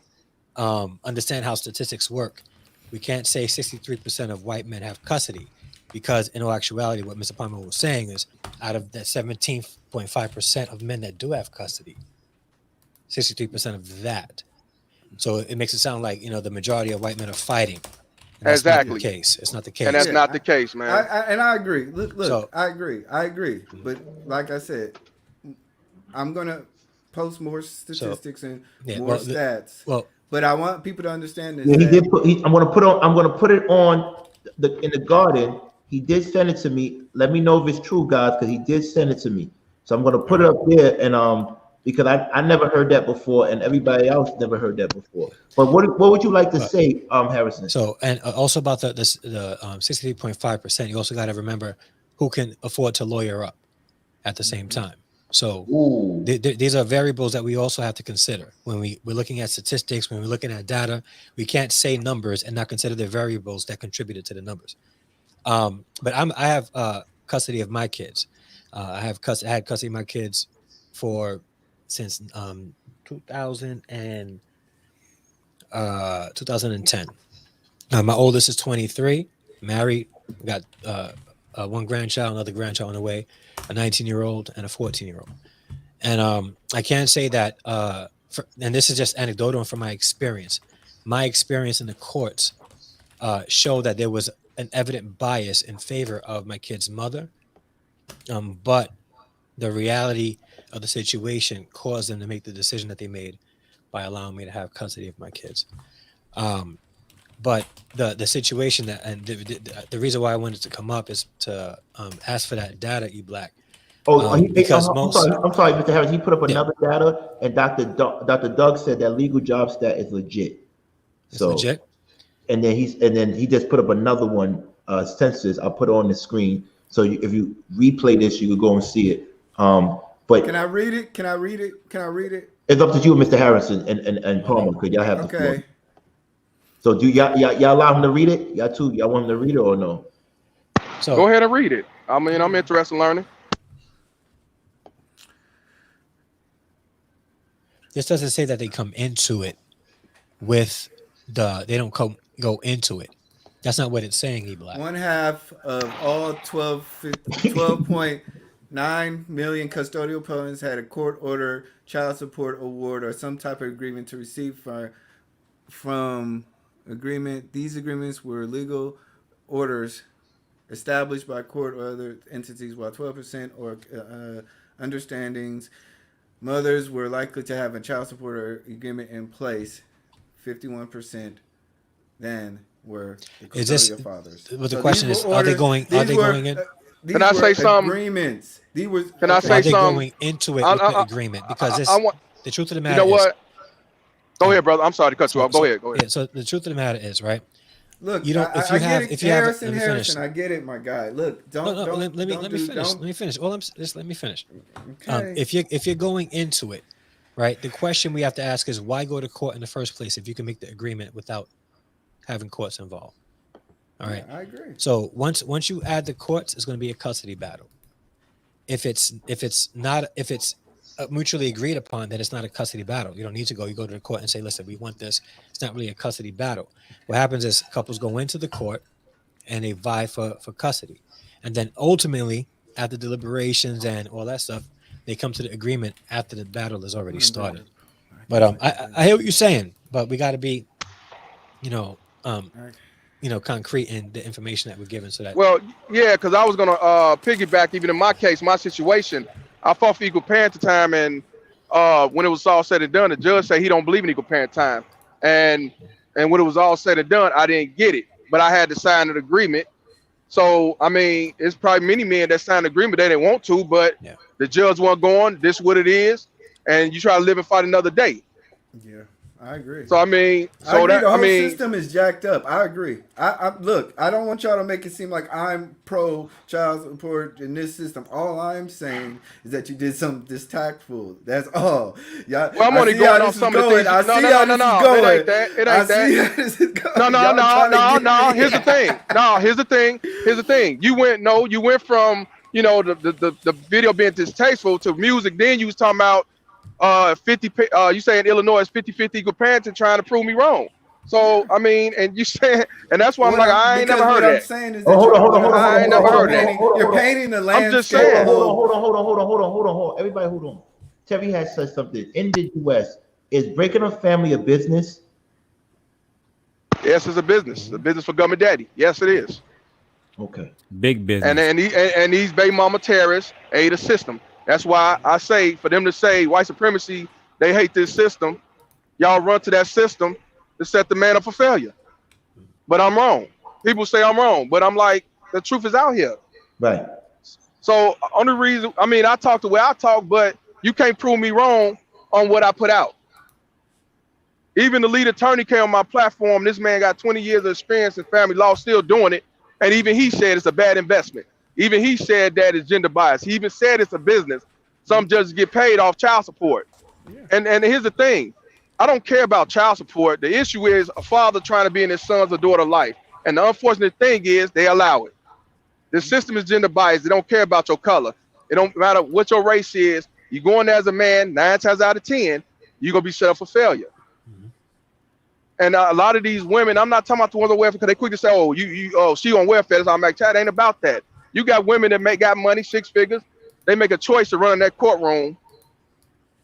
understand how statistics work. We can't say 63% of white men have custody, because in all actuality, what Mr. Palmer was saying is out of that 17.5% of men that do have custody, 63% of that. So it makes it sound like the majority of white men are fighting. And that's exactly. not the case. It's not the case. And that's not the case, man. I agree. Look, I agree. But like I said, I'm gonna post more statistics and more stats. But I want people to understand this. Yeah, he did put. I'm gonna put it on in the garden. He did send it to me. Let me know if it's true, guys, because he did send it to me. So I'm gonna put it up there, and because I never heard that before, and everybody else never heard that before. But what would you like to say, Harrison? So, and also about the 63.5%, you also got to remember who can afford to lawyer up at the same time. So these are variables that we also have to consider when we're looking at statistics, when we're looking at data. We can't say numbers and not consider the variables that contributed to the numbers. But I have custody of my kids. I had custody of my kids since 2010. My oldest is 23, married, got one grandchild, another grandchild on the way, a 19-year-old and a 14-year-old. And I can't say that, and this is just anecdotal from my experience. My experience in the courts showed that there was an evident bias in favor of my kid's mother, but the reality of the situation caused them to make the decision that they made by allowing me to have custody of my kids. But the situation that, and the reason why I wanted to come up is to ask for that data, E-Black. Because I'm sorry, Mr. Harris. He put up another data, and Dr. Doug said that legal job stat is legit. It's legit. And then he just put up another one, census. I'll put it on the screen. So if you replay this, you can go and see it. But can I read it? Can I read it? It's up to you, Mr. Harrison and Palmer, because y'all have the floor. So do y'all allow him to read it? Y'all want him to read it or no? So go ahead and read it. I mean, I'm interested in learning. This doesn't say that they come into it they don't go into it. That's not what it's saying, E-Black. 1/2 of all 12.9 million custodial parents had a court order, child support award, or some type of agreement to receive from agreement. These agreements were legal orders established by court or other entities, while 12% or understandings. Mothers were likely to have a child support agreement in place. 51% then were the custodial fathers. But the question is, are they going in? Can I say something? Agreements. Can I say something? Are they going into it with the agreement? Because the truth of the matter is. You know what? Go ahead, brother. I'm sorry to cut you off. Go ahead. Yeah, so the truth of the matter is, right? Look, Harrison, I get it, my guy. Look, let me finish. Let me finish. Okay. If you're going into it, right? The question we have to ask is why go to court in the first place if you can make the agreement without having courts involved? All right. I agree. So once you add the courts, it's going to be a custody battle. If it's mutually agreed upon, then it's not a custody battle. You don't need to go. You go to the court and say, listen, we want this. It's not really a custody battle. What happens is couples go into the court and they vie for custody. And then ultimately, after deliberations and all that stuff, they come to the agreement after the battle is already started. But I hear what you're saying, but we got to be, concrete in the information that we're given. So that yeah, because I was gonna piggyback. Even in my case, my situation, I fought for equal parenting time, and when it was all said and done, the judge said he don't believe in equal parent time, and when it was all said and done, I didn't get it, but I had to sign an agreement. So I mean, it's probably many men that signed an agreement they didn't want to, but the judge wasn't going. This is what it is, and you try to live and fight another day. Yeah, I agree. So I mean, the whole system is jacked up. I agree. I look. I don't want y'all to make it seem like I'm pro child support in this system. All I'm saying is that you did something distactful. That's all. Yeah. Well, I'm only going on some of the things. No. It ain't that. It ain't that. No. Here's the thing. You went from the video being distasteful to music. Then you was talking about 50. You say in Illinois it's 50-50 equal parenting, trying to prove me wrong. So I mean, and you say, and that's why I'm like, I ain't never heard that. I'm saying is that I ain't never heard that. You're painting the landscape. I'm just saying. Hold on. Everybody, hold on. Terry has said something. In the U.S., is breaking a family a business? Yes, it's a business. It's a business for Gummy Daddy. Yes, it is. Okay. Big business. And these baby mama terrorists aid a system. That's why I say, for them to say white supremacy, they hate this system. Y'all run to that system to set the man up for failure. But I'm wrong. People say I'm wrong, but I'm like, the truth is out here. Right. So only reason, I mean, I talk the way I talk, but you can't prove me wrong on what I put out. Even the lead attorney came on my platform. This man got 20 years of experience in family law, still doing it. And even he said it's a bad investment. Even he said that it's gender bias. He even said it's a business. Some judges get paid off child support. Yeah. And here's the thing. I don't care about child support. The issue is a father trying to be in his son's or daughter's life. And the unfortunate thing is they allow it. The system is gender biased. They don't care about your color. It don't matter what your race is. You go in there as a man, 9 times out of 10, you're going to be set up for failure. Mm-hmm. And a lot of these women, I'm not talking about the ones on welfare because they quick to say, oh, she on welfare. So I'm like, Chad, ain't about that. You got women that got money, 6 figures. They make a choice to run in that courtroom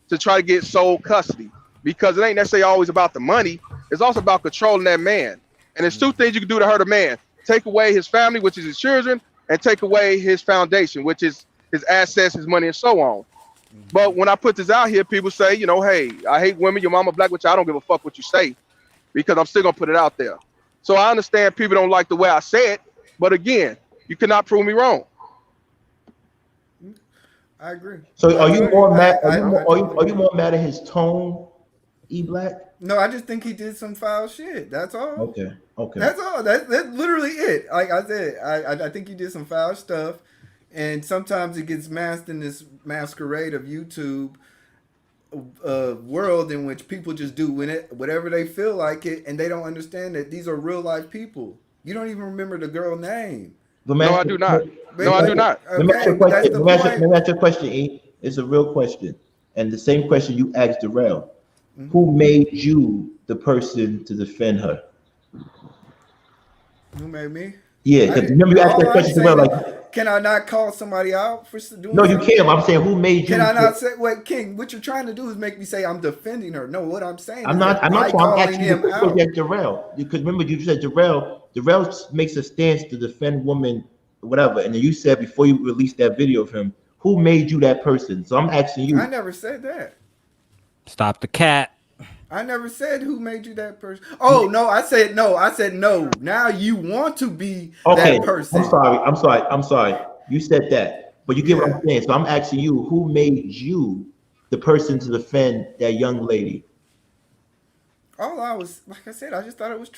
to try to get sole custody because it ain't necessarily always about the money. It's also about controlling that man. And there's 2 things you can do to hurt a man. Take away his family, which is his children, and take away his foundation, which is his assets, his money, and so on. Mm-hmm. But when I put this out here, people say, hey, I hate women, your mama black, which I don't give a fuck what you say because I'm still going to put it out there. So I understand people don't like the way I say it, but again, you cannot prove me wrong. I agree. So are you more mad? Are you more mad at his tone, E Black? No, I just think he did some foul shit. That's all. Okay. That's all. That's literally it. Like I said, I think he did some foul stuff, and sometimes it gets masked in this masquerade of YouTube world in which people just do whatever they feel like it, and they don't understand that these are real life people. You don't even remember the girl name. No, I do not. I do not. Let me ask you a question, E. It's a real question. And the same question you asked Daryl. Mm-hmm. Who made you the person to defend her? Who made me? Yeah, because remember you asked that question to Daryl, like, can I not call somebody out for doing No, you can't. I'm saying who made you. Can I not say, wait, King, what you're trying to do is make me say I'm defending her. No, what I'm saying I'm not calling him out. Daryl. Because remember you said Daryl makes a stance to defend women, whatever. And then you said before you released that video of him, who made you that person? So I'm asking you. I never said that. Stop the cat. I never said who made you that person. Oh, no, I said no. I said no. Now you want to be that person. I'm sorry. You said that. But you get what I'm saying. So I'm asking you, who made you the person to defend that young lady? All I was, like I said, I just thought it was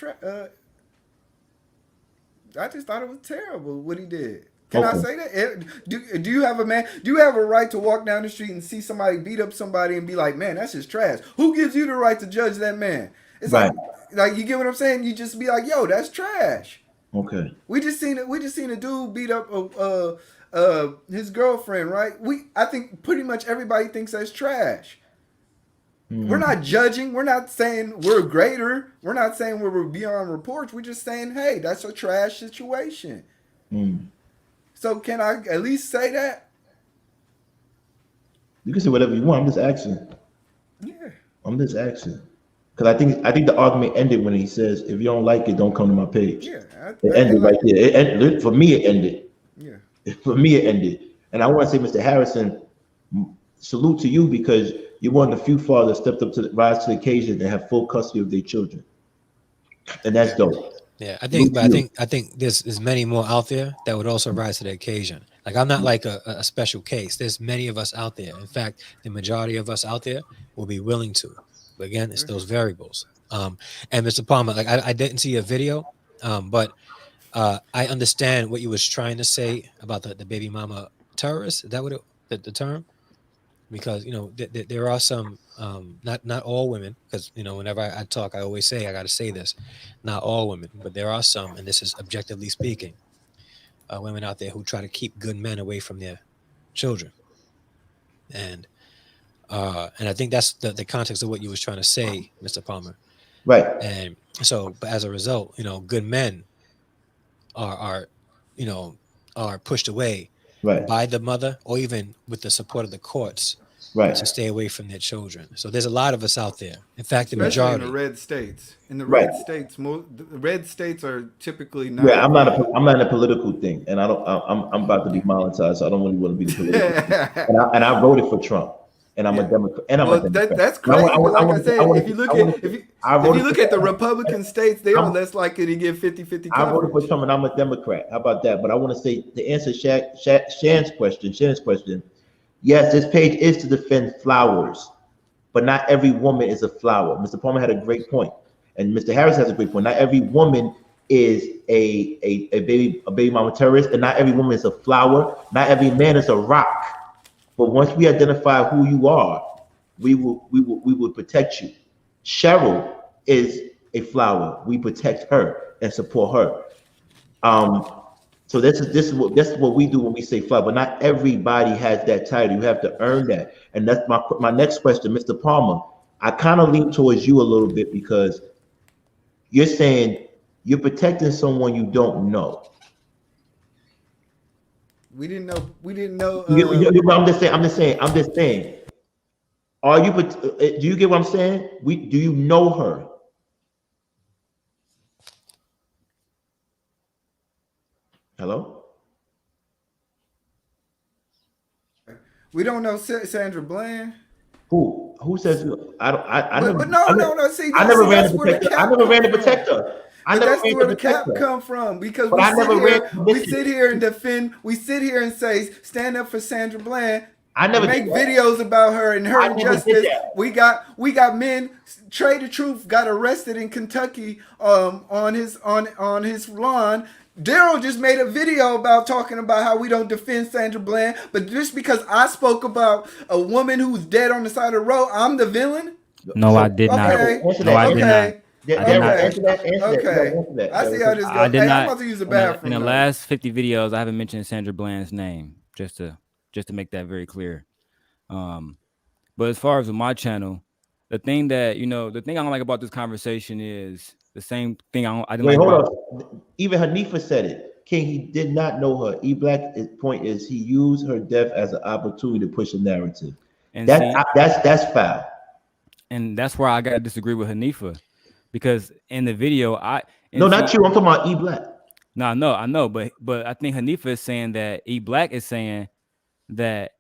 terrible what he did. Can I say that? Do you have a man? Do you have a right to walk down the street and see somebody beat up somebody and be like, man, that's just trash? Who gives you the right to judge that man? It's like you get what I'm saying? You just be like, yo, that's trash. Okay. We just seen a dude beat up his girlfriend, right? I think pretty much everybody thinks that's trash. We're not judging. We're not saying we're greater. We're not saying we're beyond reports. We're just saying, hey, that's a trash situation. So can I at least say that? You can say whatever you want. I'm just asking. Yeah. I'm just asking. Because I think the argument ended when he says, if you don't like it, don't come to my page. Yeah. It ended right there. For me, it ended. Yeah. For me, it ended. And I want to say, Mr. Harrison, salute to you because you're one of the few fathers that stepped up to rise to the occasion and have full custody of their children. And that's dope. Yeah, I think there's many more out there that would also rise to the occasion. Like I'm not like a special case. There's many of us out there. In fact, the majority of us out there will be willing to. But again, it's those variables. And Mr. Palmer, like I didn't see a video, but I understand what you was trying to say about the baby mama terrorist. Is that what the term? Because there are some not all women, because whenever I talk I always say I got to say this, not all women, but there are some, and this is objectively speaking, women out there who try to keep good men away from their children, and I think that's the context of what you was trying to say, Mr. Palmer, right? And so but as a result, good men are pushed away by the mother, or even with the support of the courts, to stay away from their children. So there's a lot of us out there. In fact, the majority in the red states. In the red states, the red states are typically not. Yeah, I'm not in a political thing, and I'm about to be monetized, so I don't really want to be the political. and I voted for Trump, and I'm a Democrat. And I'm a Democrat. That's crazy. Like I said, if you look at the Republican states, they are less likely to give 50-50 coverage. I voted for Trump, and I'm a Democrat. How about that? But I want to say, to answer Shan's question, yes, this page is to defend flowers, but not every woman is a flower. Mr. Palmer had a great point, and Mr. Harris has a great point. Not every woman is a baby mama terrorist, and not every woman is a flower. Not every man is a rock. But once we identify who you are, we will protect you. Cheryl is a flower. We protect her and support her. So this is what we do when we say flower. But not everybody has that title. You have to earn that. And that's my next question, Mr. Palmer. I kind of lean towards you a little bit because you're saying you're protecting someone you don't know. We didn't know. I'm just saying. Are you? Do you get what I'm saying? Do you know her? Hello. We don't know Sandra Bland. Who says? I don't. No. See, I never ran to protect her. I never ran to protect her. That's where the cap come from, because we sit here and defend. We sit here and say, stand up for Sandra Bland. I never make videos about her and her injustice. We got men. Trey the Truth got arrested in Kentucky on his lawn. Daryl just made a video about talking about how we don't defend Sandra Bland, but just because I spoke about a woman who's dead on the side of the road, I'm the villain? No, I did not. No, I did not. Okay. I see how this goes. I did not. I'm about to use a bathroom. In the last 50 videos, I haven't mentioned Sandra Bland's name, just to make that very clear. But as far as with my channel, the thing that I don't like about this conversation is the same thing I didn't like. Hold on. Even Hanifa said it. King, he did not know her. E-Black's point is he used her death as an opportunity to push a narrative. And that's foul. And that's where I gotta disagree with Hanifa, because in the video, not you. I'm talking about E-Black. No, I know, but I think Hanifa is saying that E-Black is saying that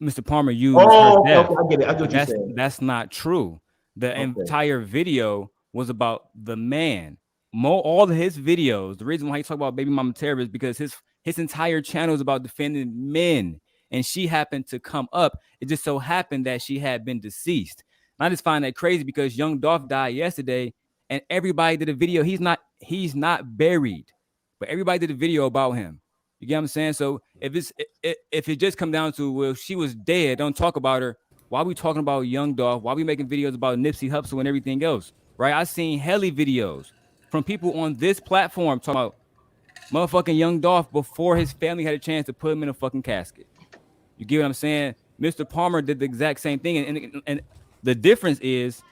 Mr. Palmer used her death. Okay, I get it. I get what you're saying. That's not true. The entire video was about the man. All of his videos, the reason why he talk about baby mama terror is because his entire channel is about defending men, and she happened to come up. It just so happened that she had been deceased. And I just find that crazy because Young Dolph died yesterday, and everybody did a video. He's not buried, but everybody did a video about him. You get what I'm saying? So if it just come down to, well, she was dead, don't talk about her. Why are we talking about Young Dolph? Why are we making videos about Nipsey Hussle and everything else? Right? I seen heli videos from people on this platform talking about motherfucking Young Dolph before his family had a chance to put him in a fucking casket. You get what I'm saying? Mr. Palmer did the exact same thing. And the difference is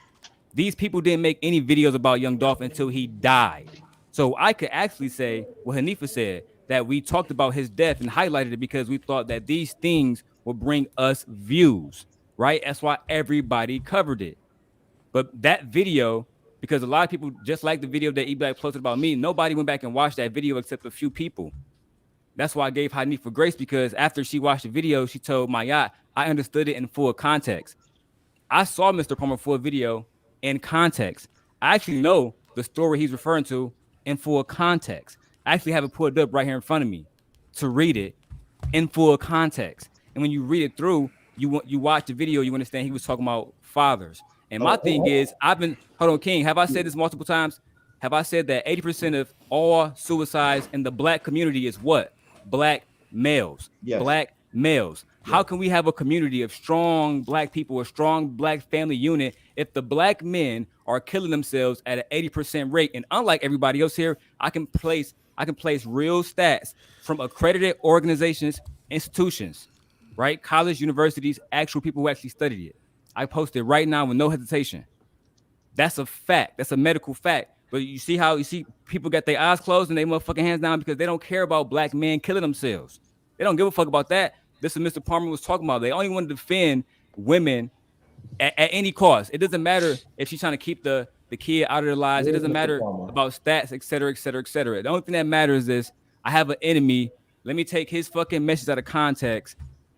these people didn't make any videos about Young Dolph until he died. So I could actually say what Hanifa said, that we talked about his death and highlighted it because we thought that these things would bring us views, right? That's why everybody covered it. But that video, because a lot of people, just like the video that E-Black posted about me, nobody went back and watched that video except a few people. That's why I gave Hanifa grace, because after she watched the video, she told Mayat, I understood it in full context. I saw Mr. Palmer full video in context. I actually know the story he's referring to in full context. I actually have it pulled up right here in front of me to read it in full context. And when you read it through, you watch the video, you understand he was talking about fathers. And my thing is, hold on, King, have I said this multiple times? Have I said that 80% of all suicides in the Black community is what? Black males. Yes. Black males. Yes. How can we have a community of strong Black people, a strong Black family unit, if the Black men are killing themselves at an 80% rate? And unlike everybody else here, I can place real stats from accredited organizations, institutions, right? College, universities, actual people who actually studied it. I post it right now with no hesitation. That's a fact. That's a medical fact. But you see people got their eyes closed and they motherfucking hands down because they don't care about Black men killing themselves. They don't give a fuck about that. This is Mr. Palmer was talking about. They only want to defend women at any cost. It doesn't matter if she's trying to keep the kid out of their lives. It doesn't matter about stats, et cetera, et cetera, et cetera. The only thing that matters is I have an enemy. Let me take his fucking message out of context.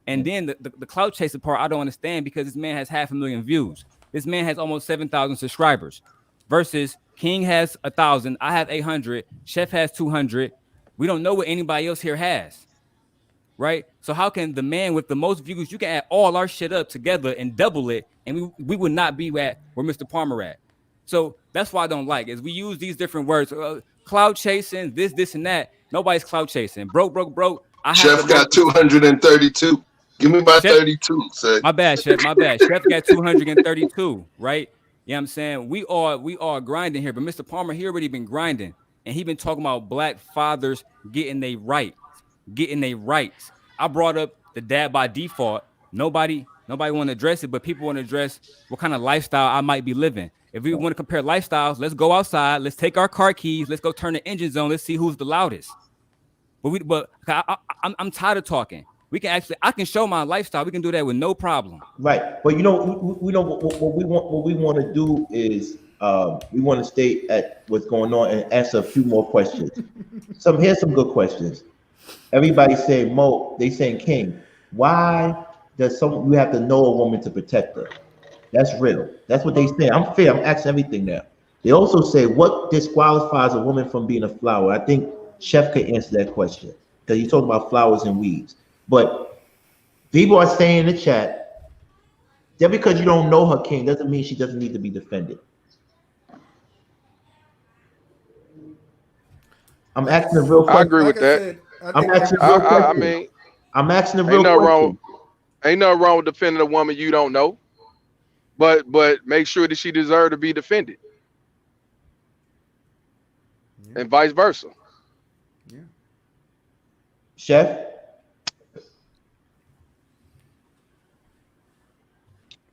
And then the clout chaser part, I don't understand, because this man has 500,000 views. This man has almost 7,000 subscribers versus King has 1,000. I have 800. Chef has 200. We don't know what anybody else here has. Right? So how can the man with the most views, you can add all our shit up together and double it, and we would not be at where Mr. Palmer at. So that's why I don't like is we use these different words. Clout chasing, this and that. Nobody's clout chasing. Broke. Chef got 232. Give me my 32, sir. My bad, Chef. Chef got 232, right? You know what I'm saying? We are grinding here, but Mr. Palmer, he already been grinding, and he been talking about Black fathers getting their rights. I brought up the dad by default. Nobody want to address it, but people want to address what kind of lifestyle I might be living. If we want to compare lifestyles, let's go outside. Let's take our car keys. Let's go turn the engines on. Let's see who's the loudest. But I'm tired of talking. I can show my lifestyle. We can do that with no problem. Right, but we know what we want to do is we want to stay at what's going on and answer a few more questions. Here's some good questions. Everybody saying they saying King, why does you have to know a woman to protect her? That's real. That's what they say. I'm fair. I'm asking everything now. They also say, what disqualifies a woman from being a flower? I think Chef could answer that question because he's talking about flowers and weeds. But people are saying in the chat, just because you don't know her, King, doesn't mean she doesn't need to be defended. I'm asking a real question. I agree with that. I'm asking a real question. I'm asking a real question. Ain't nothing wrong with defending a woman you don't know, but make sure that she deserves to be defended, and vice versa. Yeah. Chef.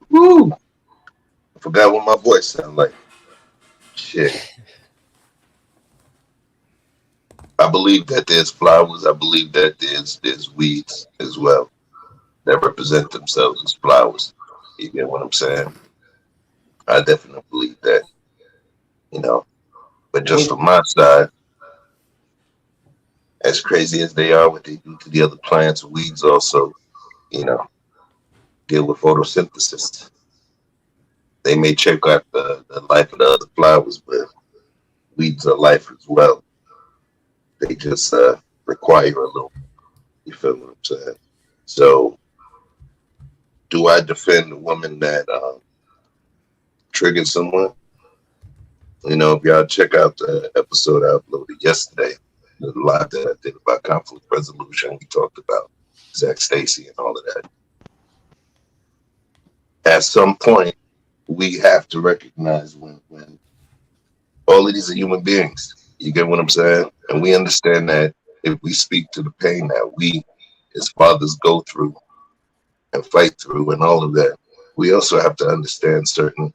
Woo! I forgot what my voice sounded like. Shit. I believe that there's flowers. I believe that there's weeds as well that represent themselves as flowers. You get what I'm saying? I definitely believe that. But just from my side, as crazy as they are, what they do to the other plants, weeds also, deal with photosynthesis. They may check out the life of the other flowers, but weeds are life as well. They just require a little. You feel what I'm saying? So, do I defend a woman that triggered someone? If y'all check out the episode I uploaded yesterday, There's a lot that I did about conflict resolution. We talked about Zach Stacy and all of that. At some point, we have to recognize when all of these are human beings. You get what I'm saying? And we understand that if we speak to the pain that we as fathers go through and fight through and all of that, we also have to understand certain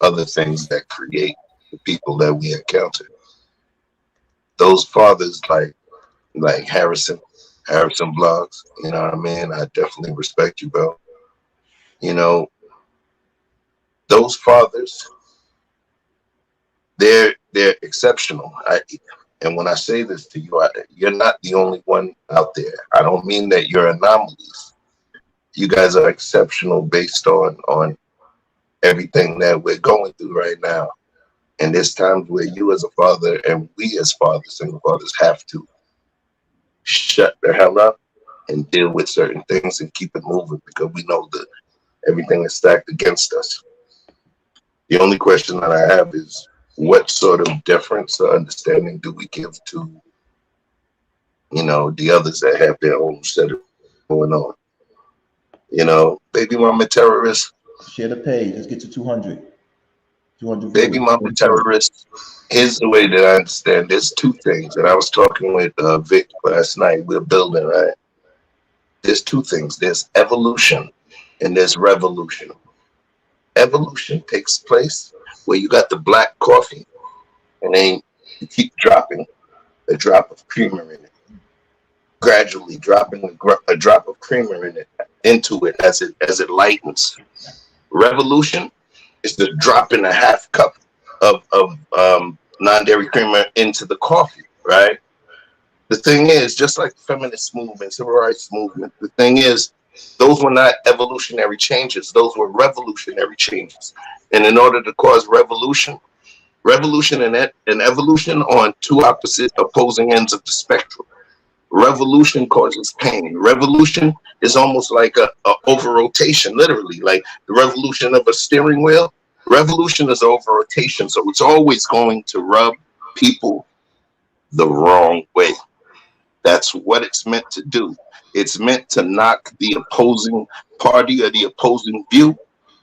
other things that create the people that we encounter. Those fathers like Harrison Blogs, you know what I mean? I definitely respect you, bro. You know, those fathers, they're exceptional. And when I say this to you, you're not the only one out there. I don't mean that you're anomalies. You guys are exceptional based on everything that we're going through right now. And there's times where you as a father and we as fathers, single fathers, have to shut the hell up and deal with certain things and keep it moving because we know that everything is stacked against us. The only question that I have is, what sort of deference or understanding do we give to, you know, the others that have their own set of going on? You know, baby mama terrorists. Share the page. Let's get to 200. 200 Baby mama terrorists. Here's the way that I understand. There's two things, and I was talking with Vic last night. We're building, right? There's two things. There's evolution and there's revolution. Evolution takes place where you got the black coffee and then you keep dropping a drop of creamer in it, gradually dropping a drop of creamer in it into it as it lightens. Revolution is the drop in a half cup of non-dairy creamer into the coffee, right? The thing is, just like the feminist movement, civil rights movement, the thing is, those were not evolutionary changes. Those were revolutionary changes. And in order to cause revolution and evolution on two opposite opposing ends of the spectrum. Revolution causes pain. Revolution is almost like a over rotation, literally, like the revolution of a steering wheel. Revolution is over rotation, so it's always going to rub people the wrong way. That's what it's meant to do. It's meant to knock the opposing party or the opposing view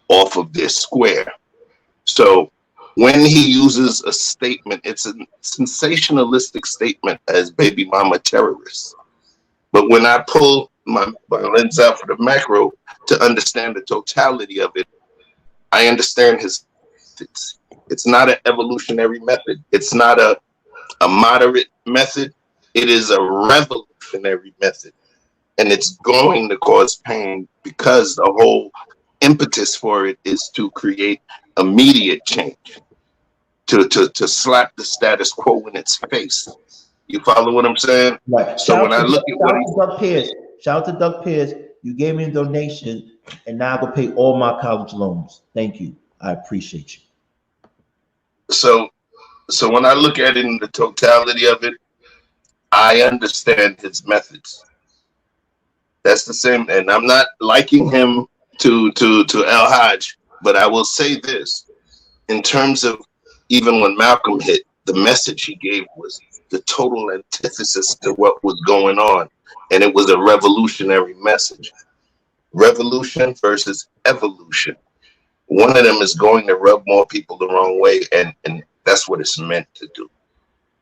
off of their square. So when he uses a statement, it's a sensationalistic statement as baby mama terrorists. But when I pull my lens out for the macro to understand the totality of it, I understand it's not an evolutionary method. It's not a moderate method. It is a revolutionary method. And it's going to cause pain because the whole impetus for it is to create immediate change, to slap the status quo in its face. You follow what I'm saying? Right. So when I look at what shout out to Doug Pierce, you gave me a donation, and now I will pay all my college loans. Thank you. I appreciate you. So when I look at it in the totality of it, I understand his methods. That's the same, and I'm not liking him to El Hajj, but I will say this: in terms of even when Malcolm hit, the message he gave was the total antithesis to what was going on, and it was a revolutionary message. Revolution versus evolution. One of them is going to rub more people the wrong way, and that's what it's meant to do.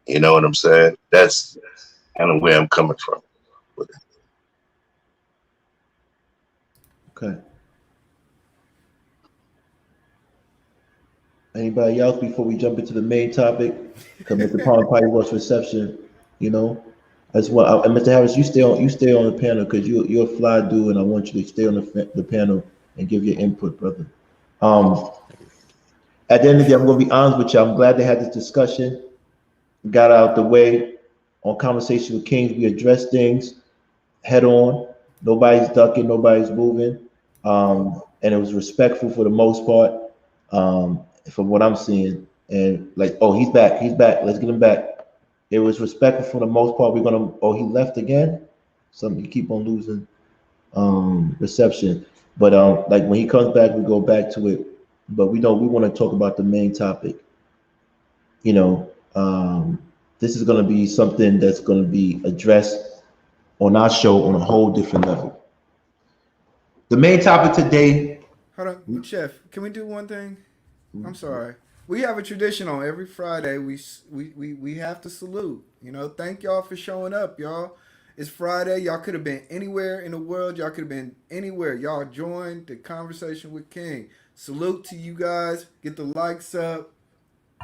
You know what I'm saying? That's kind of where I'm coming from with it. Okay. Anybody else before we jump into the main topic? Because Mr. Palmer probably wants reception. You know, I just want Mr. Harris, you stay on the panel because you're a fly dude, and I want you to stay on the panel and give your input, brother. At the end of the day, I'm going to be honest with you. I'm glad they had this discussion, got out the way. On Conversation with Kings, we address things head on. Nobody's ducking, nobody's moving, and it was respectful for the most part, from what I'm seeing. And like, oh, he's back, let's get him back. It was respectful for the most part. He left again. Something, you keep on losing reception. But like when he comes back, we go back to it. But we want to talk about the main topic. You know, this is going to be something that's going to be addressed on our show on a whole different level. The main topic today. Hold on, Chef. Can we do one thing? I'm sorry. We have a tradition on every Friday. We have to salute. You know, thank y'all for showing up, y'all. It's Friday. Y'all could have been anywhere in the world. Y'all could have been anywhere. Y'all joined the conversation with King. Salute to you guys. Get the likes up.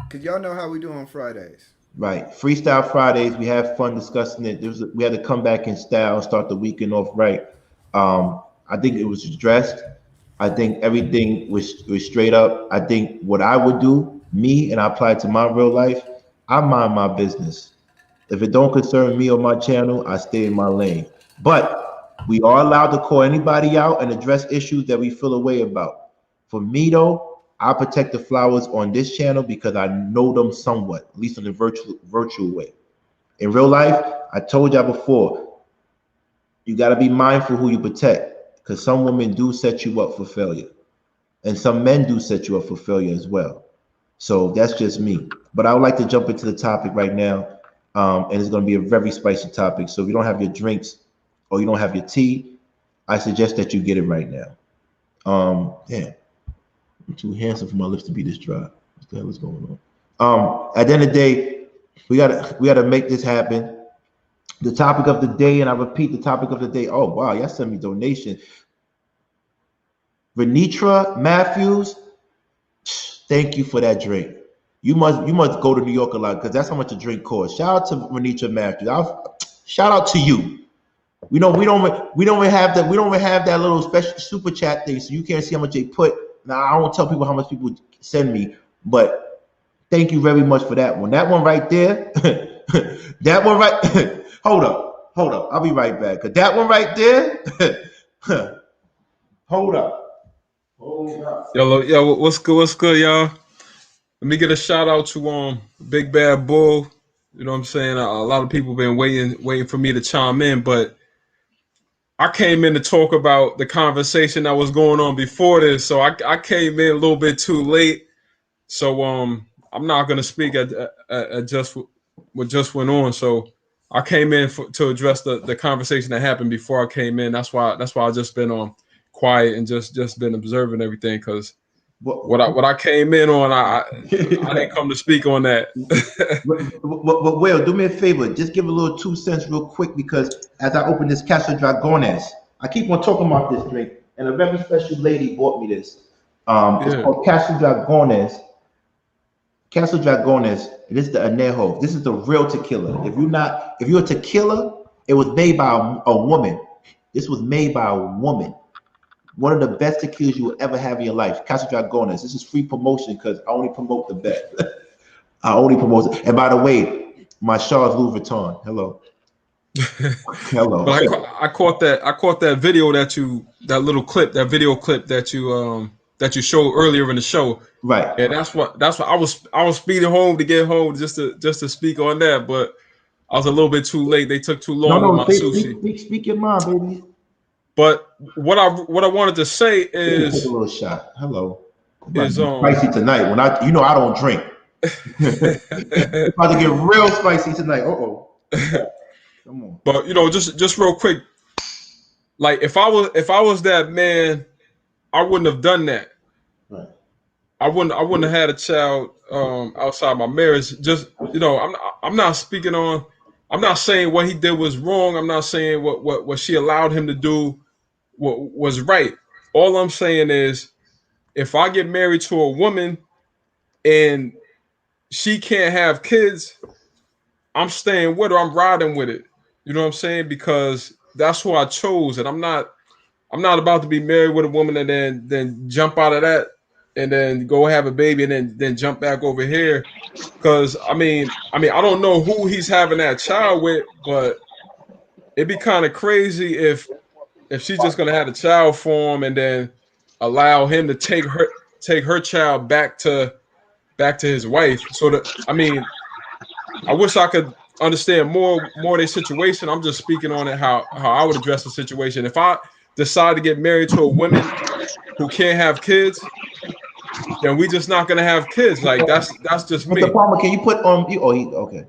Because y'all know how we do on Fridays. Right. Freestyle Fridays. We have fun discussing it. We had to come back in style and start the weekend off right. I think it was addressed. I think everything was straight up. I think what I would do, me, and I apply it to my real life, I mind my business. If it don't concern me or my channel, I stay in my lane. But we are allowed to call anybody out and address issues that we feel a way about. For me, though, I protect the flowers on this channel because I know them somewhat, at least in the virtual way. In real life, I told y'all before, you got to be mindful who you protect. Because some women do set you up for failure. And some men do set you up for failure as well. So that's just me. But I would like to jump into the topic right now. And it's going to be a very spicy topic. So if you don't have your drinks or you don't have your tea, I suggest that you get it right now. Damn. I'm too handsome for my lips to be this dry. What the hell is going on? At the end of the day, we gotta make this happen. The topic of the day, and I repeat the topic of the day. Oh wow, y'all sent me donation. Renitra Matthews, thank you for that drink. You must go to New York a lot because that's how much a drink costs. Shout out to Renitra Matthews. Shout out to you. We don't have that little special super chat thing, so you can't see how much they put. Now I don't tell people how much people send me, but thank you very much for that one. That one right there. That one right. Hold up. I'll be right back. Cause that one right there. Hold up. Yo, what's good, y'all? Let me get a shout out to Big Bad Bull. You know what I'm saying? A lot of people been waiting for me to chime in, but I came in to talk about the conversation that was going on before this. So I came in a little bit too late. So I'm not gonna speak at just what just went on. So I came in to address the conversation that happened before I came in. That's why I just been quiet and just been observing everything because what I came in on, I didn't come to speak on that. But Will, do me a favor, just give a little 2 cents real quick because as I open this Casa Dragones, I keep on talking about this drink, and a very special lady bought me this. It's called Casa Dragones. Casa Dragones. It is the anejo. This is the real tequila. If you're a tequila, it was made by a woman. This was made by a woman. One of the best tequilas you will ever have in your life. Casa Dragones. This is free promotion because I only promote the best. I only promote it. And by the way, my shawl is Louis Vuitton. Hello. Hello. But I caught that video that video clip that you showed earlier in the show. Right. And that's what I was speeding home to get home just to speak on that, but I was a little bit too late. They took too long with my sushi. Speak your mind, baby. But what I wanted to say is take a little shot. Hello. It's spicy tonight. When I don't drink. It's about to get real spicy tonight. Come on. But just real quick, like if I was that man, I wouldn't have done that. Right. I wouldn't have had a child outside my marriage. Just I'm not speaking on. I'm not saying what he did was wrong. I'm not saying what she allowed him to do was right. All I'm saying is, if I get married to a woman and she can't have kids, I'm staying with her. I'm riding with it. You know what I'm saying? Because that's who I chose, and I'm not about to be married with a woman and then jump out of that and then go have a baby and then jump back over here. Because I mean, I don't know who he's having that child with, but it'd be kind of crazy if she's just gonna have a child for him and then allow him to take her child back to his wife. So I wish I could understand more of their situation. I'm just speaking on it how I would address the situation. If I decide to get married to a woman who can't have kids, then we just not gonna have kids. Like that's just me. Mr. Palmer, can you put on? Okay.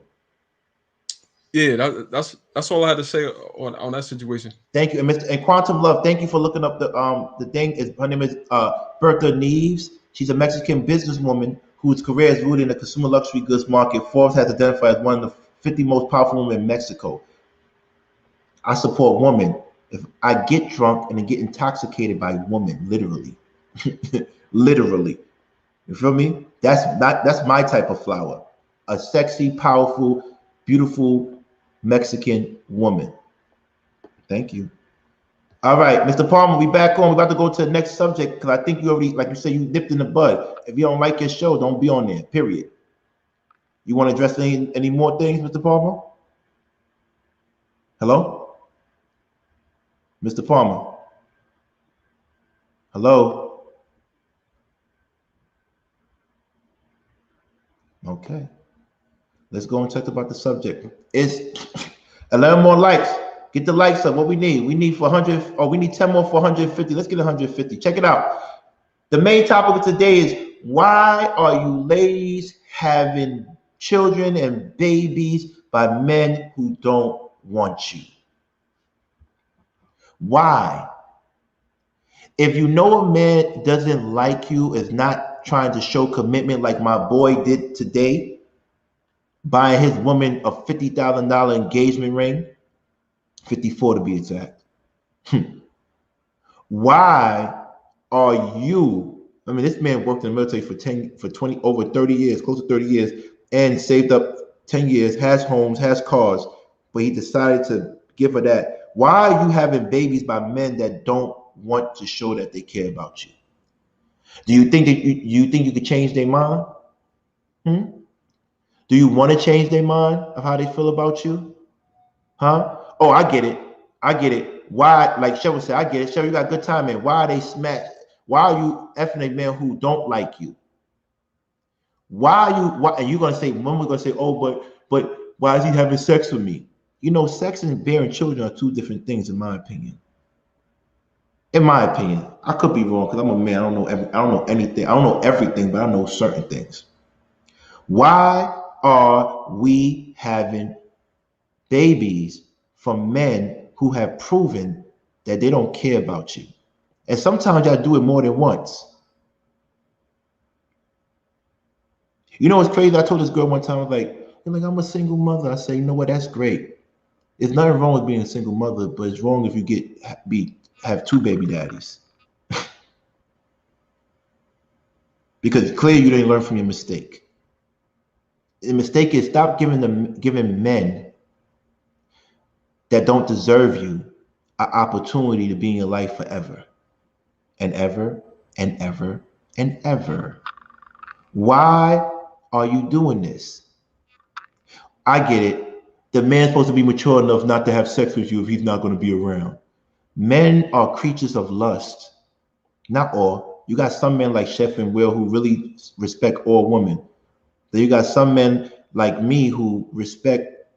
Yeah, that's all I had to say on that situation. Thank you, and Quantum Love. Thank you for looking up the thing. Her name is Bertha Neves. She's a Mexican businesswoman whose career is rooted in the consumer luxury goods market. Forbes has identified as one of the 50 most powerful women in Mexico. I support women. If I get drunk and get intoxicated by women, literally, literally, you feel me? That's my type of flower. A sexy, powerful, beautiful Mexican woman. Thank you. All right, Mr. Palmer, we back on. We're about to go to the next subject because I think you already, like you said, you nipped in the bud. If you don't like your show, don't be on there, period. You want to address any more things, Mr. Palmer? Hello? Mr. Palmer? Hello? Okay. Let's go and talk about the subject. It's 11 more likes. Get the likes up. What we need? We need 400. Oh, we need 10 more for 150. Let's get 150. Check it out. The main topic of today is why are you ladies having children and babies by men who don't want you? Why? If you know a man doesn't like you, is not trying to show commitment like my boy did today, buying his woman a $50,000 engagement ring, 54 to be exact. Why are you? I mean, this man worked in the military for 20 over 30 years, close to 30 years, and saved up 10 years, has homes, has cars, but he decided to give her that. Why are you having babies by men that don't want to show that they care about you? Do you think that you think you could change their mind? Do you want to change their mind of how they feel about you? Huh? Oh, I get it. I get it. Why, like Cheryl said, I get it. Cheryl, you got good time, man. Why are they smashed? Why are you effing a man who don't like you? Why are you, and you're going to say, woman's going to say, oh, but why is he having sex with me? You know, sex and bearing children are two different things, in my opinion. In my opinion, I could be wrong because I'm a man. I don't know anything. I don't know everything, but I know certain things. Why are we having babies from men who have proven that they don't care about you? And sometimes y'all do it more than once. You know what's crazy? I told this girl one time, I was like, I'm a single mother. I say, you know what? That's great. There's nothing wrong with being a single mother, but it's wrong if you have two baby daddies. Because clearly you didn't learn from your mistake. The mistake is stop giving men that don't deserve you an opportunity to be in your life forever and ever and ever and ever. Why are you doing this? I get it. The man's supposed to be mature enough not to have sex with you if he's not going to be around. Men are creatures of lust. Not all. You got some men like Chef and Will who really respect all women. Then you got some men like me who respect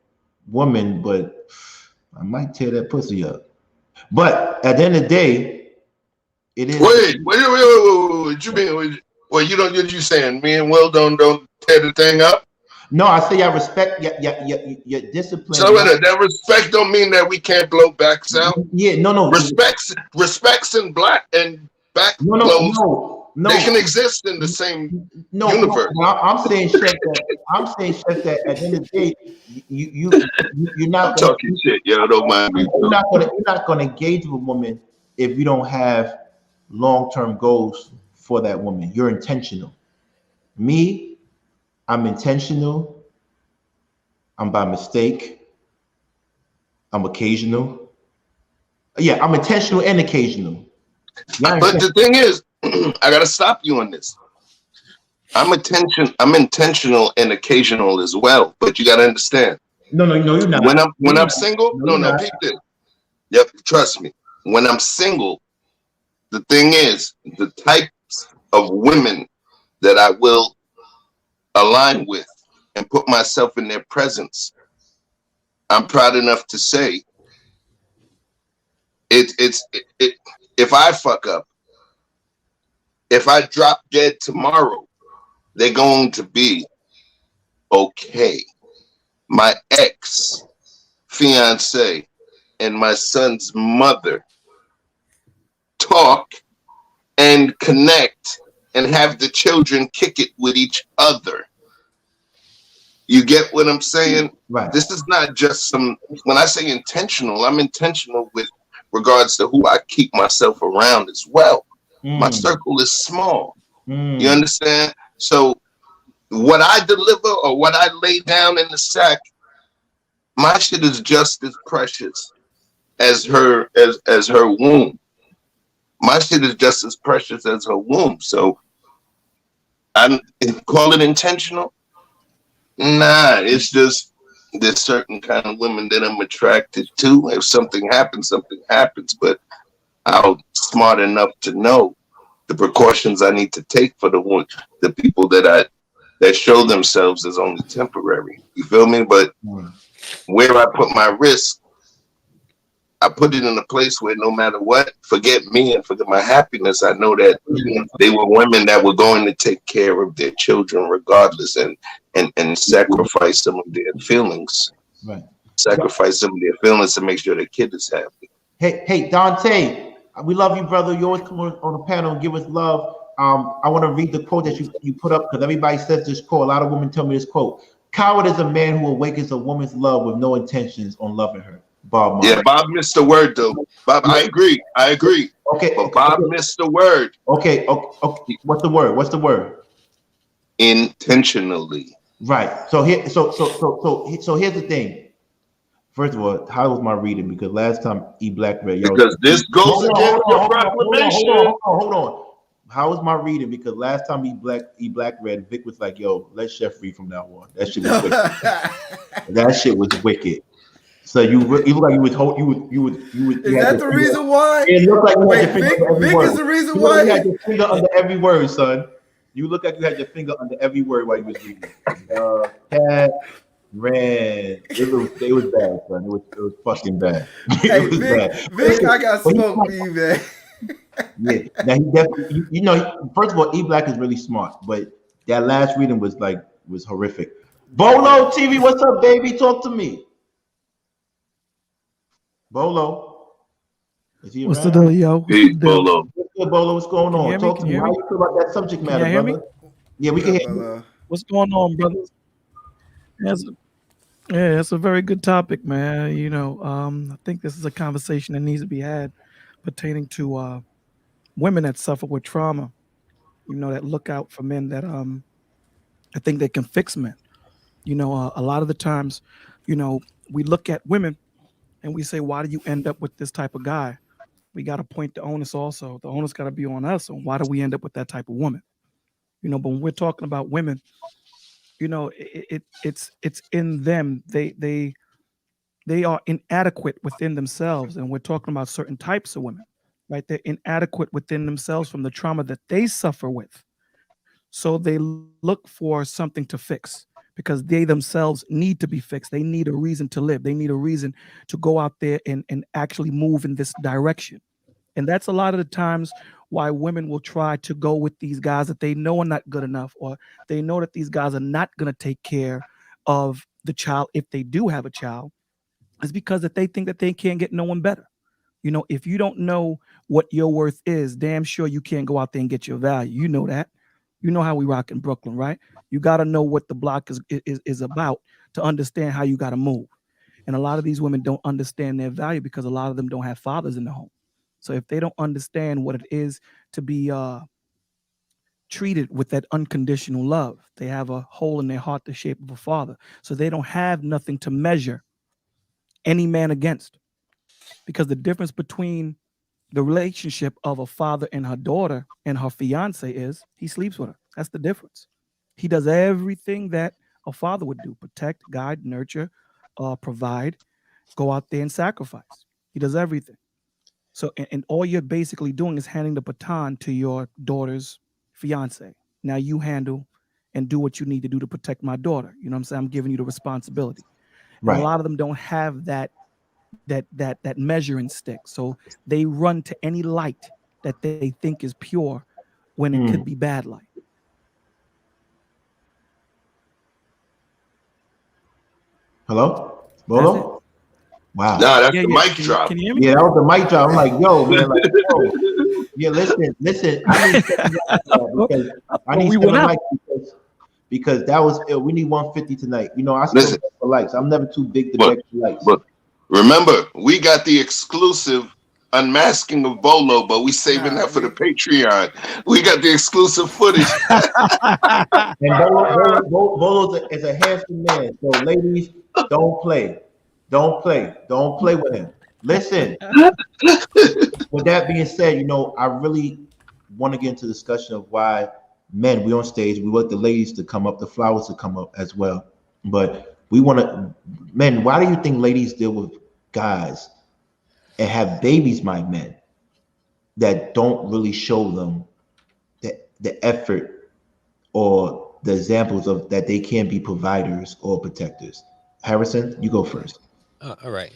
women, but I might tear that pussy up. But at the end of the day, it is. Wait. What you mean? Well, you saying me and Will don't tear the thing up? No, I say I respect your discipline. So that respect don't mean that we can't blow backs out. Yeah, no. Respects and black and back blows. No. They can exist in the same universe. No, I'm saying, Chef, that at the end of the day, you're not talking shit. Yeah, don't mind me. You're not gonna engage with a woman if you don't have long-term goals for that woman. You're intentional. Me, I'm intentional. I'm by mistake. I'm occasional. Yeah, I'm intentional and occasional. But the thing is, I gotta stop you on this. I'm intentional and occasional as well. But you gotta understand. No, you're not. When I'm single, no, keep it. Yep, trust me. When I'm single, the thing is, the types of women that I will align with and put myself in their presence, I'm proud enough to say if I fuck up, if I drop dead tomorrow, they're going to be okay. My ex fiance and my son's mother talk and connect and have the children kick it with each other. You get what I'm saying? Right. This is not just some, when I say intentional, I'm intentional with regards to who I keep myself around as well. My circle is small. You understand? So what I deliver or what I lay down in the sack, my shit is just as precious as her womb. My shit is just as precious as her womb. So I call it intentional. Nah, it's just there's certain kind of women that I'm attracted to. If something happens, something happens. But I'm smart enough to know the precautions I need to take for the people that show themselves as only temporary. You feel me? But where I put my risk, I put it in a place where no matter what, forget me and forget my happiness. I know that they were women that were going to take care of their children regardless and sacrifice some of their feelings. Right. Sacrifice some of their feelings to make sure their kid is happy. Hey, Dante, we love you, brother. You always come on the panel and give us love. I want to read the quote that you put up because everybody says this quote. A lot of women tell me this quote. Coward is a man who awakens a woman's love with no intentions on loving her. Bob Marley. Yeah, Bob missed the word though. Bob, I agree. Okay, but Bob missed the word. Okay. What's the word? Intentionally. Right. So here's the thing. First of all, how was my reading? Because last time E Black read, because this goes against your proclamation. Hold on. How was my reading? Because last time E Black read, Vic was like, "Yo, let Chef read from now on." That shit was wicked. That shit was wicked. So you look like you would. Is that the reason why? It looked like you had your finger Vic, under every Vic word. is the reason You why. You had your finger under every word, son. You look like you had your finger under every word while you was reading. Cat ran. It was bad, son. It was fucking bad. Hey, Vic, I got smoke for you, man. Yeah. Now he definitely. First of all, E Black is really smart, but that last reading was horrific. Bolo TV, what's up, baby? Talk to me. Bolo. Is he What's around? the deal, yo? Hey, Bolo. What's good, Bolo? What's going on? Talk to me. How you feel about that subject matter, brother? Yeah, we can hear you. What's going on, brothers? It's a very good topic, man. I think this is a conversation that needs to be had pertaining to women that suffer with trauma. That look out for men that I think they can fix men. A lot of the times, we look at women and we say, why do you end up with this type of guy? We got to point the onus also. The onus got to be on us. And why do we end up with that type of woman? But when we're talking about women, it's in them. They are inadequate within themselves, and we're talking about certain types of women, right? They're inadequate within themselves from the trauma that they suffer with. So they look for something to fix because they themselves need to be fixed. They need a reason to live. They need a reason to go out there and actually move in this direction. And that's a lot of the times why women will try to go with these guys that they know are not good enough, or they know that these guys are not going to take care of the child if they do have a child, is because that they think that they can't get no one better. If you don't know what your worth is, damn sure you can't go out there and get your value. You know that. You know how we rock in Brooklyn, right? You got to know what the block is about to understand how you got to move. And a lot of these women don't understand their value because a lot of them don't have fathers in the home. So if they don't understand what it is to be treated with that unconditional love, they have a hole in their heart the shape of a father. So they don't have nothing to measure any man against. Because the difference between the relationship of a father and her daughter and her fiance is he sleeps with her. That's the difference. He does everything that a father would do: protect, guide, nurture, provide, go out there and sacrifice. He does everything. So, and all you're basically doing is handing the baton to your daughter's fiance. Now you handle and do what you need to do to protect my daughter. You know what I'm saying? I'm giving you the responsibility. And a lot of them don't have that measuring stick. So they run to any light that they think is pure when it could be bad light. Hello? Bolo? Wow. Nah, that's Yeah, the yeah. mic drop. Can you hear me? Yeah, that was the mic drop. I'm like, yo, man, like, yo. Yeah, listen. I need 7 likes because I need we 7 went out. likes because that was we need 150 tonight. You know, I still Listen, beg for likes. I'm never too big to but beg for likes. but remember, we got the exclusive unmasking of Bolo, but we saving that for the Patreon. We got the exclusive footage. And Bolo is a handsome man. So ladies, don't play. Don't play with him. Listen. With that being said, you know, I really want to get into the discussion of why men, we on stage, we want the ladies to come up, the flowers to come up as well. But we want to, men, why do you think ladies deal with guys and have babies by men that don't really show them the effort or the examples of that they can be providers or protectors? Harrison, you go first. All right.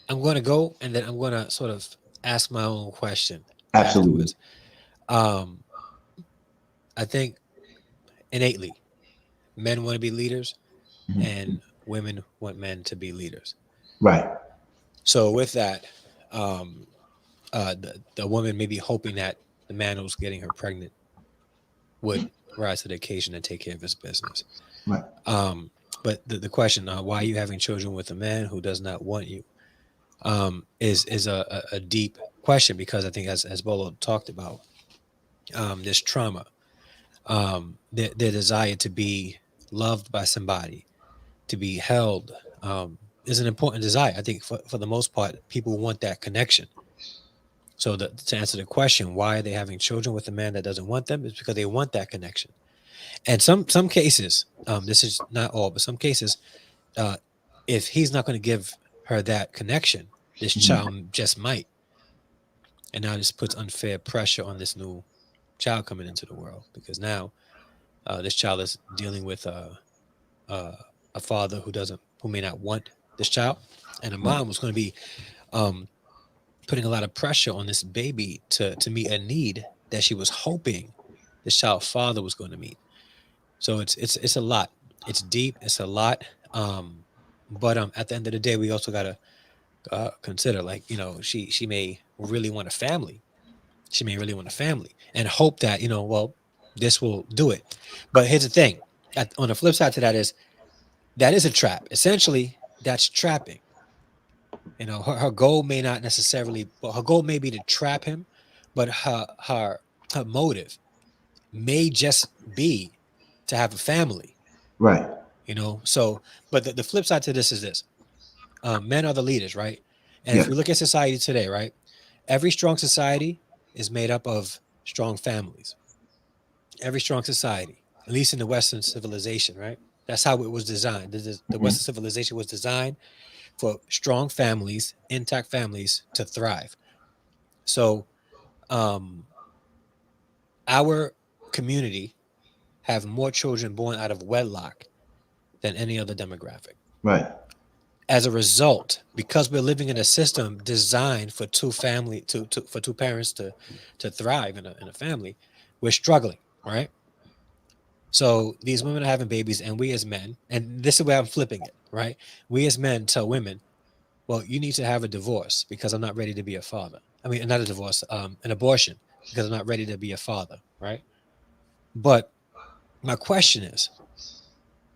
I'm going to go, and then I'm going to sort of ask my own question Absolutely. afterwards. I think innately, men want to be leaders, and women want men to be leaders. Right. So with that, the woman may be hoping that the man who's getting her pregnant would rise to the occasion and take care of his business. Right. But the question, why are you having children with a man who does not want you, is a deep question, because I think as Bolo talked about, this trauma, their desire to be loved by somebody, to be held, is an important desire. I think for the most part, people want that connection. So to answer the question, why are they having children with a man that doesn't want them, is because they want that connection. And some cases, this is not all, but some cases, if he's not going to give her that connection, this child just might. And now this puts unfair pressure on this new child coming into the world, because now this child is dealing with a father who may not want this child, and a mom was going to be putting a lot of pressure on this baby to meet a need that she was hoping this child's father was going to meet. So it's a lot. It's deep. It's a lot. But at the end of the day, we also got to consider, like, you know, she may really want a family. She may really want a family and hope that, you know, well, this will do it. But here's the thing. On the flip side to that is a trap. Essentially, that's trapping. You know, her goal may not necessarily, well, her goal may be to trap him, but her motive may just be to have a family. Right. You know, so, but the flip side to this is this. Men are the leaders, right? And if we look at society today, right, every strong society is made up of strong families. Every strong society, at least in the Western civilization, right? That's how it was designed. The Western civilization was designed for strong families, intact families to thrive. So our community have more children born out of wedlock than any other demographic. Right. As a result, because we're living in a system designed for two parents to thrive in a family, we're struggling, right? So these women are having babies, and we as men, and this is where I'm flipping it, right? We as men tell women, well, you need to have a divorce because I'm not ready to be a father. I mean, not a divorce, an abortion, because I'm not ready to be a father, right? But my question is,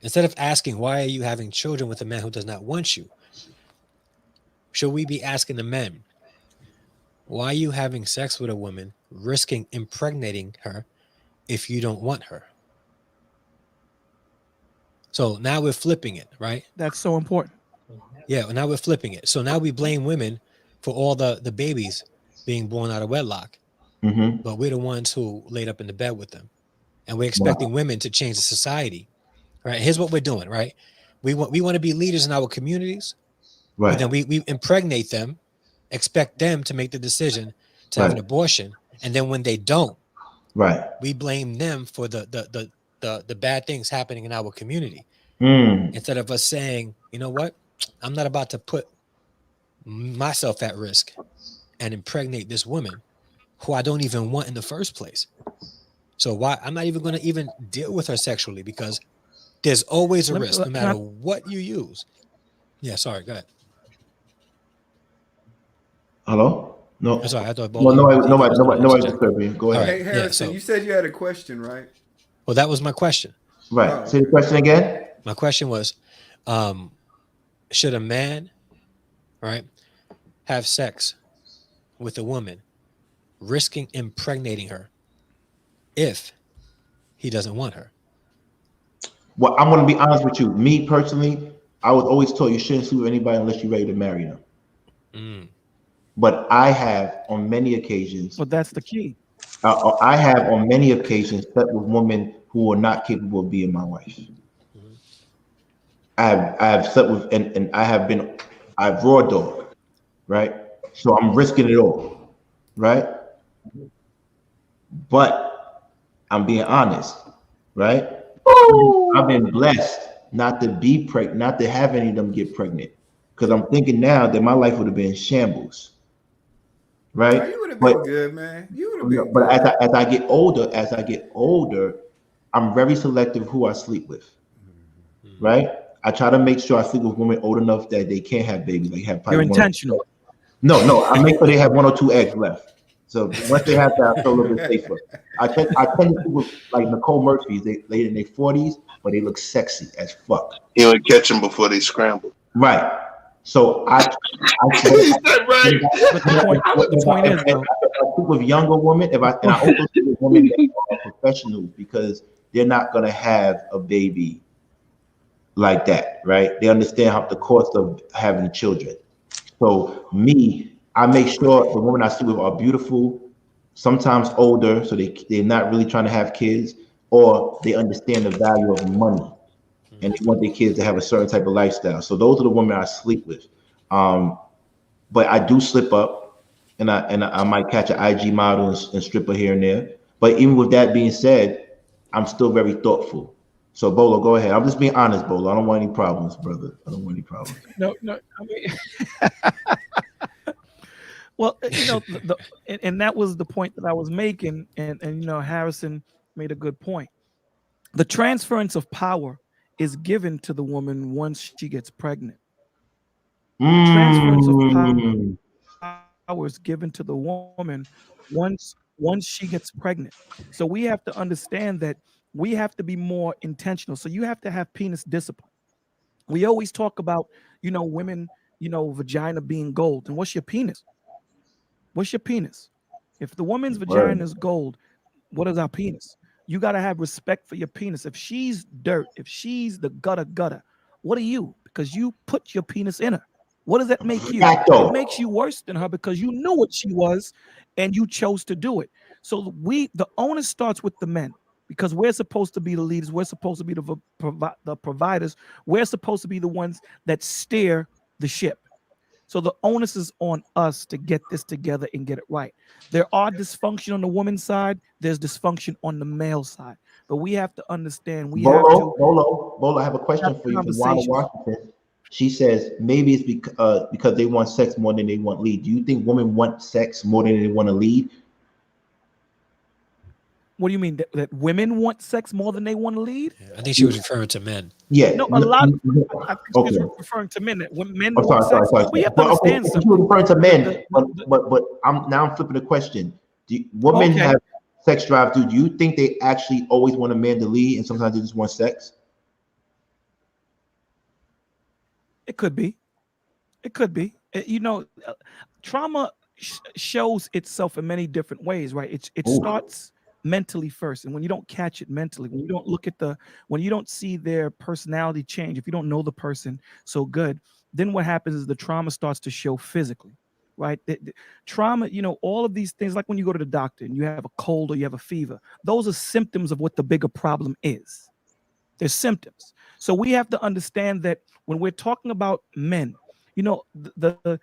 instead of asking, why are you having children with a man who does not want you? Should we be asking the men, why are you having sex with a woman, risking impregnating her if you don't want her? So now we're flipping it, right? That's so important. Yeah, now we're flipping it. So now we blame women for all the babies being born out of wedlock, but we're the ones who laid up in the bed with them. And we're expecting women to change the society, right? Here's what we're doing, right? We want to be leaders in our communities, right? But then we impregnate them, expect them to make the decision to have an abortion, and then when they don't, right, we blame them for the bad things happening in our community. Instead of us saying, you know what, I'm not about to put myself at risk and impregnate this woman who I don't even want in the first place. So why I'm not even going to even deal with her sexually, because there's always a risk no matter what you use. Yeah, sorry, go ahead. Hello? No. Sorry, I thought No, nobody disturbing. Go ahead. Right. Hey, Harrison, so, you said you had a question, right? Well, that was my question. Right. Oh, Say the question again. My question was, should a man, right, have sex with a woman, risking impregnating her if he doesn't want her? Well, I'm going to be honest with you. Me personally, I was always told you shouldn't sleep with anybody unless you're ready to marry them. But I have on many occasions. But that's the key. I have on many occasions slept with women who are not capable of being my wife. I have slept with and I've raw dog, right? So I'm risking it all, right? But I'm being honest, right? I've been blessed not to be pregnant, not to have any of them get pregnant. Because I'm thinking now that my life would have been shambles. Right? No, you would have been good, man. You would have been but good. as I get older, I'm very selective who I sleep with. Right? I try to make sure I sleep with women old enough that they can't have babies. Like have You're intentional. No, I make sure they have 1 or 2 eggs left. So once they have that, I feel a little bit safer. I tend to sleep with like Nicole Murphy's. They in their 40s, but they look sexy as fuck. You would catch them before they scramble. Right. So I Is that right? But the point is, though, I sleep with younger women. And I also sleep with women that are professionals because they're not gonna have a baby like that, right? They understand how the cost of having children. So me, I make sure the women I sleep with are beautiful, sometimes older, so they're not really trying to have kids, or they understand the value of money and they want their kids to have a certain type of lifestyle. So those are the women I sleep with. But I do slip up, and I might catch an IG model and stripper here and there. But even with that being said, I'm still very thoughtful. So Bolo, go ahead. I'm just being honest, Bolo. I don't want any problems, brother. I don't want any problems. No, I mean, well, and that was the point that I was making, and Harrison made a good point. The transference of power is given to the woman once she gets pregnant. The transference of power is given to the woman once she gets pregnant. So we have to understand that we have to be more intentional. So you have to have penis discipline. We always talk about, women, vagina being gold. And what's your penis? What's your penis? If the woman's vagina is gold, what is our penis? You got to have respect for your penis. If she's dirt, if she's the gutter, what are you? Because you put your penis in her. What does that make you? It makes you worse than her because you knew what she was and you chose to do it. So the onus starts with the men because we're supposed to be the leaders. We're supposed to be the providers. We're supposed to be the ones that steer the ship. So the onus is on us to get this together and get it right. There are dysfunction on the woman's side. There's dysfunction on the male side. But we have to understand. Bolo, I have a question for you from Washington. She says maybe it's because they want sex more than they want lead. Do you think women want sex more than they want to lead? What do you mean that women want sex more than they want to lead? I think she was referring to men. Yeah, no, a lot. I think she was referring to men. That when men want sex, we have to understand something. She was referring to men, but I'm flipping the question. Women have sex drive. Do you think they actually always want a man to lead, and sometimes they just want sex? It could be. It could be. Trauma shows itself in many different ways, right? It starts mentally first, and when you don't catch it mentally, when you don't look at when you don't see their personality change, if you don't know the person so good, then what happens is the trauma starts to show physically, right? The trauma, all of these things, like when you go to the doctor and you have a cold or you have a fever, those are symptoms of what the bigger problem is. They're symptoms. So we have to understand that when we're talking about men, the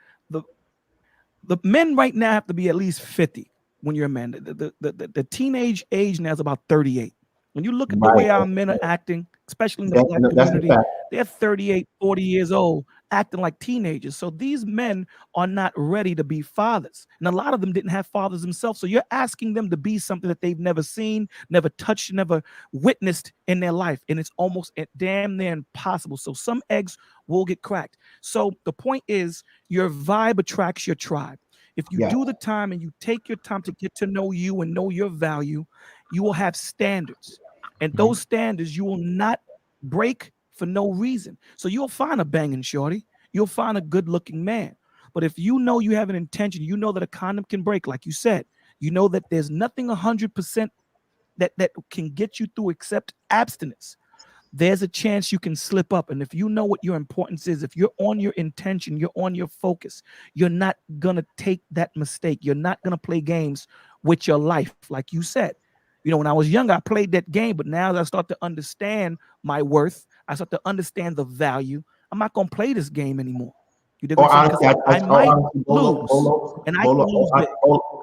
men right now have to be at least 50 when you're a man. The teenage age now is about 38. When you look at the way our men are acting, especially in the Black community, they're 38, 40 years old, acting like teenagers. So these men are not ready to be fathers. And a lot of them didn't have fathers themselves. So you're asking them to be something that they've never seen, never touched, never witnessed in their life. And it's almost damn near impossible. So some eggs will get cracked. So the point is, your vibe attracts your tribe. If you do the time and you take your time to get to know you and know your value, you will have standards. And those standards you will not break for no reason. So you'll find a banging shorty. You'll find a good-looking man. But if you know you have an intention, you know that a condom can break, like you said, you know that there's nothing 100% that can get you through except abstinence. There's a chance you can slip up. And if you know what your importance is, if you're on your intention, you're on your focus, you're not going to take that mistake. You're not going to play games with your life. Like you said, you know, when I was young, I played that game, but now as I start to understand my worth, I start to understand the value, I'm not going to play this game anymore. You dig what I'm saying? I might lose, and I can lose big.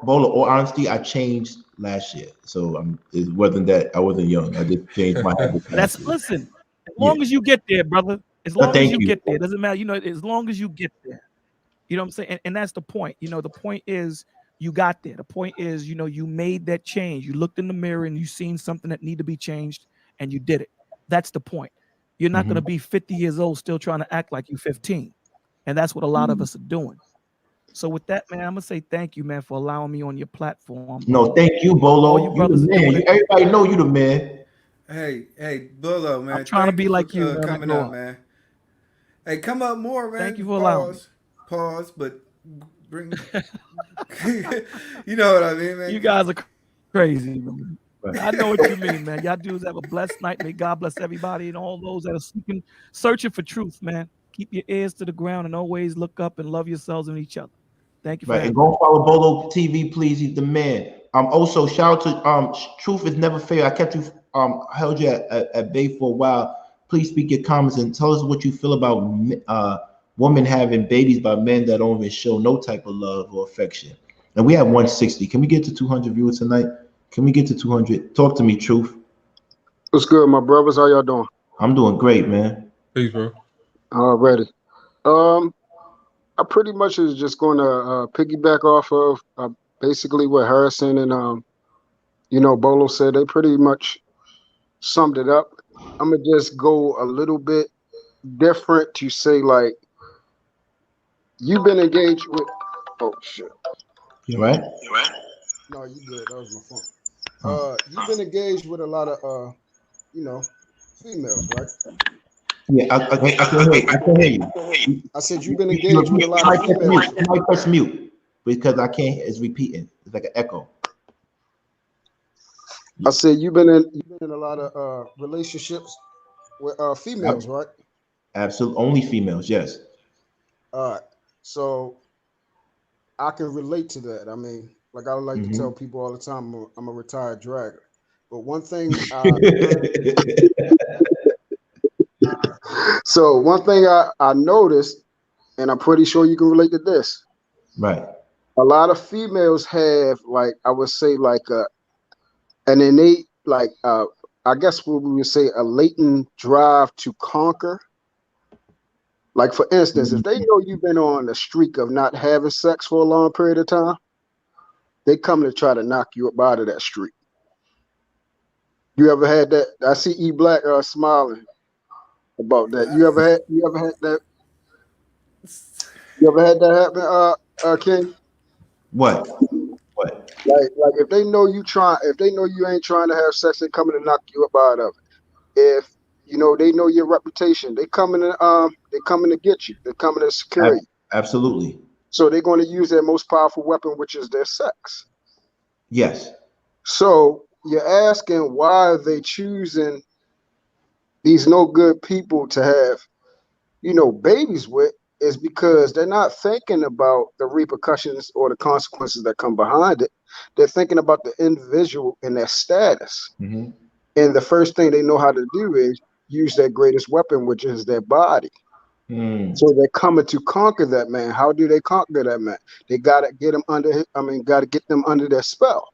Bolo, or honesty, I changed last year, so it wasn't that I wasn't young. I just changed my habits. Listen. As long as you get there, brother. As long as you get there, doesn't matter. You know, as long as you get there. You know what I'm saying? And that's the point. You know, the point is you got there. The point is, you know, you made that change. You looked in the mirror and you seen something that needed to be changed, and you did it. That's the point. You're not going to be 50 years old still trying to act like you're 15. And that's what a lot of us are doing. So with that, man, I'm gonna say thank you, man, for allowing me on your platform. No, thank you, Bolo. You the man. Everybody know you the man. Hey, Bolo, man. I'm trying to be like you, man. Coming up, man. Hey, come up more, man. Thank you for allowing me. Pause, but bring. You know what I mean, man. You guys are crazy, man. I know what you mean, man. Y'all dudes have a blessed night. May God bless everybody and all those that are searching for truth, man. Keep your ears to the ground and always look up and love yourselves and each other. Thank you for and go follow Bolo TV, please. He's the man. Also shout out to Truth is Never Fair. I kept you held you at bay for a while. Please speak your comments and tell us what you feel about women having babies by men that don't even show no type of love or affection. And we have 160. Can we get to 200 viewers tonight? Can we get to 200? Talk to me, Truth. What's good, my brothers? How y'all doing? I'm doing great, man. Peace, bro. Alrighty. I pretty much is just going to piggyback off of basically what Harrison and Bolo said. They pretty much summed it up. I'm gonna just go a little bit different to say, like, you've been engaged with. Oh shit. You right? No, you good. That was my phone. You've been engaged with a lot of females, right? Yeah, I can hear you. I said you've been engaged with a lot of females. I might press mute because I can't. It's repeating. It's like an echo. I said you've been in a lot of relationships with females, right? Absolutely, only females. Yes. All right. So I can relate to that. I mean, like I like to tell people all the time, I'm a retired dragger. But one thing, so one thing I noticed, and I'm pretty sure you can relate to this. Right. A lot of females have, like, I would say, like an innate, like, I guess what we would say, a latent drive to conquer. Like, for instance, if they know you've been on a streak of not having sex for a long period of time, they come to try to knock you up out of that streak. You ever had that? I see E Black smiling about that. You ever had that? You ever had that happen, King? What? Like if they know you ain't trying to have sex, they coming to knock you up out of it. If they know your reputation, they coming to get you. They're coming to secure you. Absolutely. So they're going to use their most powerful weapon, which is their sex. Yes. So you're asking, why are they choosing these no good people to have, babies with? Is because they're not thinking about the repercussions or the consequences that come behind it. They're thinking about the individual and their status. Mm-hmm. And the first thing they know how to do is use their greatest weapon, which is their body. So they're coming to conquer that man. How do they conquer that man? They gotta get them gotta get them under their spell.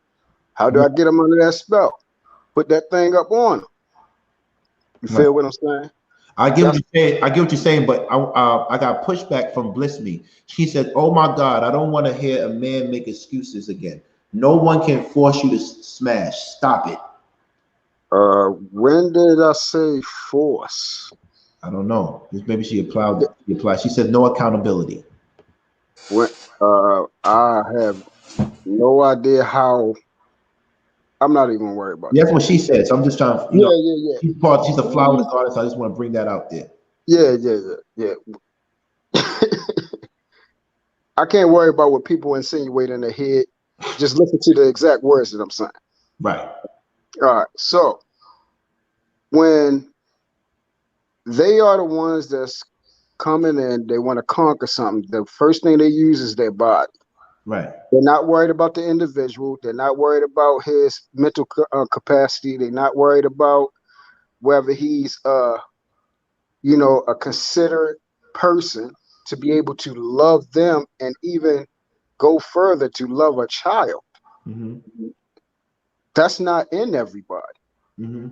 How do I get them under that spell? Put that thing up on them. You feel what I'm saying? I get what you're saying, but I got pushback from Bliss Me. She said, "Oh my God, I don't want to hear a man make excuses again. No one can force you to smash. Stop it." When did I say force? I don't know. Maybe she applied. She said no accountability. When I have no idea how. I'm not even worried about That's what she said. So I'm just trying to, yeah. she's a flower artist. So I just want to bring that out there. Yeah. I can't worry about what people insinuate in their head. Just listen to the exact words that I'm saying. Right. All right. So when they are the ones that's coming in, they want to conquer something. The first thing they use is their body. Right. They're not worried about the individual. They're not worried about his mental capacity. They're not worried about whether he's a considerate person to be able to love them and even go further to love a child. Mm-hmm. That's not in everybody. Mm-hmm.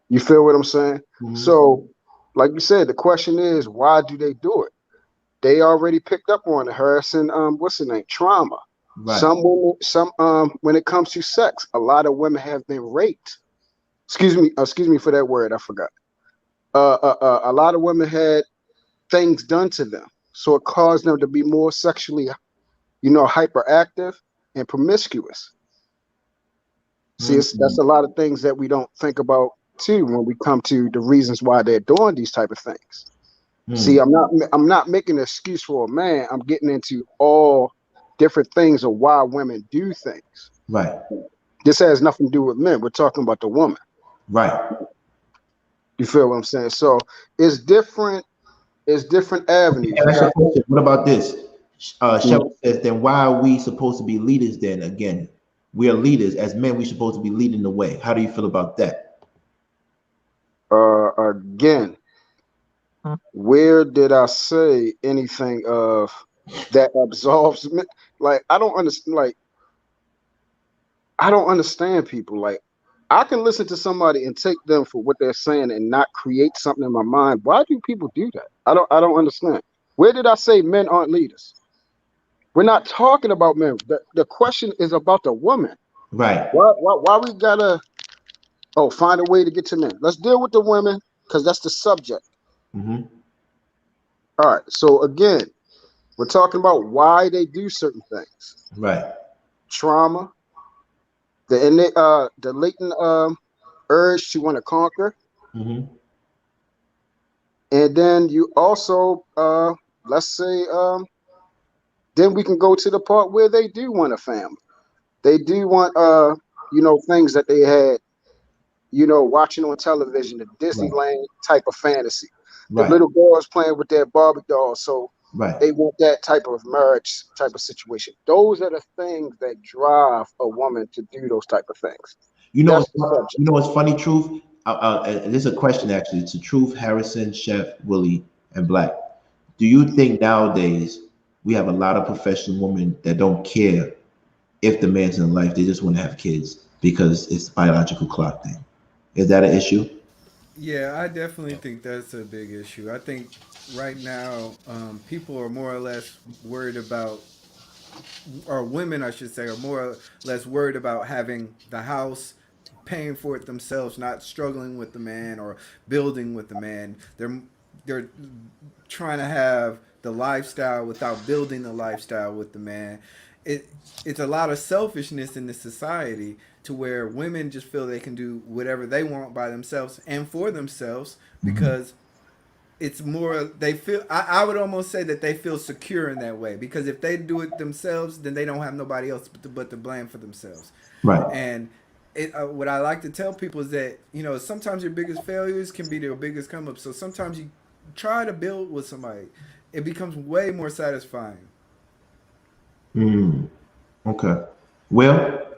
You feel what I'm saying? Mm-hmm. So, like you said, the question is, why do they do it? They already picked up on the harassing, what's the name? Trauma. Right. Some women, when it comes to sex, a lot of women have been raped. Excuse me for that word, I forgot. A lot of women had things done to them, so it caused them to be more sexually, hyperactive and promiscuous. See, that's a lot of things that we don't think about too when we come to the reasons why they're doing these type of things. See, I'm not making an excuse for a man. I'm getting into all different things of why women do things. Right. This has nothing to do with men. We're talking about the woman. Right. You feel what I'm saying? So it's different. It's different avenues. What about this? Shelly says, then why are we supposed to be leaders then? Again, we are leaders. As men, we're supposed to be leading the way. How do you feel about that? Again, where did I say anything of that absolves me? Like, I don't understand. Like, I don't understand people. Like, I can listen to somebody and take them for what they're saying and not create something in my mind. Why do people do that? I don't understand. Where did I say men aren't leaders? We're not talking about men. The question is about the woman. Right. Why we gotta find a way to get to men? Let's deal with the women because that's the subject. Mm-hmm. All right. So again, we're talking about why they do certain things. Right. Trauma, the latent urge to want to conquer. Mm-hmm. And then you also, let's say, then we can go to the part where they do want a family. They do want, things that they had, watching on television, the Disneyland type of fantasy. The little girls playing with their Barbie dolls. So they want that type of marriage type of situation. Those are the things that drive a woman to do those type of things. What's funny, Truth? There's a question actually to Truth, Harrison, Chef, Willie, and Black. Do you think nowadays we have a lot of professional women that don't care if the man's in life? They just want to have kids because it's a biological clock thing. Is that an issue? Yeah, I definitely think that's a big issue. I think right now people are more or less worried about, or women, I should say, are more or less worried about having the house, paying for it themselves, not struggling with the man or building with the man. They're trying to have the lifestyle without building the lifestyle with the man. It's a lot of selfishness in the society to where women just feel they can do whatever they want by themselves and for themselves because it's more they feel I would almost say that they feel secure in that way because if they do it themselves then they don't have nobody else but to blame for themselves. Right. And what I like to tell people is that sometimes your biggest failures can be their biggest come up. So sometimes you try to build with somebody, it becomes way more satisfying. Okay. Well,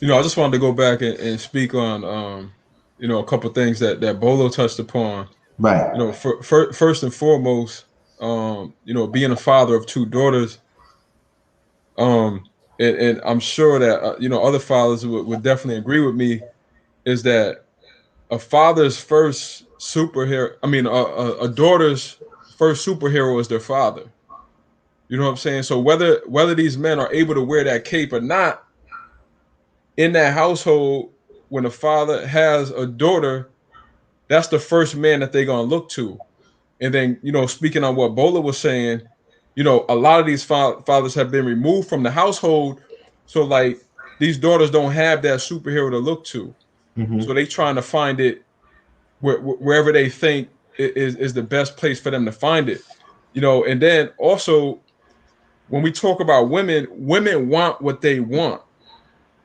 I just wanted to go back and speak on a couple things that Bolo touched upon. Right. First and foremost, being a father of two daughters, and I'm sure that other fathers would definitely agree with me, is that a father's first superhero, a daughter's first superhero is their father. You know what I'm saying? So whether these men are able to wear that cape or not, in that household, when a father has a daughter, that's the first man that they're gonna look to. And then, speaking on what Bola was saying, you know, a lot of these fathers have been removed from the household, so like these daughters don't have that superhero to look to, so they trying to find it wherever they think is the best place for them to find it, you know. And then also, when we talk about women want what they want.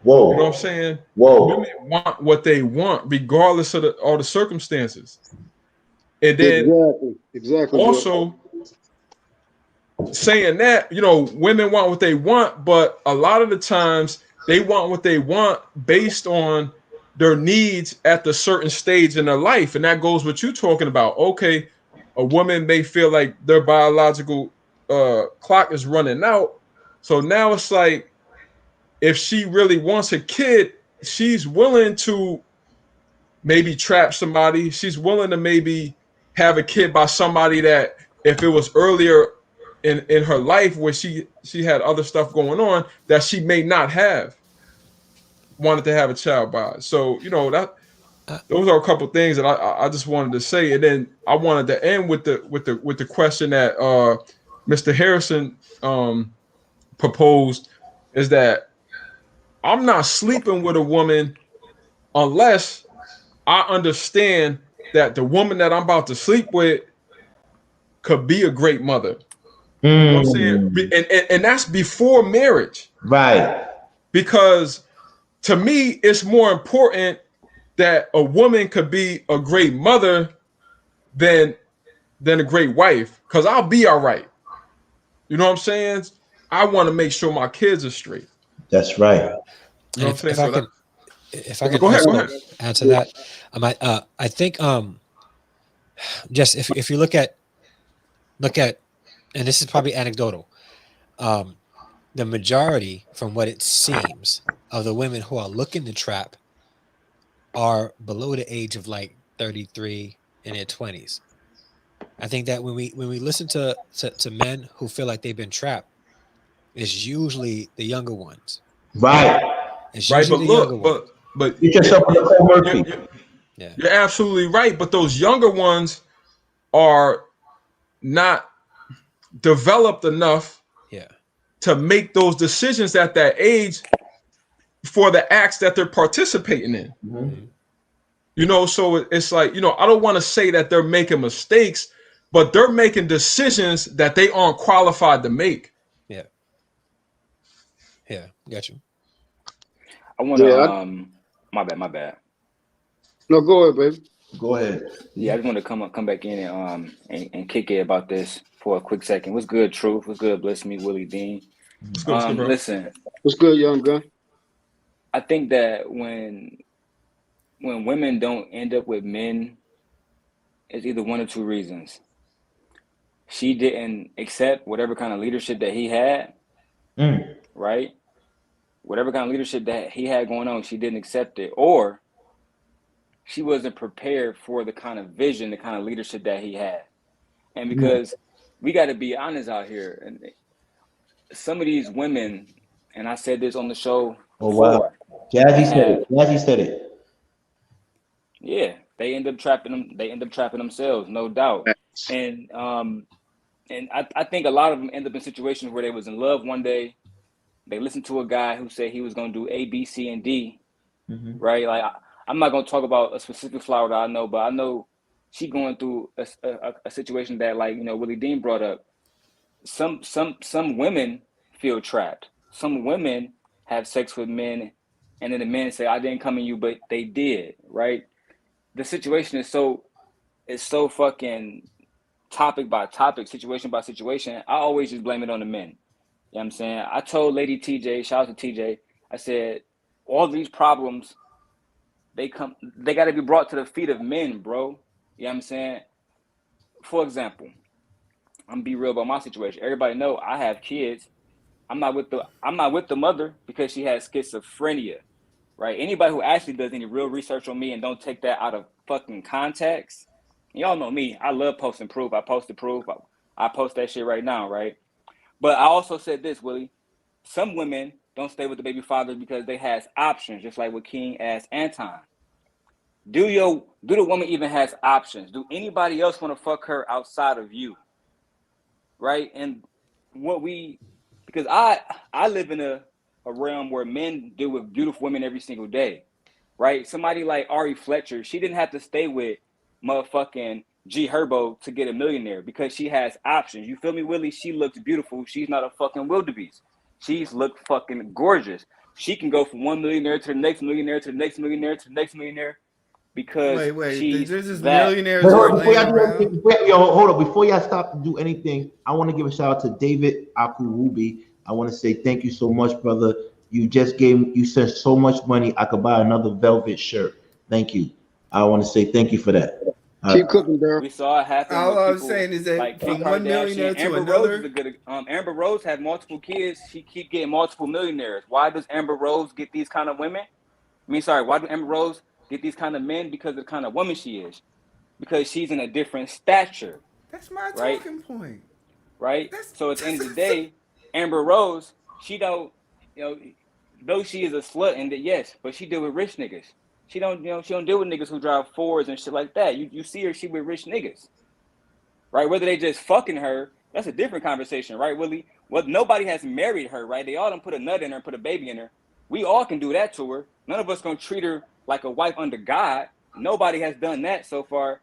Whoa. You know what I'm saying? Whoa. Women want what they want, regardless of all the circumstances. And then exactly. Also, saying that, you know, women want what they want, but a lot of the times they want what they want based on their needs at the certain stage in their life. And that goes what you're talking about. Okay, a woman may feel like their biological clock is running out. So now it's like, if she really wants a kid, she's willing to maybe trap somebody. She's willing to maybe have a kid by somebody that, if it was earlier in her life where she had other stuff going on, that she may not have wanted to have a child by. So, you know, that those are a couple things that I just wanted to say. And then I wanted to end with the question that Mr. Harrison proposed, is that I'm not sleeping with a woman unless I understand that the woman that I'm about to sleep with could be a great mother. You know what I'm saying? And that's before marriage. Right. Because to me, it's more important that a woman could be a great mother than a great wife. Because I'll be all right. You know what I'm saying? I want to make sure my kids are straight. That's right. You know what I'm saying? If I can go ahead. Add to that, I think just if you look at, and this is probably anecdotal, the majority, from what it seems, of the women who are looking to trap are below the age of like 33 in their 20s. I think that when we listen to men who feel like they've been trapped, it's usually the younger ones. Right. It's usually the younger ones. But you're absolutely right. But those younger ones are not developed enough to make those decisions at that age for the acts that they're participating in. You know, so it's like, you know, I don't want to say that they're making mistakes, but they're making decisions that they aren't qualified to make. Yeah, got you. I want to my bad. No, go ahead, baby. Go ahead. Yeah, I just want to come back in and kick it about this for a quick second. What's good, Truth? What's good, Bless Me, Willie Dean? What's good, bro? Listen. What's good, young gun? I think that when women don't end up with men, it's either one or two reasons. She didn't accept whatever kind of leadership that he had, right? Whatever kind of leadership that he had going on, she didn't accept it, or she wasn't prepared for the kind of vision, the kind of leadership that he had. And because we got to be honest out here, and some of these women, and I said this on the show before. Wow. Jazzy said it. Yeah, they end up trapping them. They end up trapping themselves, no doubt. And I think a lot of them end up in situations where they was in love one day. They listened to a guy who said he was going to do A, B, C, and D, right? Like I'm not going to talk about a specific flower that I know, but I know she going through a situation that, like, you know, Willie Dean brought up. Some women feel trapped. Some women have sex with men, and then the men say, "I didn't come in you," but they did, right? The situation is so fucking topic by topic, situation by situation. I always just blame it on the men. You know what I'm saying? I told Lady TJ, shout out to TJ, I said, all these problems, they got to be brought to the feet of men, bro. You know what I'm saying? For example, I'm gonna be real about my situation. Everybody know I have kids. I'm not with the mother because she has schizophrenia, right? Anybody who actually does any real research on me and don't take that out of fucking context, y'all know me. I love posting proof. I posted proof. I post that shit right now, right? But I also said this, Willie. Some women don't stay with the baby father because they has options, just like what King asked Anton. Do the woman even has options? Do anybody else want to fuck her outside of you? Right? And because I live in a realm where men deal with beautiful women every single day, right? Somebody like Ari Fletcher, she didn't have to stay with motherfucking G Herbo to get a millionaire because she has options. You feel me, Willie? She looks beautiful. She's not a fucking wildebeest. She's looked fucking gorgeous. She can go from one millionaire to the next millionaire to the next millionaire to the next millionaire because Wait. she's There's just that. millionaires just laying around. Hold up. Before y'all stop to do anything, I want to give a shout out to David Akurubi. I want to say thank you so much, brother. You sent so much money. I could buy another velvet shirt. Thank you. I want to say thank you for that. Keep cooking, Daryl. We saw it happen All with I'm people saying is that like Kim from one millionaire Kardashian. to Amber Rose is another. a good. Amber Rose had multiple kids. She keep getting multiple millionaires. Why does Amber Rose get these kind of women? Why do Amber Rose get these kind of men? Because of the kind of woman she is. Because she's in a different stature. That's my right? talking point. Right. So at the end of the day, Amber Rose, she don't, though she is a slut, and that yes, but she deal with rich niggas. She don't deal with niggas who drive Fords and shit like that. You see her, she with rich niggas, right? Whether they just fucking her, that's a different conversation, right, Willie? Well, nobody has married her, right? They all done put a nut in her and put a baby in her. We all can do that to her. None of us gonna treat her like a wife under God. Nobody has done that so far.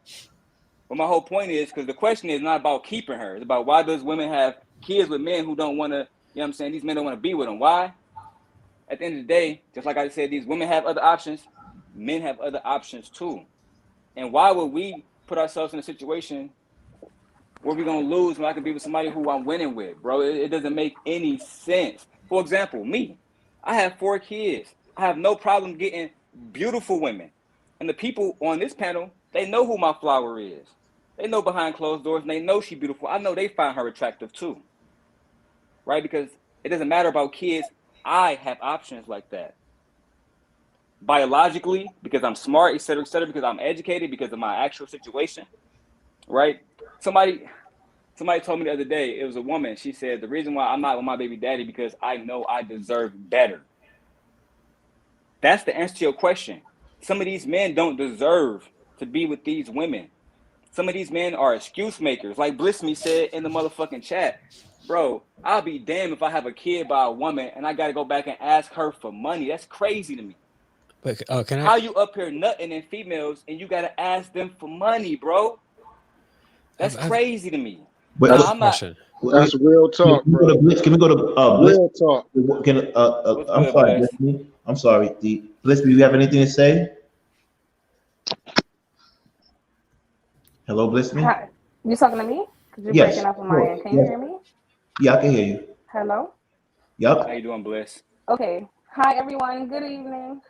But my whole point is, because the question is not about keeping her. It's about why does women have kids with men who don't want to, these men don't want to be with them. Why? At the end of the day, just like I said, these women have other options. Men have other options too. And why would we put ourselves in a situation where we're going to lose when I can be with somebody who I'm winning with, bro? It doesn't make any sense. For example, me, I have 4 kids. I have no problem getting beautiful women. And the people on this panel, they know who my flower is. They know behind closed doors, and they know she's beautiful. I know they find her attractive too, right? Because it doesn't matter about kids. I have options like that. Biologically, because I'm smart, et cetera, because I'm educated, because of my actual situation, right? Somebody told me the other day, it was a woman, she said, the reason why I'm not with my baby daddy because I know I deserve better. That's the answer to your question. Some of these men don't deserve to be with these women. Some of these men are excuse makers. Like Bliss Me said in the motherfucking chat, bro, I'll be damned if I have a kid by a woman and I got to go back and ask her for money. That's crazy to me. But How you up here nutting in females and you got to ask them for money, bro? That's crazy to me. That's I'm not. That's real talk, bro. Can we go to Bliss? Real talk. I'm sorry, Bliss Me. I'm sorry, Bliss Me. You have anything to say? Hello, Bliss Me. Hi. You talking to me? Because you're breaking up on my end. Can you hear me? Yeah, I can hear you. Hello? Yep. How you doing, Bliss? Okay. Hi, everyone. Good evening.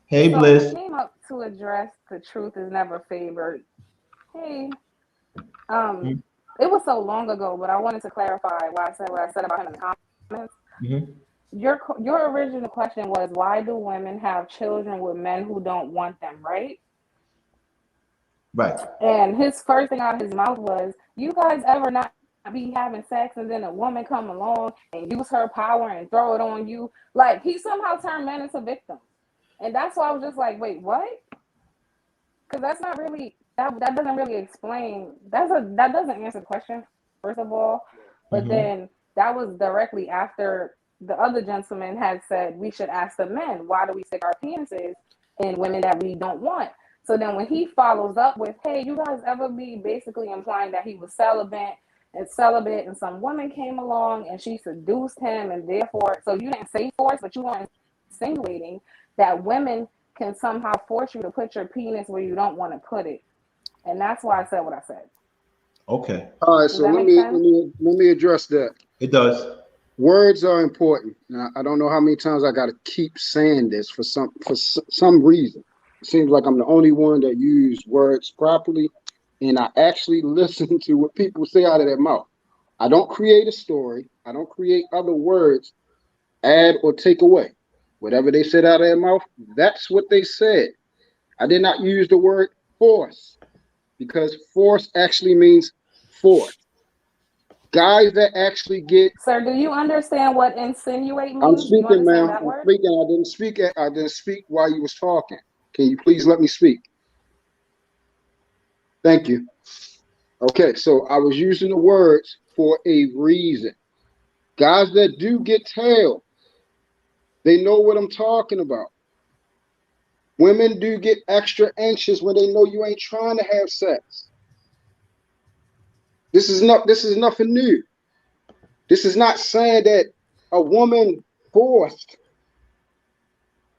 Hey, Bliss. I came up to address the truth is never favored. Hey. It was so long ago, but I wanted to clarify why I said what I said about him in the comments. Mm-hmm. Your original question was, why do women have children with men who don't want them, right? Right. And his first thing out of his mouth was, you guys ever not be having sex and then a woman come along and use her power and throw it on you? Like, he somehow turned men into victims. And that's why I was just like, wait, what? Because that's not really, that doesn't really explain, that doesn't answer the question, first of all. But then that was directly after the other gentleman had said we should ask the men, why do we stick our penises in women that we don't want? So then when he follows up with, hey, you guys ever be basically implying that he was celibate and some woman came along and she seduced him and therefore, so you didn't say force, but you were insinuating that women can somehow force you to put your penis where you don't want to put it. And that's why I said what I said. Okay. All right, so let me address that. It does. Words are important. Now, I don't know how many times I got to keep saying this for some reason. It seems like I'm the only one that use words properly, and I actually listen to what people say out of their mouth. I don't create a story. I don't create other words, add or take away. Whatever they said out of their mouth, that's what they said. I did not use the word force because force actually means force. Guys that actually get. Sir, do you understand what insinuate means? I'm speaking, ma'am. I'm speaking. I didn't speak while you was talking. Can you please let me speak? Thank you. Okay, so I was using the words for a reason. Guys that do get tail, they know what I'm talking about. Women do get extra anxious when they know you ain't trying to have sex. This is nothing new. This is not saying that a woman forced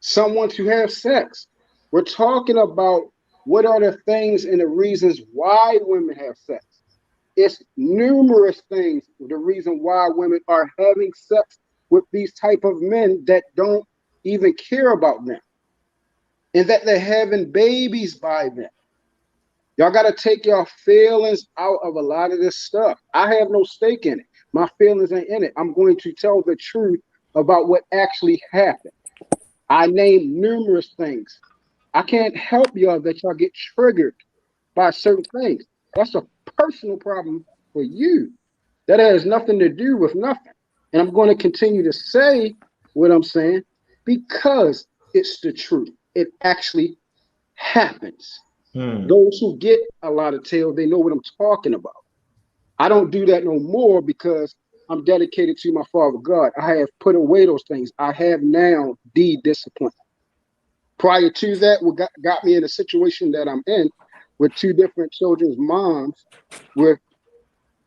someone to have sex. We're talking about what are the things and the reasons why women have sex. It's numerous things, the reason why women are having sex with these type of men that don't even care about them, and that they're having babies by them. Y'all got to take your feelings out of a lot of this stuff. I have no stake in it. My feelings ain't in it. I'm going to tell the truth about what actually happened. I named numerous things. I can't help y'all that y'all get triggered by certain things. That's a personal problem for you. That has nothing to do with nothing. And I'm going to continue to say what I'm saying because it's the truth. It actually happens. Those who get a lot of tail, they know what I'm talking about. I don't do that no more because I'm dedicated to my Father God. I have put away those things. I have now de-disciplined. Prior to that, what got me in a situation that I'm in with two different children's moms with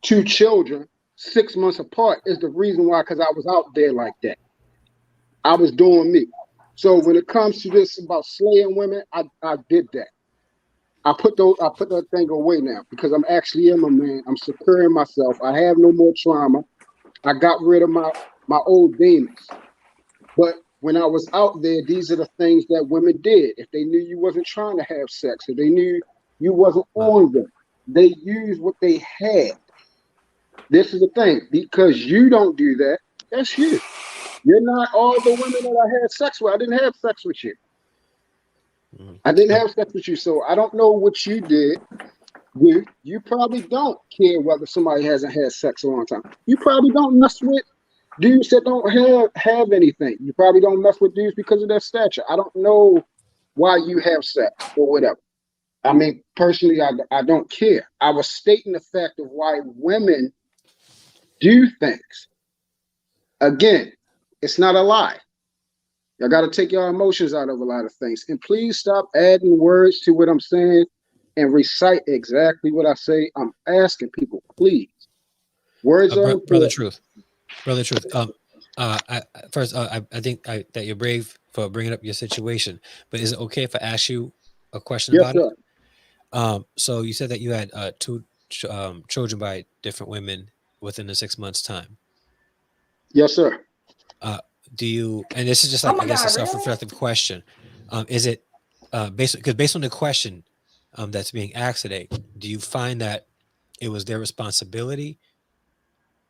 two children 6 months apart is the reason why, because I was out there like that. I was doing me. So when it comes to this about slaying women, I did that. I put that thing away now because I'm actually a man. I'm securing myself. I have no more trauma. I got rid of my old demons. But when I was out there, these are the things that women did. If they knew you wasn't trying to have sex, if they knew you wasn't on them, they used what they had. This is the thing, because you don't do that, that's you. You're not all the women that I had sex with. I didn't have sex with you. I didn't have sex with you, so I don't know what you did. You probably don't care whether somebody hasn't had sex a long time. You probably don't mess with dudes that don't have anything. You probably don't mess with dudes because of their stature. I don't know why you have sex or whatever. I mean, personally, I don't care. I was stating the fact of why women do things. Again, it's not a lie. Y'all got to take your emotions out of a lot of things. And please stop adding words to what I'm saying and recite exactly what I say. I'm asking people, please. Words are Brother Truth. Brother Truth. I think that you're brave for bringing up your situation, but is it okay if I ask you a question about it? So you said that you had two children by different women within the 6 months time. Yes, sir. Do you? And this is just like, I guess, a self-reflective question. Is it based on the question that's being asked today? Do you find that it was their responsibility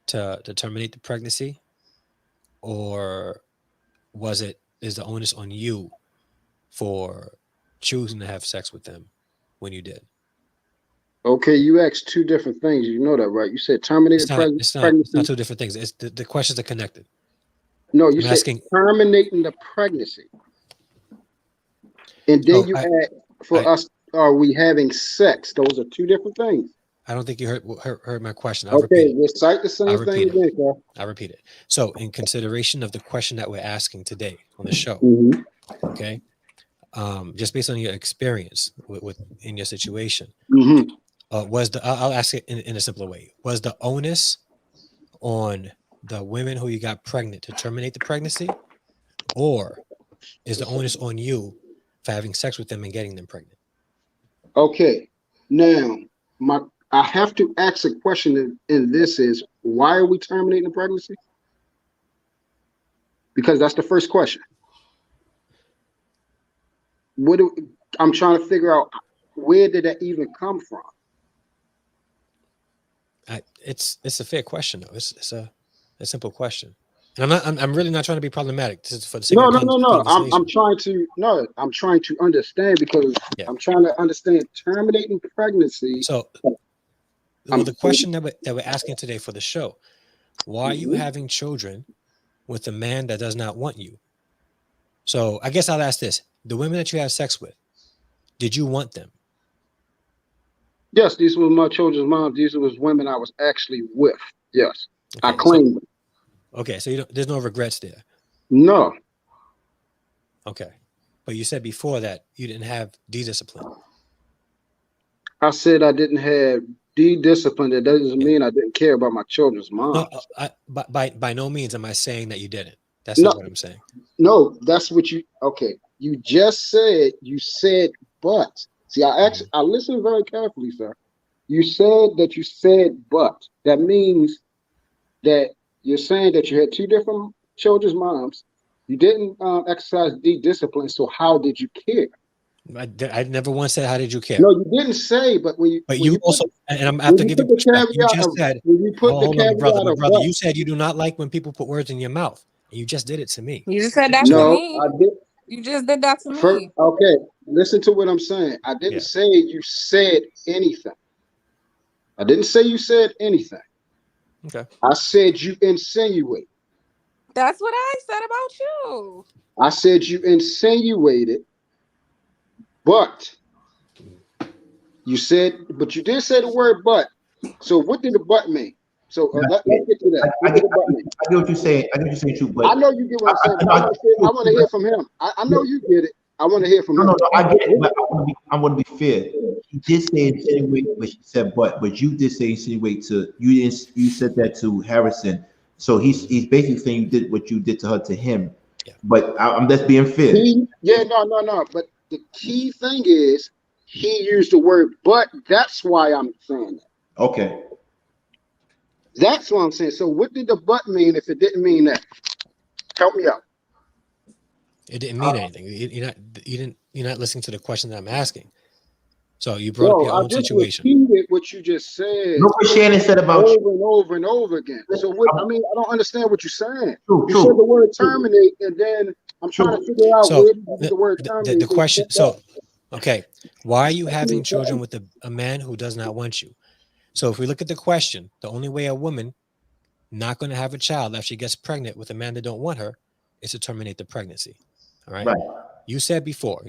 to terminate the pregnancy, or is the onus on you for choosing to have sex with them when you did? Okay, you asked two different things. You know that, right? You said terminated pregnancy. It's not two different things. It's the questions are connected. No, you said terminating the pregnancy. And then you add, for us, are we having sex? Those are two different things. I don't think you heard my question. I'll repeat it. Recite the same thing again, sir. I'll repeat it. So, in consideration of the question that we're asking today on the show, okay, just based on your experience in your situation, I'll ask it in a simpler way. Was the onus on the women who you got pregnant to terminate the pregnancy, or is the onus on you for having sex with them and getting them pregnant? Okay, now I have to ask a question, and this is, why are we terminating the pregnancy? Because that's the first question. I'm trying to figure out, where did that even come from? It's a fair question, though. It's a simple question. And I'm really not trying to be problematic. This is for the sake of conversation. I'm trying to understand, because I'm trying to understand terminating pregnancy. So the question that we're asking today for the show, why are you having children with a man that does not want you? So I guess I'll ask this. The women that you have sex with, did you want them? Yes, these were my children's moms. These were women I was actually with. Yes, okay, I claimed them. Okay, so there's no regrets there. No. Okay, but you said before that you didn't have D-discipline. I said I didn't have D-discipline. That doesn't mean I didn't care about my children's moms. No, by no means am I saying that you didn't. That's No. not what I'm saying. No, that's what you. Okay, you just said. You said, but see, I listened very carefully, sir. You said that you said, but that means that you're saying that you had two different children's moms. You didn't exercise D-discipline. So how did you care? I never once said, how did you care? No, you didn't say, but when you. But when you also, and I'm have to give you respect. You just said, when you put hold the on, brother, caveat my of brother. what? You said you do not like when people put words in your mouth. And you just did it to me. You just said that to me. I did. You just did that to me. Okay, listen to what I'm saying. I didn't say you said anything. I didn't say you said anything. Okay. I said you insinuate. That's what I said about you. I said you insinuated, but you did say the word but. So what did the but mean? So let's get to that. I get what you're saying. I get what you're saying too. But I know you get what I'm saying. I want to hear from him. I know you get it. I want to hear from him. No, I get it. But I want to be fair. He did say insinuate, but she said but you did say insinuate to you. You said that to Harrison. So he's basically saying you did what you did to her to him. Yeah. But I'm just being fair. No. But the key thing is he used the word but. That's why I'm saying that. Okay. That's what I'm saying. So what did the but mean if it didn't mean that? Help me out. It didn't mean anything. You're not listening to the question that I'm asking. So you brought up your own situation. Repeated what you just said. Look what Shannon said about over and over and over again. So what? I mean, I don't understand what you're saying. You said the word terminate, and then I'm trying to figure out where the word terminate. The question. So, okay, why are you having children with a man who does not want you? So if we look at the question, the only way a woman not going to have a child after she gets pregnant with a man that don't want her is to terminate the pregnancy. All right. You said before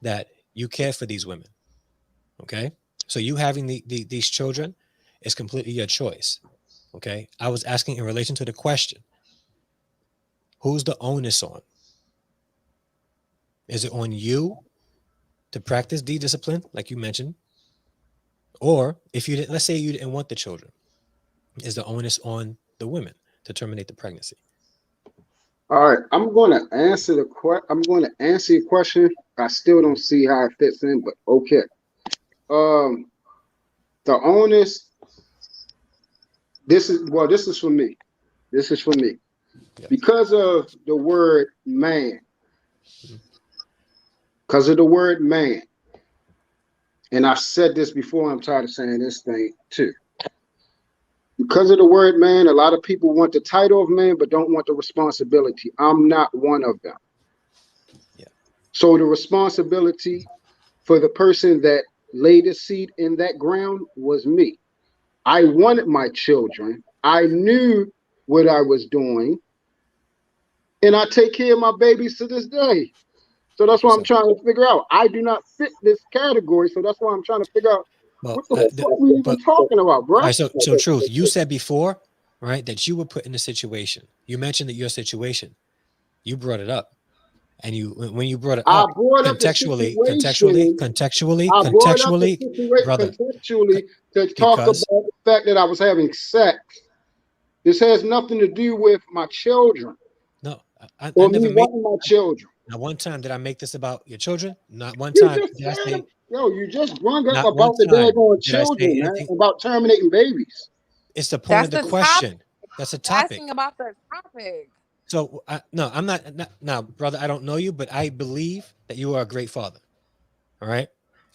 that you care for these women. Okay. So you having these children is completely your choice. Okay. I was asking in relation to the question, who's the onus on? Is it on you to practice D-discipline, like you mentioned? Or if you didn't, let's say you didn't want the children, is the onus on the women to terminate the pregnancy? All right, I'm going to answer your question. I still don't see how it fits in, but okay. The onus. This is for me. This is for me. Yeah. Because of the word man. Because of the word man. And I've said this before. I'm tired of saying this thing too. Because of the word man, a lot of people want the title of man, but don't want the responsibility. I'm not one of them. Yeah. So the responsibility for the person that laid a seed in that ground was me. I wanted my children. I knew what I was doing. And I take care of my babies to this day. So that's what I'm trying to figure out. I do not fit this category. So that's why I'm trying to figure out what the fuck are we even talking about, bro? All right, so Truth, you said before, right, that you were put in a situation. You mentioned that your situation, you brought it up. And when you brought it up, contextually, brother, to talk about the fact that I was having sex. This has nothing to do with my children. No, I or never me wanting my children. Not one time did I make this about your children. Not one time did I say. You just brought up about the daggone children, man, about terminating babies. It's the point of the question. That's a topic. Asking about the topic. So no, I'm not now, brother. I don't know you, but I believe that you are a great father. All right,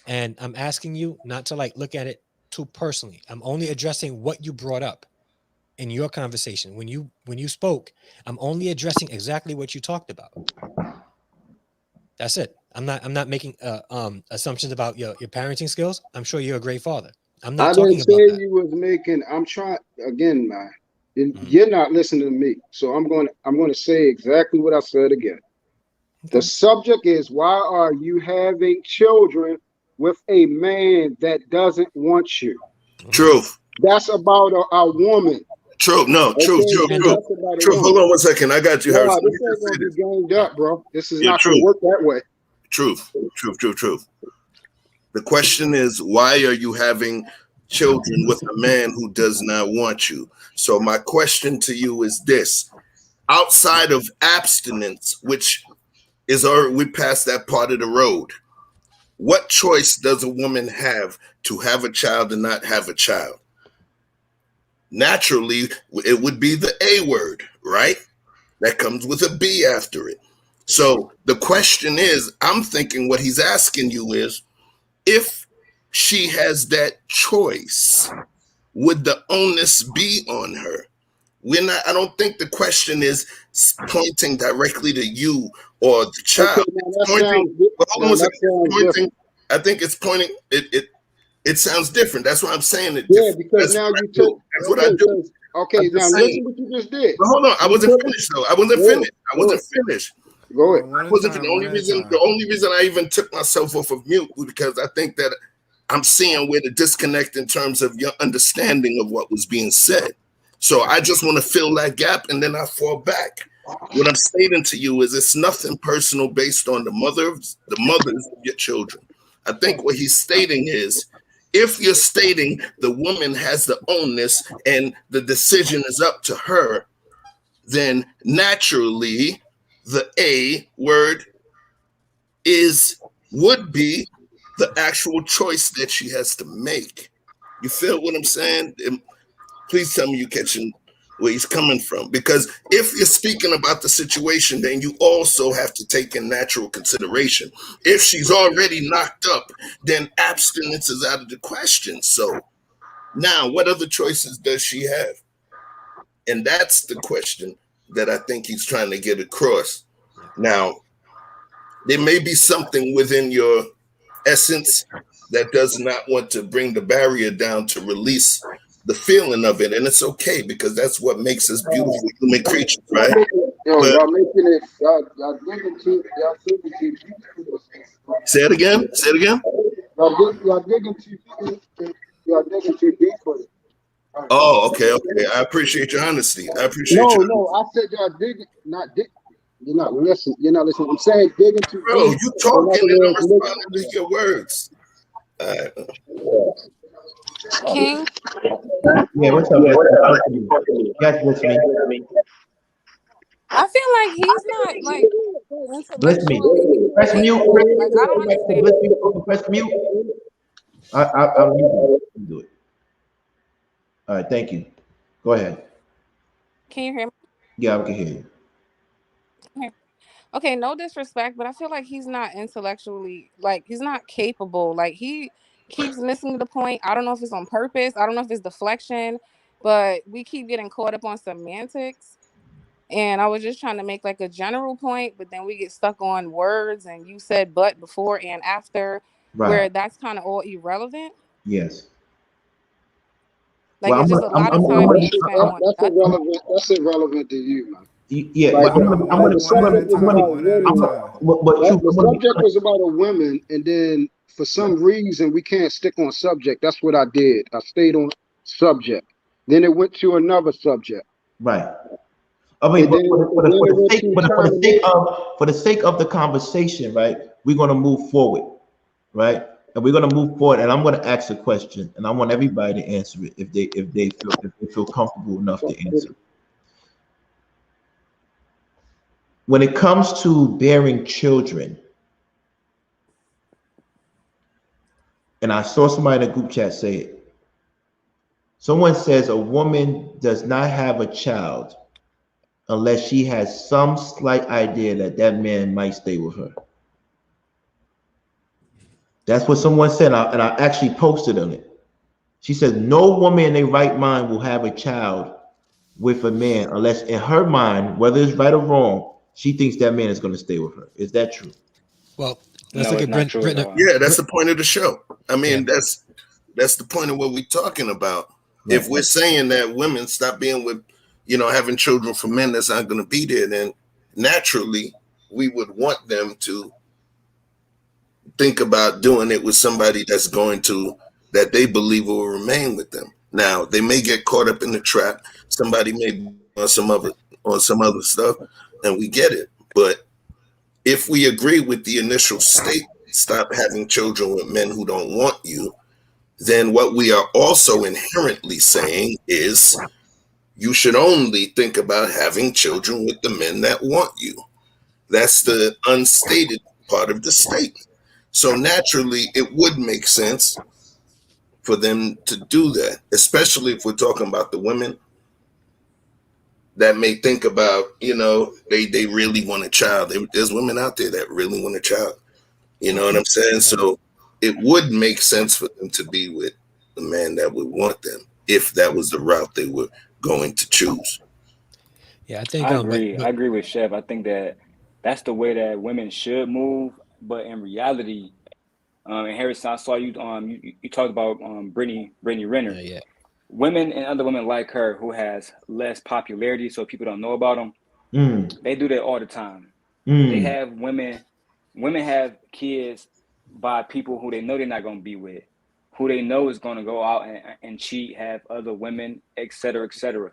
and I'm asking you not to look at it too personally. I'm only addressing what you brought up in your conversation when you spoke. I'm only addressing exactly what you talked about. That's it. I'm not making assumptions about your parenting skills. I'm sure you're a great father. I'm not talking about that. I didn't say you was making. I'm trying again, man. You're not listening to me, so I'm going to say exactly what I said again. Okay. The subject is, why are you having children with a man that doesn't want you? Truth. That's about a woman. True. No, true. Hold on one second. I got you, Harrison. This ain't gonna be ganged up, bro. This is not true. gonna work that way. Truth. The question is, why are you having children with a man who does not want you? So my question to you is this: outside of abstinence, which is already, we passed that part of the road, what choice does a woman have to have a child and not have a child? Naturally, it would be the A word, right? That comes with a B after it. So the question is, I'm thinking what he's asking you is, if she has that choice, would the onus be on her? I don't think the question is pointing directly to you or the child. I think it's pointing, it sounds different. That's why I'm saying it. Yeah, because now you took. That's what I do. Okay, now listen what you just did. But hold on, I wasn't finished though. I wasn't finished. Go ahead. The only reason I even took myself off of mute was because I think that I'm seeing where the disconnect in terms of your understanding of what was being said. So I just want to fill that gap, and then I fall back. What I'm stating to you is it's nothing personal based on the mothers of your children. I think what he's stating is, if you're stating the woman has the onus and the decision is up to her, then naturally the A word would be the actual choice that she has to make. You feel what I'm saying? Please tell me you're catching where he's coming from. Because if you're speaking about the situation, then you also have to take in natural consideration. If she's already knocked up, then abstinence is out of the question. So now, what other choices does she have? And that's the question that I think he's trying to get across. Now, there may be something within your essence that does not want to bring the barrier down to release the feeling of it, and it's okay, because that's what makes us beautiful human creatures, right? Y'all making it. Y'all digging too. Say it again. Y'all digging too. Y'all digging too deep for it. Oh, okay. I appreciate your honesty. No, I said y'all digging, not dig. You're not listening. I'm saying digging too deep. Bro, you talking and I'm responding to your words. King? Yeah, what's up? Yes, with me. I feel like he's not like Bless me. Press mute. Like, I don't understand. Press mute. I'll do it. All right, thank you. Go ahead. Can you hear me? Yeah, I can hear you. Okay, no disrespect, but I feel like he's not intellectually, like, he's not capable. Like, he keeps missing the point. I don't know if it's on purpose. I don't know if it's deflection, but we keep getting caught up on semantics. And I was just trying to make like a general point, but then we get stuck on words, and you said but before and after, where that's kind of all irrelevant. Yes. Like, it's just a lot of time being spent on that. That's irrelevant to you, man. Yeah, like, the subject was about a woman, and then for some reason we can't stick on subject. That's what I did. I stayed on subject. Then it went to another subject. Right. I mean, for the sake of the conversation, right? We're gonna move forward, right? And we're gonna move forward. And I'm gonna ask a question, and I want everybody to answer it if they feel comfortable enough to answer. When it comes to bearing children, and I saw somebody in the group chat say it. Someone says a woman does not have a child unless she has some slight idea that man might stay with her. That's what someone said, and I actually posted on it. She says no woman in their right mind will have a child with a man unless in her mind, whether it's right or wrong, she thinks that man is going to stay with her. Is that true? Well, let's look at Brent. Yeah, that's the point of the show. I mean, that's the point of what we're talking about. Right. If we're saying that women stop being with, having children for men that's not going to be there, then naturally we would want them to think about doing it with somebody that they believe will remain with them. Now they may get caught up in the trap. Somebody may be on some other stuff, and we get it. But if we agree with the initial state, stop having children with men who don't want you, then what we are also inherently saying is you should only think about having children with the men that want you. That's the unstated part of the statement. So naturally, it would make sense for them to do that, especially if we're talking about the women that may think about, they really want a child. There's women out there that really want a child. You know what I'm saying? So it would make sense for them to be with the man that would want them if that was the route they were going to choose. Yeah, I think I agree. I agree with Chef. I think that that's the way that women should move. But in reality, and Harrison, I saw you. You talked about Brittany Renner. Yeah. Women and other women like her who has less popularity, so people don't know about them. They do that all the time. They have women have kids by people who they know they're not going to be with, who they know is going to go out and cheat, have other women, et cetera, et cetera.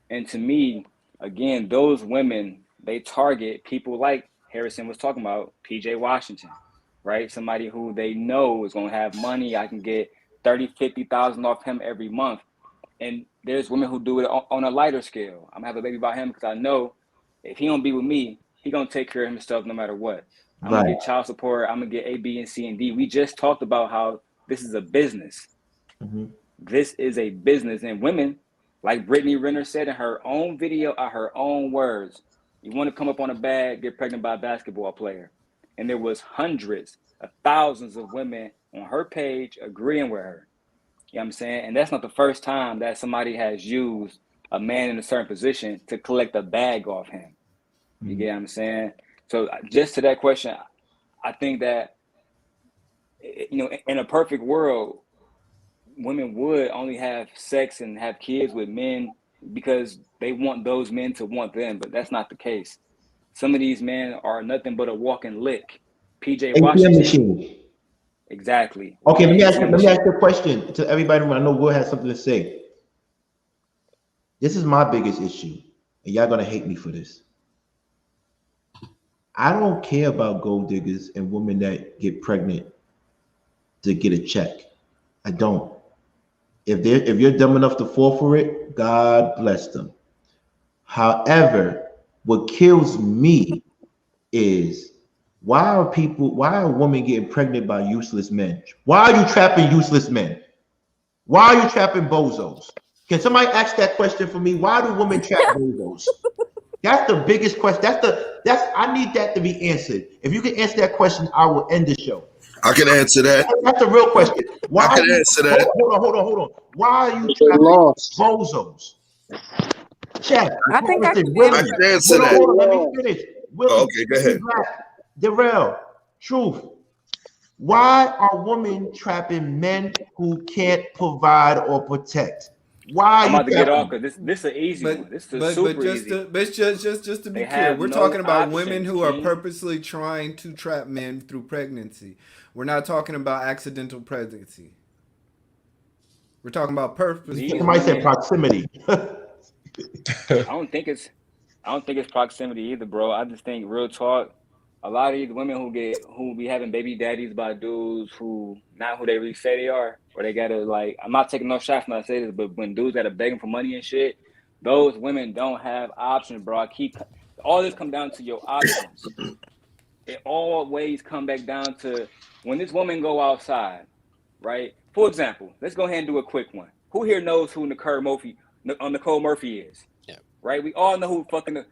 And to me, again, those women, they target people like Harrison was talking about, PJ Washington, right? Somebody who they know is going to have money. I can get 30, 50,000 off him every month. And there's women who do it on a lighter scale. I'm gonna have a baby by him because I know if he don't be with me, he gonna take care of himself no matter what. I'm gonna get child support. I'm gonna get A, B, and C, and D. We just talked about how this is a business. This is a business, and women, like Brittany Renner said in her own video, are her own words. You want to come up on a bag, get pregnant by a basketball player, and there was hundreds of thousands of women on her page agreeing with her. You know what I'm saying? And that's not the first time that somebody has used a man in a certain position to collect a bag off him. You get what I'm saying? So just to that question, I think that, in a perfect world, women would only have sex and have kids with men because they want those men to want them, but that's not the case. Some of these men are nothing but a walking lick. PJ Washington. Machine. Exactly. Okay, let me ask you a question to everybody. I know Will has something to say. This is my biggest issue, and y'all gonna hate me for this. I don't care about gold diggers and women that get pregnant to get a check. I don't. If you're dumb enough to fall for it, God bless them. However, what kills me is why are women getting pregnant by useless men? Why are you trapping useless men? Why are you trapping bozos? Can somebody ask that question for me? Why do women trap bozos? That's the biggest question. I need that to be answered. If you can answer that question, I will end the show. I can answer that. That's a real question. Why I can answer that. Hold on. Why are you trapping bozos? Chef, I think I can I can answer that. Hold on, let me finish. Okay, go ahead. Daryl, truth. Why are women trapping men who can't provide or protect? Why? I'm about to get off because this is an easy one. This is super easy. But just to be clear, we're talking about women who are purposely trying to trap men through pregnancy. We're not talking about accidental pregnancy. We're talking about purpose. Somebody said proximity. I don't think it's proximity either, bro. I just think real talk. A lot of these women who be having baby daddies by dudes who not who they really say they are, or they gotta I'm not taking no shots when I say this, but when dudes gotta beg them for money and shit, those women don't have options, bro. All this come down to your options. It always come back down to when this woman go outside, right? For example, let's go ahead and do a quick one. Who here knows who Nicole Murphy is? Yeah. Right? We all know who fucking.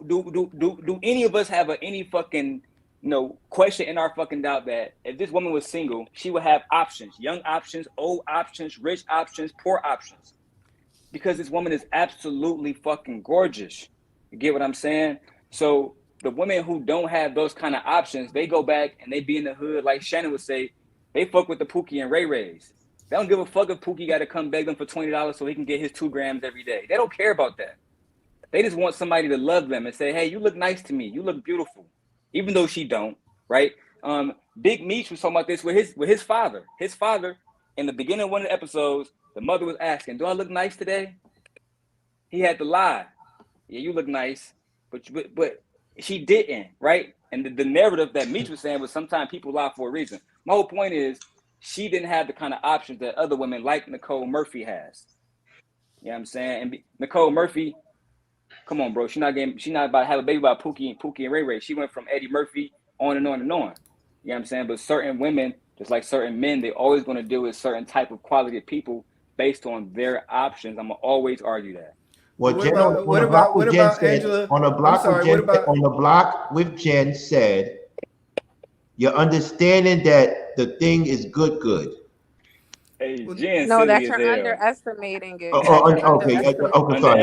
Do any of us have any fucking question in our fucking doubt that if this woman was single, she would have options, young options, old options, rich options, poor options, because this woman is absolutely fucking gorgeous. You get what I'm saying? So the women who don't have those kind of options, they go back and they be in the hood, like Shannon would say, they fuck with the Pookie and Ray Rays. They don't give a fuck if Pookie got to come beg them for $20 so he can get his 2 grams every day. They don't care about that. They just want somebody to love them and say, hey, you look nice to me. You look beautiful. Even though she don't, right? Big Meech was talking about this with his father. His father, in the beginning of one of the episodes, The mother was asking, "Do I look nice today?" He had to lie. Yeah, you look nice, but she didn't, right? And the narrative that Meech was saying was sometimes people lie for a reason. My whole point is she didn't have the kind of options that other women like Nicole Murphy has. You know what I'm saying? And Nicole Murphy, come on, bro. She's not about to have a baby by Pookie and Ray Ray. She went from Eddie Murphy on and on and on. You know what I'm saying? But certain women, just like certain men, they always going to deal with certain type of quality of people based on their options. I'm going to always argue that. Well, Jen on the block with Jen said, Angela? On the block with Jen said, you're understanding that the thing is good. Hey, Jen, no, that silly as you're hell. underestimating it. Okay, sorry.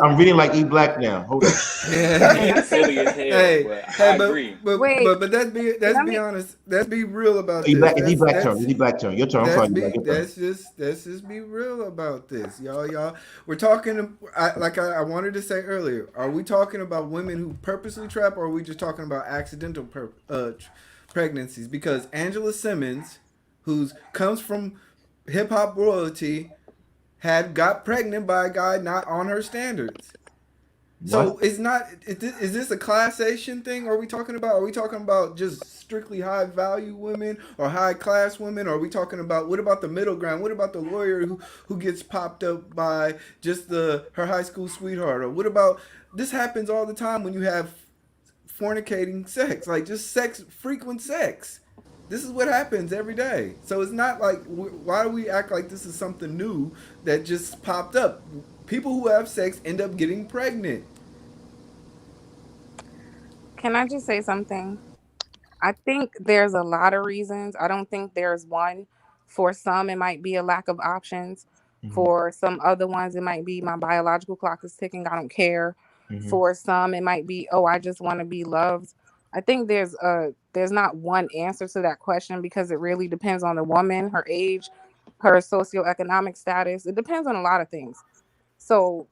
I'm reading like E Black now. Hold on. Jen silly as hell, but I agree. But let's be honest. Let's be real about this. It's E Black turn. Your turn. I'm sorry. Let's just be real about this, y'all. We're talking. I wanted to say earlier. Are we talking about women who purposely trap, or are we just talking about accidental pregnancies? Because Angela Simmons, who comes from hip hop royalty, got pregnant by a guy not on her standards. So it's not. Is this a classation thing? Are we talking about just strictly high value women or high class women? Or are we talking about what about the middle ground? What about the lawyer who gets popped up by just her high school sweetheart? Or what about this happens all the time when you have fornicating sex, like just frequent sex. This is what happens every day. So it's not like, why do we act like this is something new that just popped up? People who have sex end up getting pregnant. Can I just say something? I think there's a lot of reasons. I don't think there's one. For some, it might be a lack of options. Mm-hmm. For some other ones, it might be my biological clock is ticking. I don't care. Mm-hmm. For some, it might be, I just want to be loved. I think there's not one answer to that question because it really depends on the woman, her age, her socioeconomic status. It depends on a lot of things. So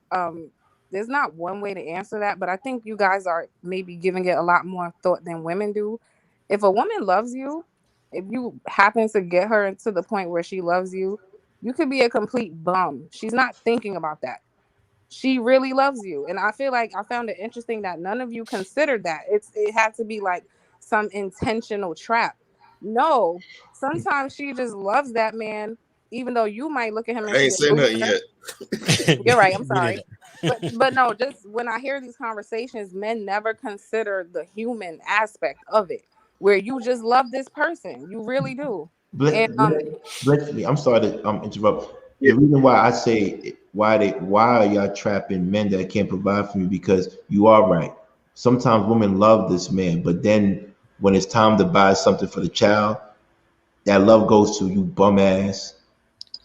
there's not one way to answer that, but I think you guys are maybe giving it a lot more thought than women do. If a woman loves you, if you happen to get her to the point where she loves you, you could be a complete bum. She's not thinking about that. She really loves you. And I feel like I found it interesting that none of you considered that. It had to be like some intentional trap. No, sometimes she just loves that man, even though you might look at him and I ain't see saying nothing yet. You're right. I'm sorry. But no, just when I hear these conversations, men never consider the human aspect of it, where you just love this person. You really do. Bless me. I'm sorry to interrupt. The reason why I say why are y'all trapping men that can't provide for me, because you are right. Sometimes women love this man, but then when it's time to buy something for the child, that love goes to you bum ass.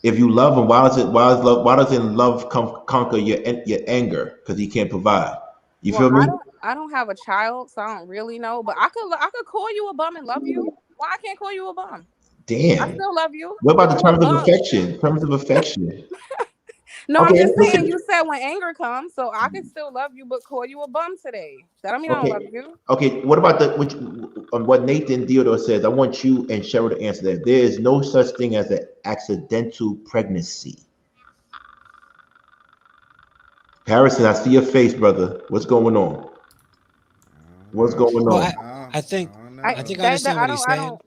If you love him, why doesn't love conquer your anger because he can't provide? You feel me? I don't have a child, so I don't really know. But I could call you a bum and love you. Why I can't call you a bum? Damn. I still love you. What about the terms of affection? Terms of affection. No, okay, I'm just saying. You said when anger comes, so I can still love you, but call you a bum today. That don't mean I don't love you. Okay. What about what Nathan Theodore says? I want you and Cheryl to answer that. There is no such thing as an accidental pregnancy. Harrison, I see your face, brother. What's going on? What's going on? I think I understand what he's saying.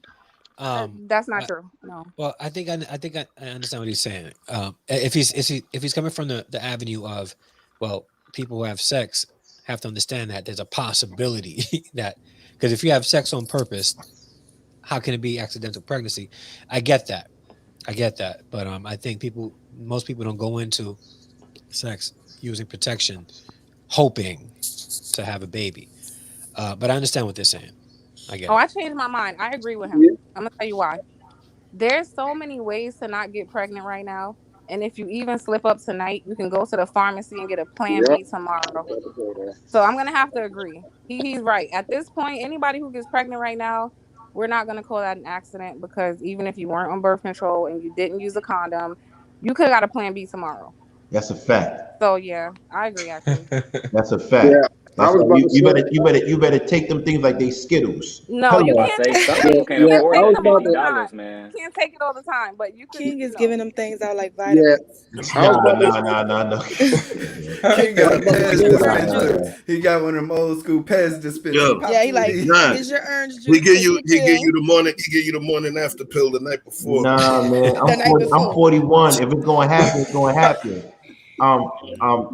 That's not true. No. Well, I think I understand what he's saying. If he's coming from the avenue of, well, people who have sex have to understand that there's a possibility that, because if you have sex on purpose, how can it be accidental pregnancy? I get that, but I think most people don't go into sex using protection, hoping to have a baby. But I understand what they're saying. I get it. I changed my mind. I agree with him. I'm gonna tell you why. There's so many ways to not get pregnant right now. And if you even slip up tonight, you can go to the pharmacy and get a plan B tomorrow. So I'm going to have to agree. He's right. At this point, anybody who gets pregnant right now, we're not going to call that an accident, because even if you weren't on birth control and you didn't use a condom, you could have got a plan B tomorrow. That's a fact. So, yeah, I agree, actually. That's a fact. That's was right. about to You better take them things like they Skittles. No, you I Hello. can't say take some it. people can't You can't afford take that them all the $15, time. man. You can't take it all the time, but you can. King is giving them things out like Yeah, vitamins. I was about to. No. King I got was a about to Pez say Your like, orange dispenser. juice. He got one of them old school Pez dispensers. Yo, Pop Yeah, he two of like, these. John, here's your orange he juice. give Take you your pill the morning after pill the night before. Nah, man. the night I'm before. 41. If it's gonna happen, it's gonna happen.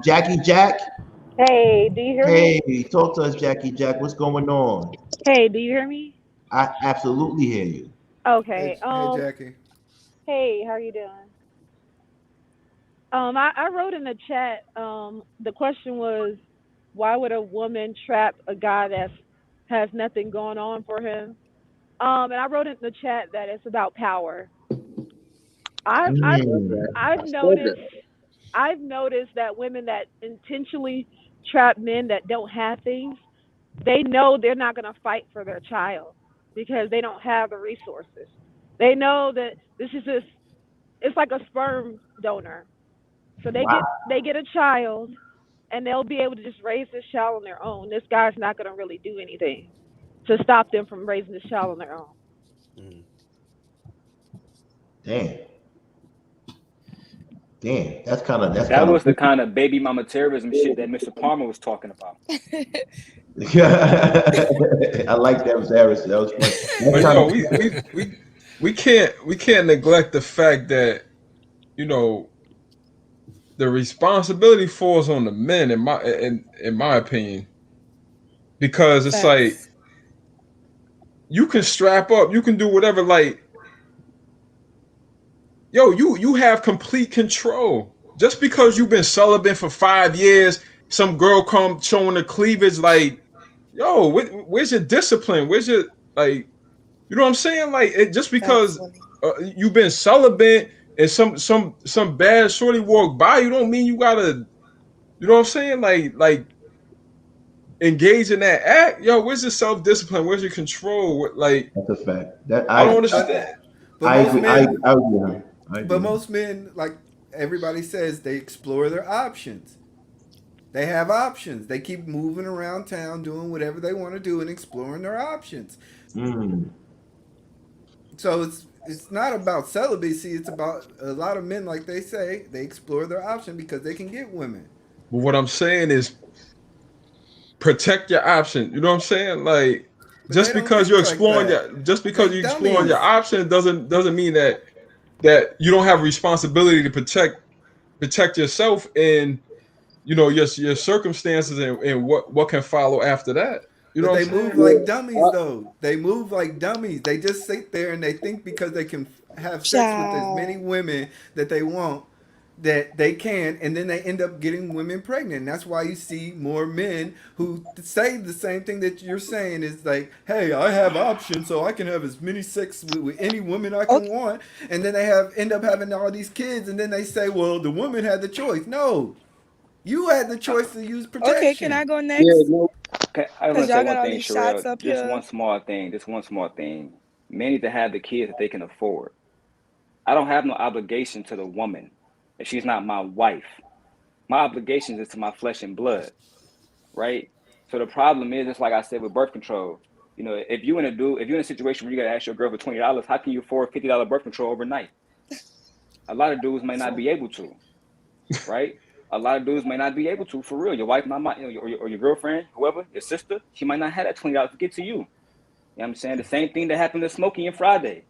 Jackie Jack. Hey, do you hear me? Hey, talk to us, Jackie Jack. What's going on? Hey, do you hear me? I absolutely hear you. Okay. Hey, Jackie. Hey, how you doing? I wrote in the chat. The question was, why would a woman trap a guy that has nothing going on for him? And I wrote in the chat that it's about power. I've I've I've I said that. noticed I've noticed that women that intentionally trap men that don't have things, they know they're not going to fight for their child because they don't have the resources. They know that this is just it's like a sperm donor. So Wow. they get a child and they'll be able to just raise this child on their own. This guy's not going to really do anything to stop them from raising this child on their own. Damn. That's kind of That was the kind of baby mama terrorism shit that Mr. Palmer was talking about. I like that, Harris. That was funny. But yo, we can't neglect the fact that, you know, the responsibility falls on the men in my opinion, because it's like Facts. you can strap up, you can do whatever. Like, yo, you have complete control. Just because you've been celibate for 5 years, some girl come showing her cleavage, like, yo, where's your discipline? Where's your, like, you know what I'm saying? Like, just Facts, because Willie. you've been celibate and some bad shorty walk by, you don't mean you gotta, you know what I'm saying? Like engage in that act. Yo, where's your self discipline? Where's your control? Like, that's a fact. That I don't understand. But I most agree. men, I agree with him. I agree but with him. most men, like everybody says, they explore their options. They have options. They keep moving around town, doing whatever they want to do, and exploring their options. So it's not about celibacy. It's about a lot of men, like they say, they explore their option because they can get women. But what I'm saying is protect your option. You know what I'm saying? Like, But they don't think like that. just because They you're exploring your dummies. option doesn't mean that you don't have a responsibility to protect yourself and, you know, your circumstances and what can follow after that. You know But what they I'm move saying? like dummies, though. They move like dummies. They just sit there and they think because they can have sex with as many Child. women that they want, that they can, and then they end up getting women pregnant. That's why you see more men who say the same thing that you're saying is like, "Hey, I have options, so I can have as many sex with any woman I can Okay. want," and then they end up having all these kids, and then they say, "Well, the woman had the choice." No, you had the choice to use Okay, can I protection. go Yeah, next? no, Okay, I just want Because to say y'all got one all thing, these shots Sherelle. up Just here. one small thing. Just one small thing. Men need to have the kids that they can afford. I don't have no obligation to the woman if she's not my wife. My obligation is to my flesh and blood, right? So the problem is, it's like I said with birth control. You know, if you're in a situation where you gotta ask your girl for $20, how can you afford $50 birth control overnight? A lot of dudes may not be able to, right? A lot of dudes may not be able to, for real. Your wife might, or your girlfriend, whoever, your sister, she might not have that $20 to get to you. You know what I'm saying? The same thing that happened to Smokey and Friday.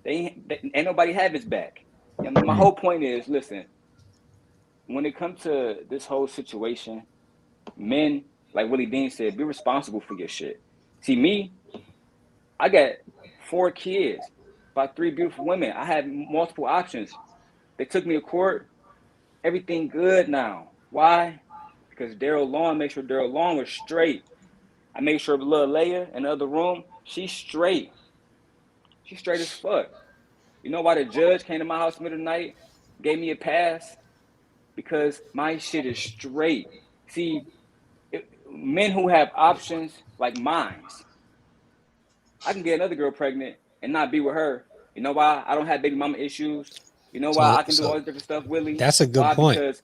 They ain't nobody have his back. You know, my whole point is, listen, when it comes to this whole situation, men, like Willie Dean said, be responsible for your shit. See, me, I got 4 kids by 3 beautiful women. I had multiple options. They took me to court. Everything good now. Why? Because Daryl Long, make sure Daryl Long was straight. I made sure little Leia in the other room, she's straight. She's straight as fuck. You know why the judge came to my house middle of the night, gave me a pass? Because my shit is straight. See, men who have options like mines, I can get another girl pregnant and not be with her. You know why? I don't have baby mama issues. You know why I can do all this different stuff, Willie? That's a good Why? point. Because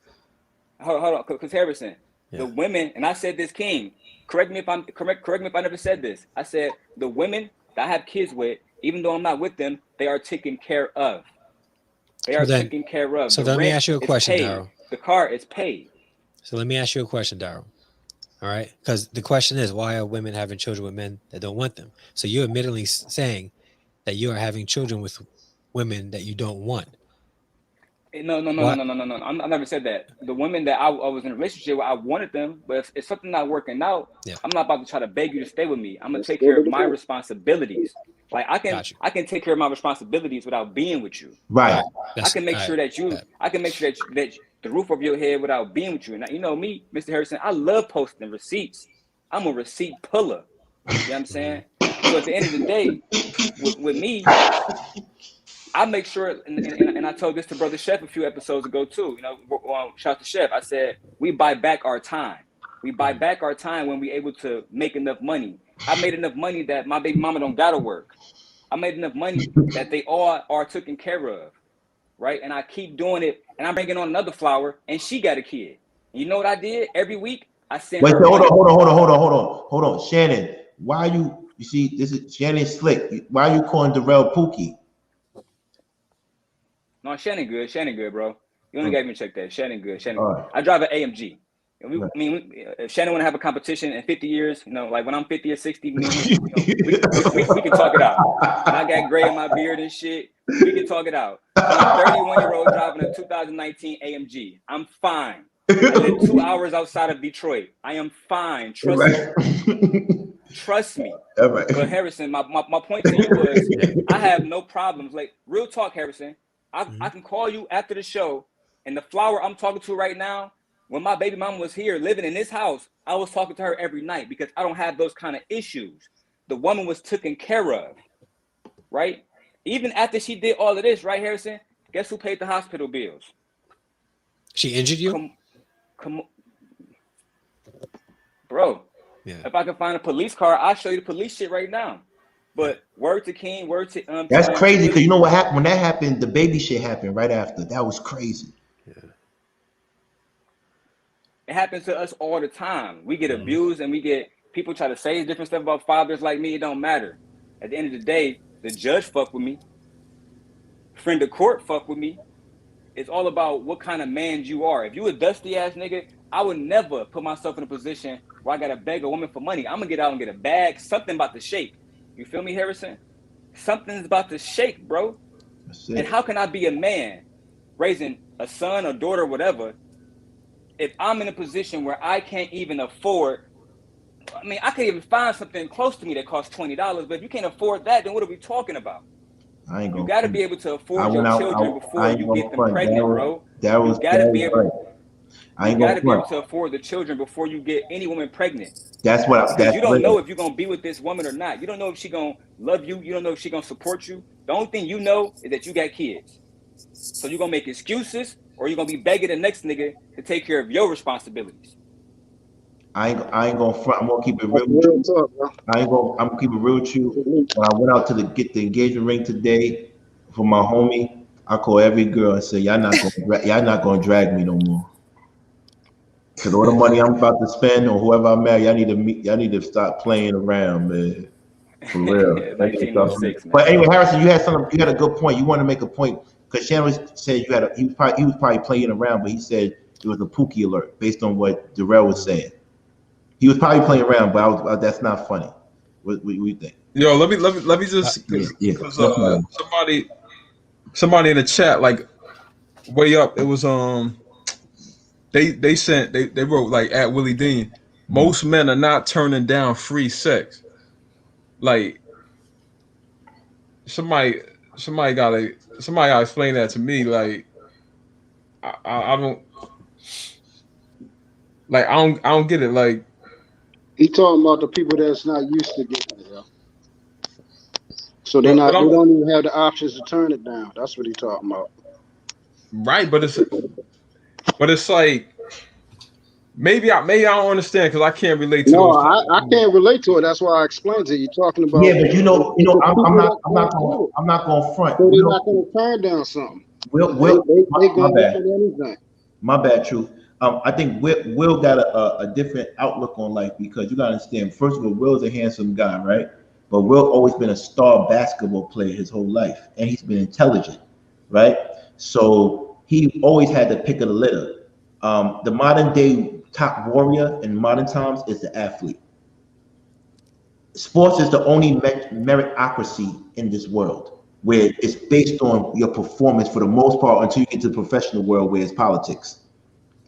hold on, because Harrison, The women, and I said this, King. Correct me if I'm correct me if I never said this. I said the women that I have kids with, even though I'm not with them, they are taken care of. They are taken care of. So the let me rent ask you a is question, paid. Daryl. The car is paid. So let me ask you a question, Daryl. All right, because the question is, why are women having children with men that don't want them? So you're admittedly saying that you are having children with women that you don't want. No. I never said that. The women that I was in a relationship with, I wanted them, but if something not working out, I'm not about to try to beg you to stay with me. I'm gonna take care of my responsibilities. Like I can take care of my responsibilities without being with you. Right. I can make sure that that the roof over your head without being with you. And you know me, Mr. Harrison, I love posting receipts. I'm a receipt puller. You know what I'm saying? So at the end of the day, with me, I make sure, and I told this to Brother Chef a few episodes ago too. You know, shout out to Chef. I said we buy back our time. We buy back our time when we're able to make enough money. I made enough money that my baby mama don't gotta work. I made enough money that they all are taken care of, right? And I keep doing it, and I'm bringing on another flower, and she got a kid. And you know what I did every week? I sent her. Hold on, Shannon. Why you see this is Shannon Slick? Why are you calling Daryl Pookie? No, Shannon good, bro. You only got me check that. Shannon good. Right. I drive an AMG. If Shannon want to have a competition in 50 years, you know, like when I'm 50 or 60, we can talk it out. And I got gray in my beard and shit. We can talk it out. I'm a 31-year-old driving a 2019 AMG. I'm fine. I live 2 hours outside of Detroit. I am fine. Trust me. Right. But Harrison, my point to you was I have no problems. Like, real talk, Harrison. I can call you after the show, and the flower I'm talking to right now, when my baby mama was here living in this house, I was talking to her every night because I don't have those kind of issues. The woman was taken care of, right? Even after she did all of this, right, Harrison? Guess who paid the hospital bills? She injured you? Come bro. Yeah. If I can find a police car, I'll show you the police shit right now. But word to King, word to That's crazy because you know what happened when that happened. The baby shit happened right after. That was crazy. Yeah. It happens to us all the time. We get abused and we get people try to say different stuff about fathers like me. It don't matter. At the end of the day, the judge fuck with me. Friend of court fuck with me. It's all about what kind of man you are. If you a dusty ass nigga, I would never put myself in a position where I gotta beg a woman for money. I'm gonna get out and get a bag. Something about to shake. You feel me, Harrison? Something's about to shake, bro. And how can I be a man raising a son or daughter or whatever if I'm in a position where I can't even afford? I mean, I can't even find something close to me that costs $20, but if you can't afford that, then what are we talking about? You got to be able to afford your children before you get them pregnant, bro. You got to be able. You got to be able to afford the children before you get any woman pregnant. That's what. Because you don't know if you're gonna be with this woman or not. You don't know if she gonna love you. You don't know if she gonna support you. The only thing you know is that you got kids. So you're gonna make excuses, or you're gonna be begging the next nigga to take care of your responsibilities. I ain't gonna front. I'm gonna keep it real with you. I'm gonna keep it real with you. When I went out to get the engagement ring today for my homie, I call every girl and say, y'all not gonna drag me no more. Cause all the money I'm about to spend or whoever I marry, y'all need to start playing around, man. For real. 1906, but anyway, Harrison, you had a good point. You want to make a point because Shannon said he was probably playing around, but he said it was a Pookie alert based on what Daryl was saying. He was probably playing around, but that's not funny. What do you think? Yo, let me just because somebody in the chat like way up. It was they wrote like at Willie Dean. Most men are not turning down free sex. Like somebody gotta explain that to me. Like I don't get it. Like he talking about the people that's not used to getting it, yo. So they don't even have the options to turn it down. That's what he talking about. Right, but it's like maybe I don't understand because I can't relate to those. I can't relate to it. That's why I explained it. You're talking about. Yeah, but you know, I'm not going front. So they're not going to turn down something. My bad. Truth. I think Will got a different outlook on life because you gotta understand. First of all, Will's a handsome guy, right? But Will always been a star basketball player his whole life, and he's been intelligent, right? So he always had the pick of the litter. The modern day top warrior in modern times is the athlete. Sports is the only meritocracy in this world where it's based on your performance for the most part until you get to the professional world where it's politics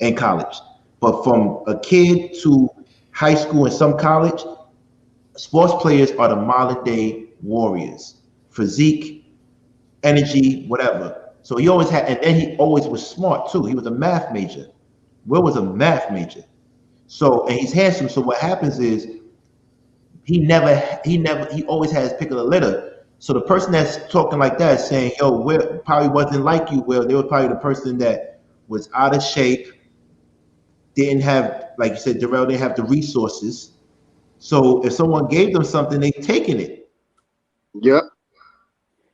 and college. But from a kid to high school and some college, sports players are the modern day warriors. Physique, energy, whatever. So he always had, and then he always was smart too. He was a math major. Will was a math major. So, and he's handsome. So what happens is he always has pick of the litter. So the person that's talking like that is saying, yo, Will probably wasn't like you, Will. They were probably the person that was out of shape, didn't have, like you said, Daryl didn't have the resources. So if someone gave them something, they taking it. Yep.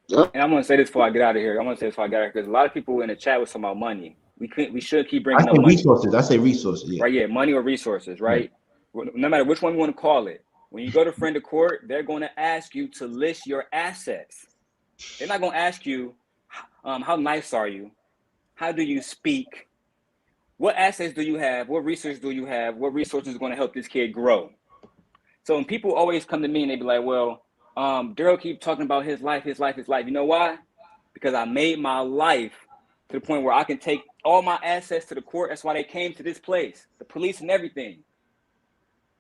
Yep. And I'm gonna say this before I get out of here. Because a lot of people in the chat was talking about money. We should keep bringing up money. Resources. I say resources. Yeah. Right. Yeah. Money or resources. Right. No matter which one you want to call it. When you go to friend of court, they're going to ask you to list your assets. They're not going to ask you, how nice are you? How do you speak? What assets do you have? What resources do you have? What resources are going to help this kid grow? So when people always come to me and they be like, well, Daryl keep talking about his life. You know why? Because I made my life to the point where I can take all my assets to the court. That's why they came to this place, the police and everything.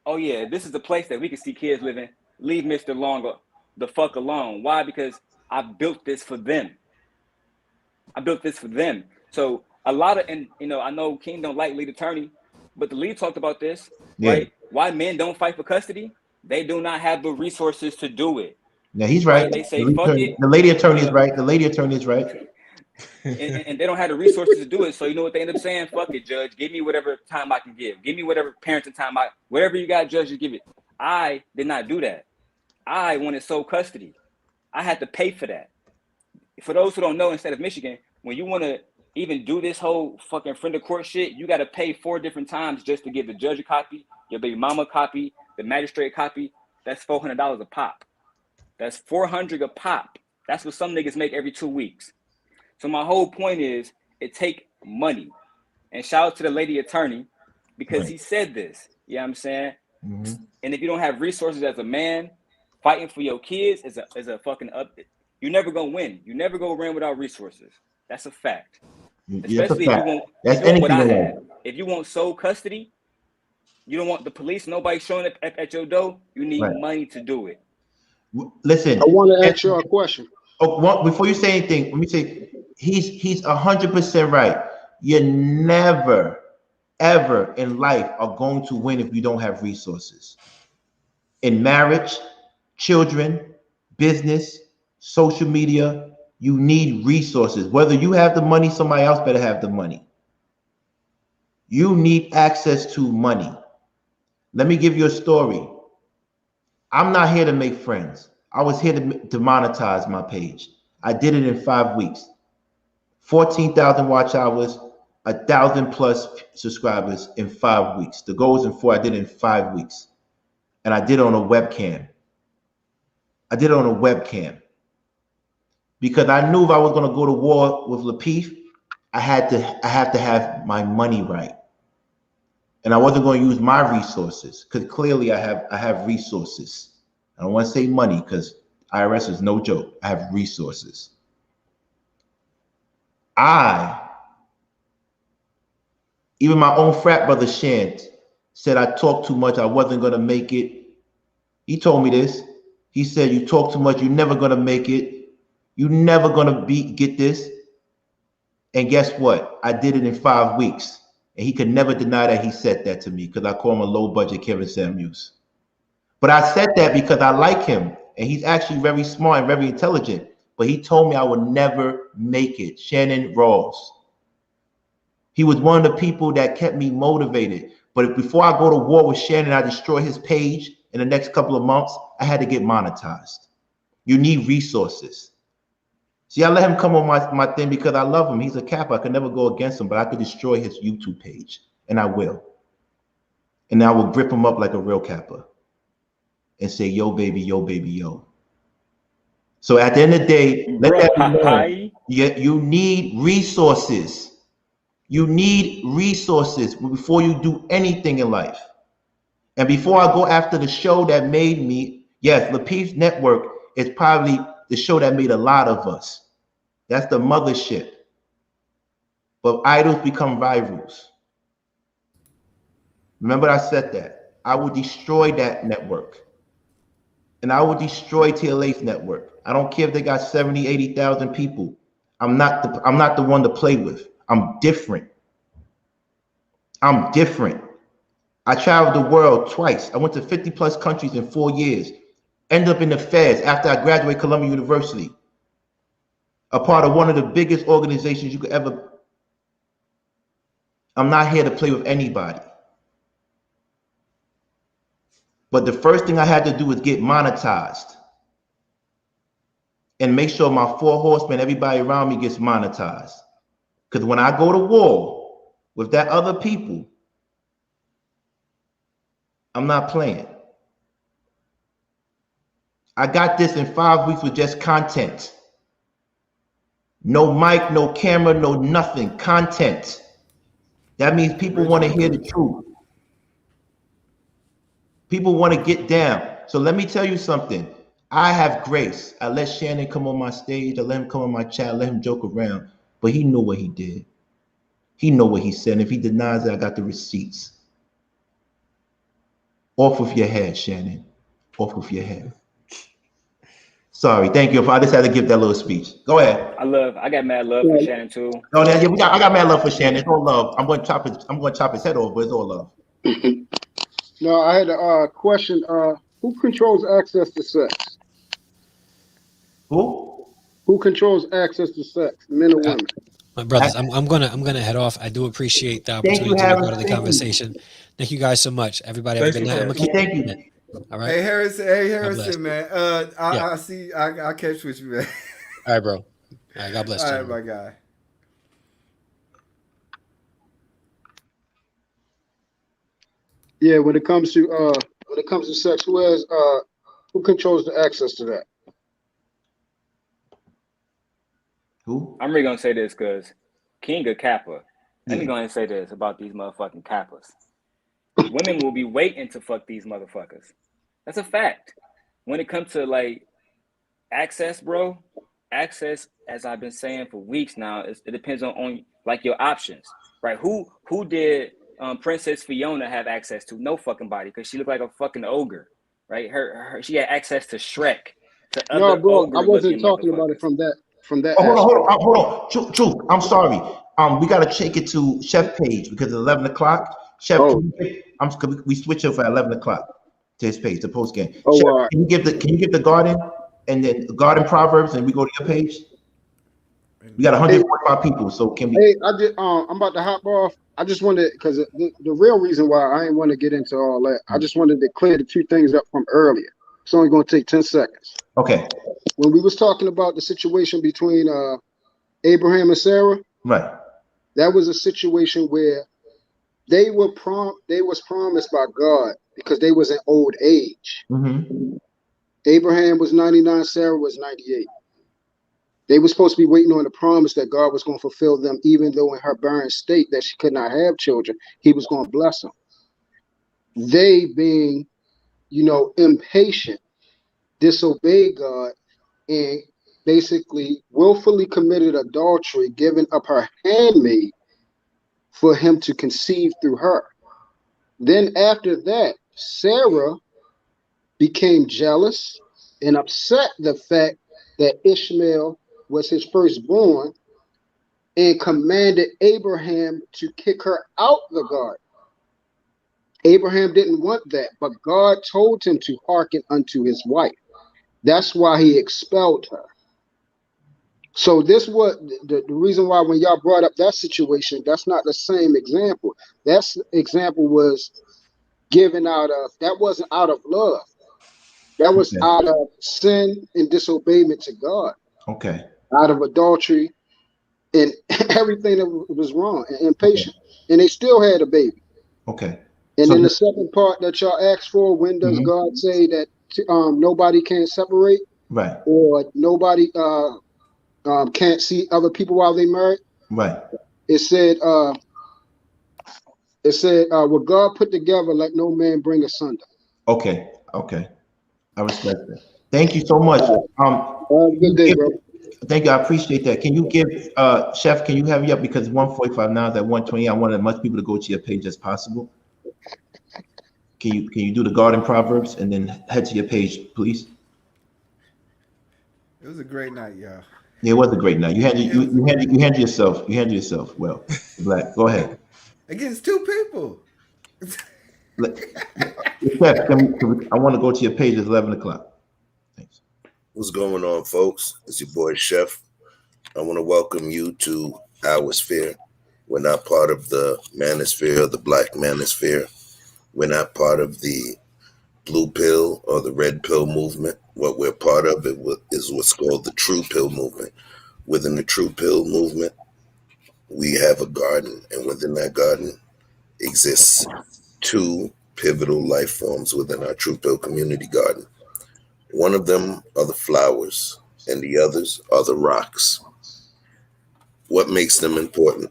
Oh yeah, this is the place that we can see kids living. Leave Mr. Long the fuck alone. Why? Because I built this for them. So a lot of, and I know King don't like lead attorney, but the lead talked about this, right? Why men don't fight for custody? They do not have the resources to do it. Yeah, he's right. They say, fuck it. The lady attorney is right. The lady attorney is right. and they don't have the resources to do it. So you know what they end up saying? Fuck it, judge. Give me whatever time I can give. Give me whatever parenting time whatever you got, judge, just give it. I did not do that. I wanted sole custody. I had to pay for that. For those who don't know, instead of Michigan, when you want to even do this whole fucking friend of court shit, you got to pay 4 different times just to give the judge a copy, your baby mama a copy, the magistrate copy. That's $400 a pop. That's $400 a pop. That's what some niggas make every 2 weeks. So my whole point is, it take money. And shout out to the lady attorney, because he said this. You know what I'm saying? Mm-hmm. And if you don't have resources as a man, fighting for your kids is a fucking up. You're never gonna win. You never go around without resources. That's a fact. Especially if you want what I had. If you want sole custody, you don't want the police, nobody showing up at your door. You need money to do it. Listen, I want to ask you a question. Before you say anything, let me say he's 100% right. You never, ever in life are going to win if you don't have resources. In marriage, children, business, social media, you need resources. Whether you have the money, somebody else better have the money. You need access to money. Let me give you a story. I'm not here to make friends. I was here to monetize my page. I did it in 5 weeks. 14,000 watch hours, 1,000 plus subscribers in 5 weeks. The goal was in 4. I did it in 5 weeks. And I did it on a webcam. Because I knew if I was going to go to war with Lapeef, I had to have my money right. And I wasn't going to use my resources, because clearly I have resources. I don't want to say money, because IRS is no joke. I have resources. Even my own frat brother Shant said I talked too much. I wasn't going to make it. He told me this. He said, you talk too much. You're never going to make it. You're never going to get this. And guess what? I did it in 5 weeks. And he could never deny that he said that to me, because I call him a low budget Kevin Samuels. But I said that because I like him. And he's actually very smart and very intelligent. But he told me I would never make it. Shannon Rawls. He was one of the people that kept me motivated. But before I go to war with Shannon, I destroy his page in the next couple of months, I had to get monetized. You need resources. See, I let him come on my thing because I love him. He's a Kappa. I could never go against him, but I could destroy his YouTube page. and I will. And I will grip them up like a real Kappa and say, yo, baby, yo, baby, yo. So at the end of the day, let that be known. You need resources. You need resources before you do anything in life. And before I go after the show that made me, yes, Lapeef's Network is probably the show that made a lot of us. That's the mothership. But idols become rivals. Remember I said that. I will destroy that network. And I will destroy TLA's network. I don't care if they got 70, 80,000 people. I'm not the one to play with. I'm different. I'm different. I traveled the world twice. I went to 50 plus countries in 4 years. Ended up in the feds after I graduated Columbia University. A part of one of the biggest organizations you could ever. I'm not here to play with anybody. But the first thing I had to do was get monetized. And make sure my 4 horsemen, everybody around me gets monetized. Because when I go to war with that other people, I'm not playing. I got this in 5 weeks with just content. No mic, no camera, no nothing. Content. That means people want to hear the truth. People want to get down. So let me tell you something. I have grace. I let Shannon come on my stage. I let him come on my chat. I let him joke around. But he knew what he did. He know what he said. And if he denies it, I got the receipts. Off with your head, Shannon. Off with your head. Sorry. Thank you. I just had to give that little speech. Go ahead. I got mad love for Shannon too. No, yeah, I got mad love for Shannon. It's all love. I'm going to chop his head off, but it's all love. No, I had a question. Who controls access to sex? Who? Who controls access to sex? Men or women? My brothers, I'm gonna head off. I do appreciate the opportunity to be part of the conversation. Thank you guys so much. Everybody have a good night. I'm gonna keep thank you. All right. Hey Harrison, man. I see. I catch with you, man. All right, bro. All right. God bless you. All right, my guy. Yeah, when it comes to sex, who controls the access to that? Who? I'm really gonna say this because King of Kappa. Let me go ahead and say this about these motherfucking Kappas. Women will be waiting to fuck these motherfuckers. That's a fact. When it comes to like access, bro, access, as I've been saying for weeks now, it depends on like your options, right? Who did Princess Fiona have access to? No fucking body, because she looked like a fucking ogre, right? She had access to Shrek, to No, other bro, ogre I wasn't looking talking about it from that. Hold on. Truth. I'm sorry. We gotta take it to Chef page because it's 11 o'clock. Chef, we switch it for 11 o'clock to his page, the post game. Oh, Chef, right. can you give the garden and then garden proverbs, and we go to your page? We got 145 people, so can we? Hey, I'm about to hop off. I just wanted, because the real reason why I didn't want to get into all that, I just wanted to clear the 2 things up from earlier. It's only going to take 10 seconds. Okay. When we was talking about the situation between Abraham and Sarah, right? That was a situation where they was promised by God because they was in old age. Mm-hmm. Abraham was 99, Sarah was 98. They were supposed to be waiting on the promise that God was going to fulfill them, even though in her barren state that she could not have children, he was going to bless them. They being, impatient, disobeyed God, and basically willfully committed adultery, giving up her handmaid for him to conceive through her. Then after that, Sarah became jealous and upset the fact that Ishmael was his firstborn and commanded Abraham to kick her out the garden. Abraham didn't want that, but God told him to hearken unto his wife. That's why he expelled her. So this was the reason why when y'all brought up that situation, that's not the same example. That example was given that wasn't out of love. That was out of sin and disobedience to God. Okay. Out of adultery and everything that was wrong and impatient, and they still had a baby. Okay. And So then the second part that y'all asked for, when does God say that nobody can separate, right, or nobody can't see other people while they married? right. It said, what God put together, let no man bring asunder. Okay, okay. I respect that. Thank you so much. Good day, bro. Thank you. I appreciate that. Can you give Chef? Can you have me up because it's 1:45 now? It's at 1:20. I want as much people to go to your page as possible. Can you do the garden proverbs and then head to your page, please? It was a great night, y'all. Yeah, it was a great night. You handled yourself. You handled yourself well. Black. Go ahead. Against two people. Chef, I want to go to your page. It's 11 o'clock. Thanks. What's going on, folks? It's your boy Chef. I want to welcome you to our sphere. We're not part of the manosphere or the black manosphere. We're not part of the blue pill or the red pill movement. What we're part of is what's called the true pill movement. Within the true pill movement, we have a garden, and within that garden exists two pivotal life forms within our true pill community garden. One of them are the flowers, and the others are the rocks. What makes them important?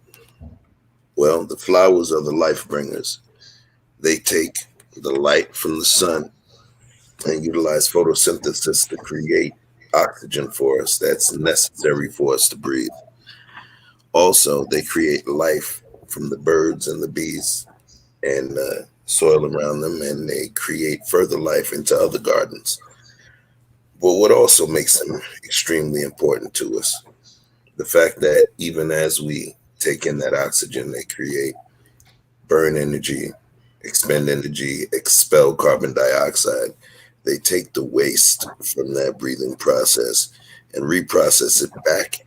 Well, the flowers are the life bringers. They take the light from the sun and utilize photosynthesis to create oxygen for us that's necessary for us to breathe. Also, they create life from the birds and the bees and soil around them, and they create further life into other gardens. But what also makes them extremely important to us, the fact that even as we take in that oxygen, they create, burn energy, expend energy, expel carbon dioxide. They take the waste from that breathing process and reprocess it back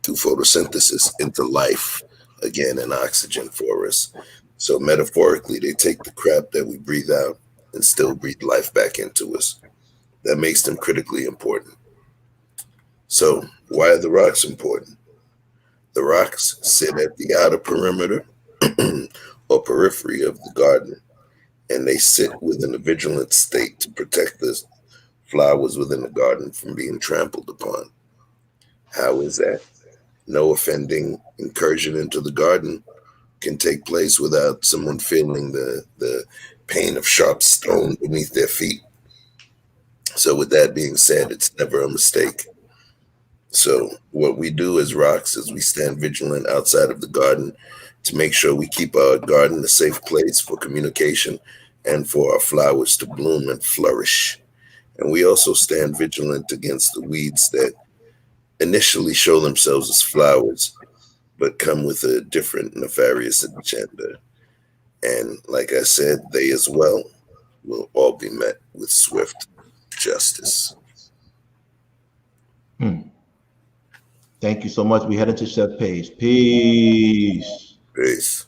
through photosynthesis into life, again, and oxygen for us. So metaphorically, they take the crap that we breathe out and still breathe life back into us. That makes them critically important. So why are the rocks important? The rocks sit at the outer perimeter or periphery of the garden, and they sit within a vigilant state to protect the flowers within the garden from being trampled upon. How is that? No offending incursion into the garden can take place without someone feeling the pain of sharp stone beneath their feet. So with that being said, it's never a mistake. So what we do as rocks is we stand vigilant outside of the garden to make sure we keep our garden a safe place for communication and for our flowers to bloom and flourish. And we also stand vigilant against the weeds that initially show themselves as flowers, but come with a different nefarious agenda. And like I said, they as well will all be met with swift justice. Thank you so much. We headed to Chef Page. Peace. Peace.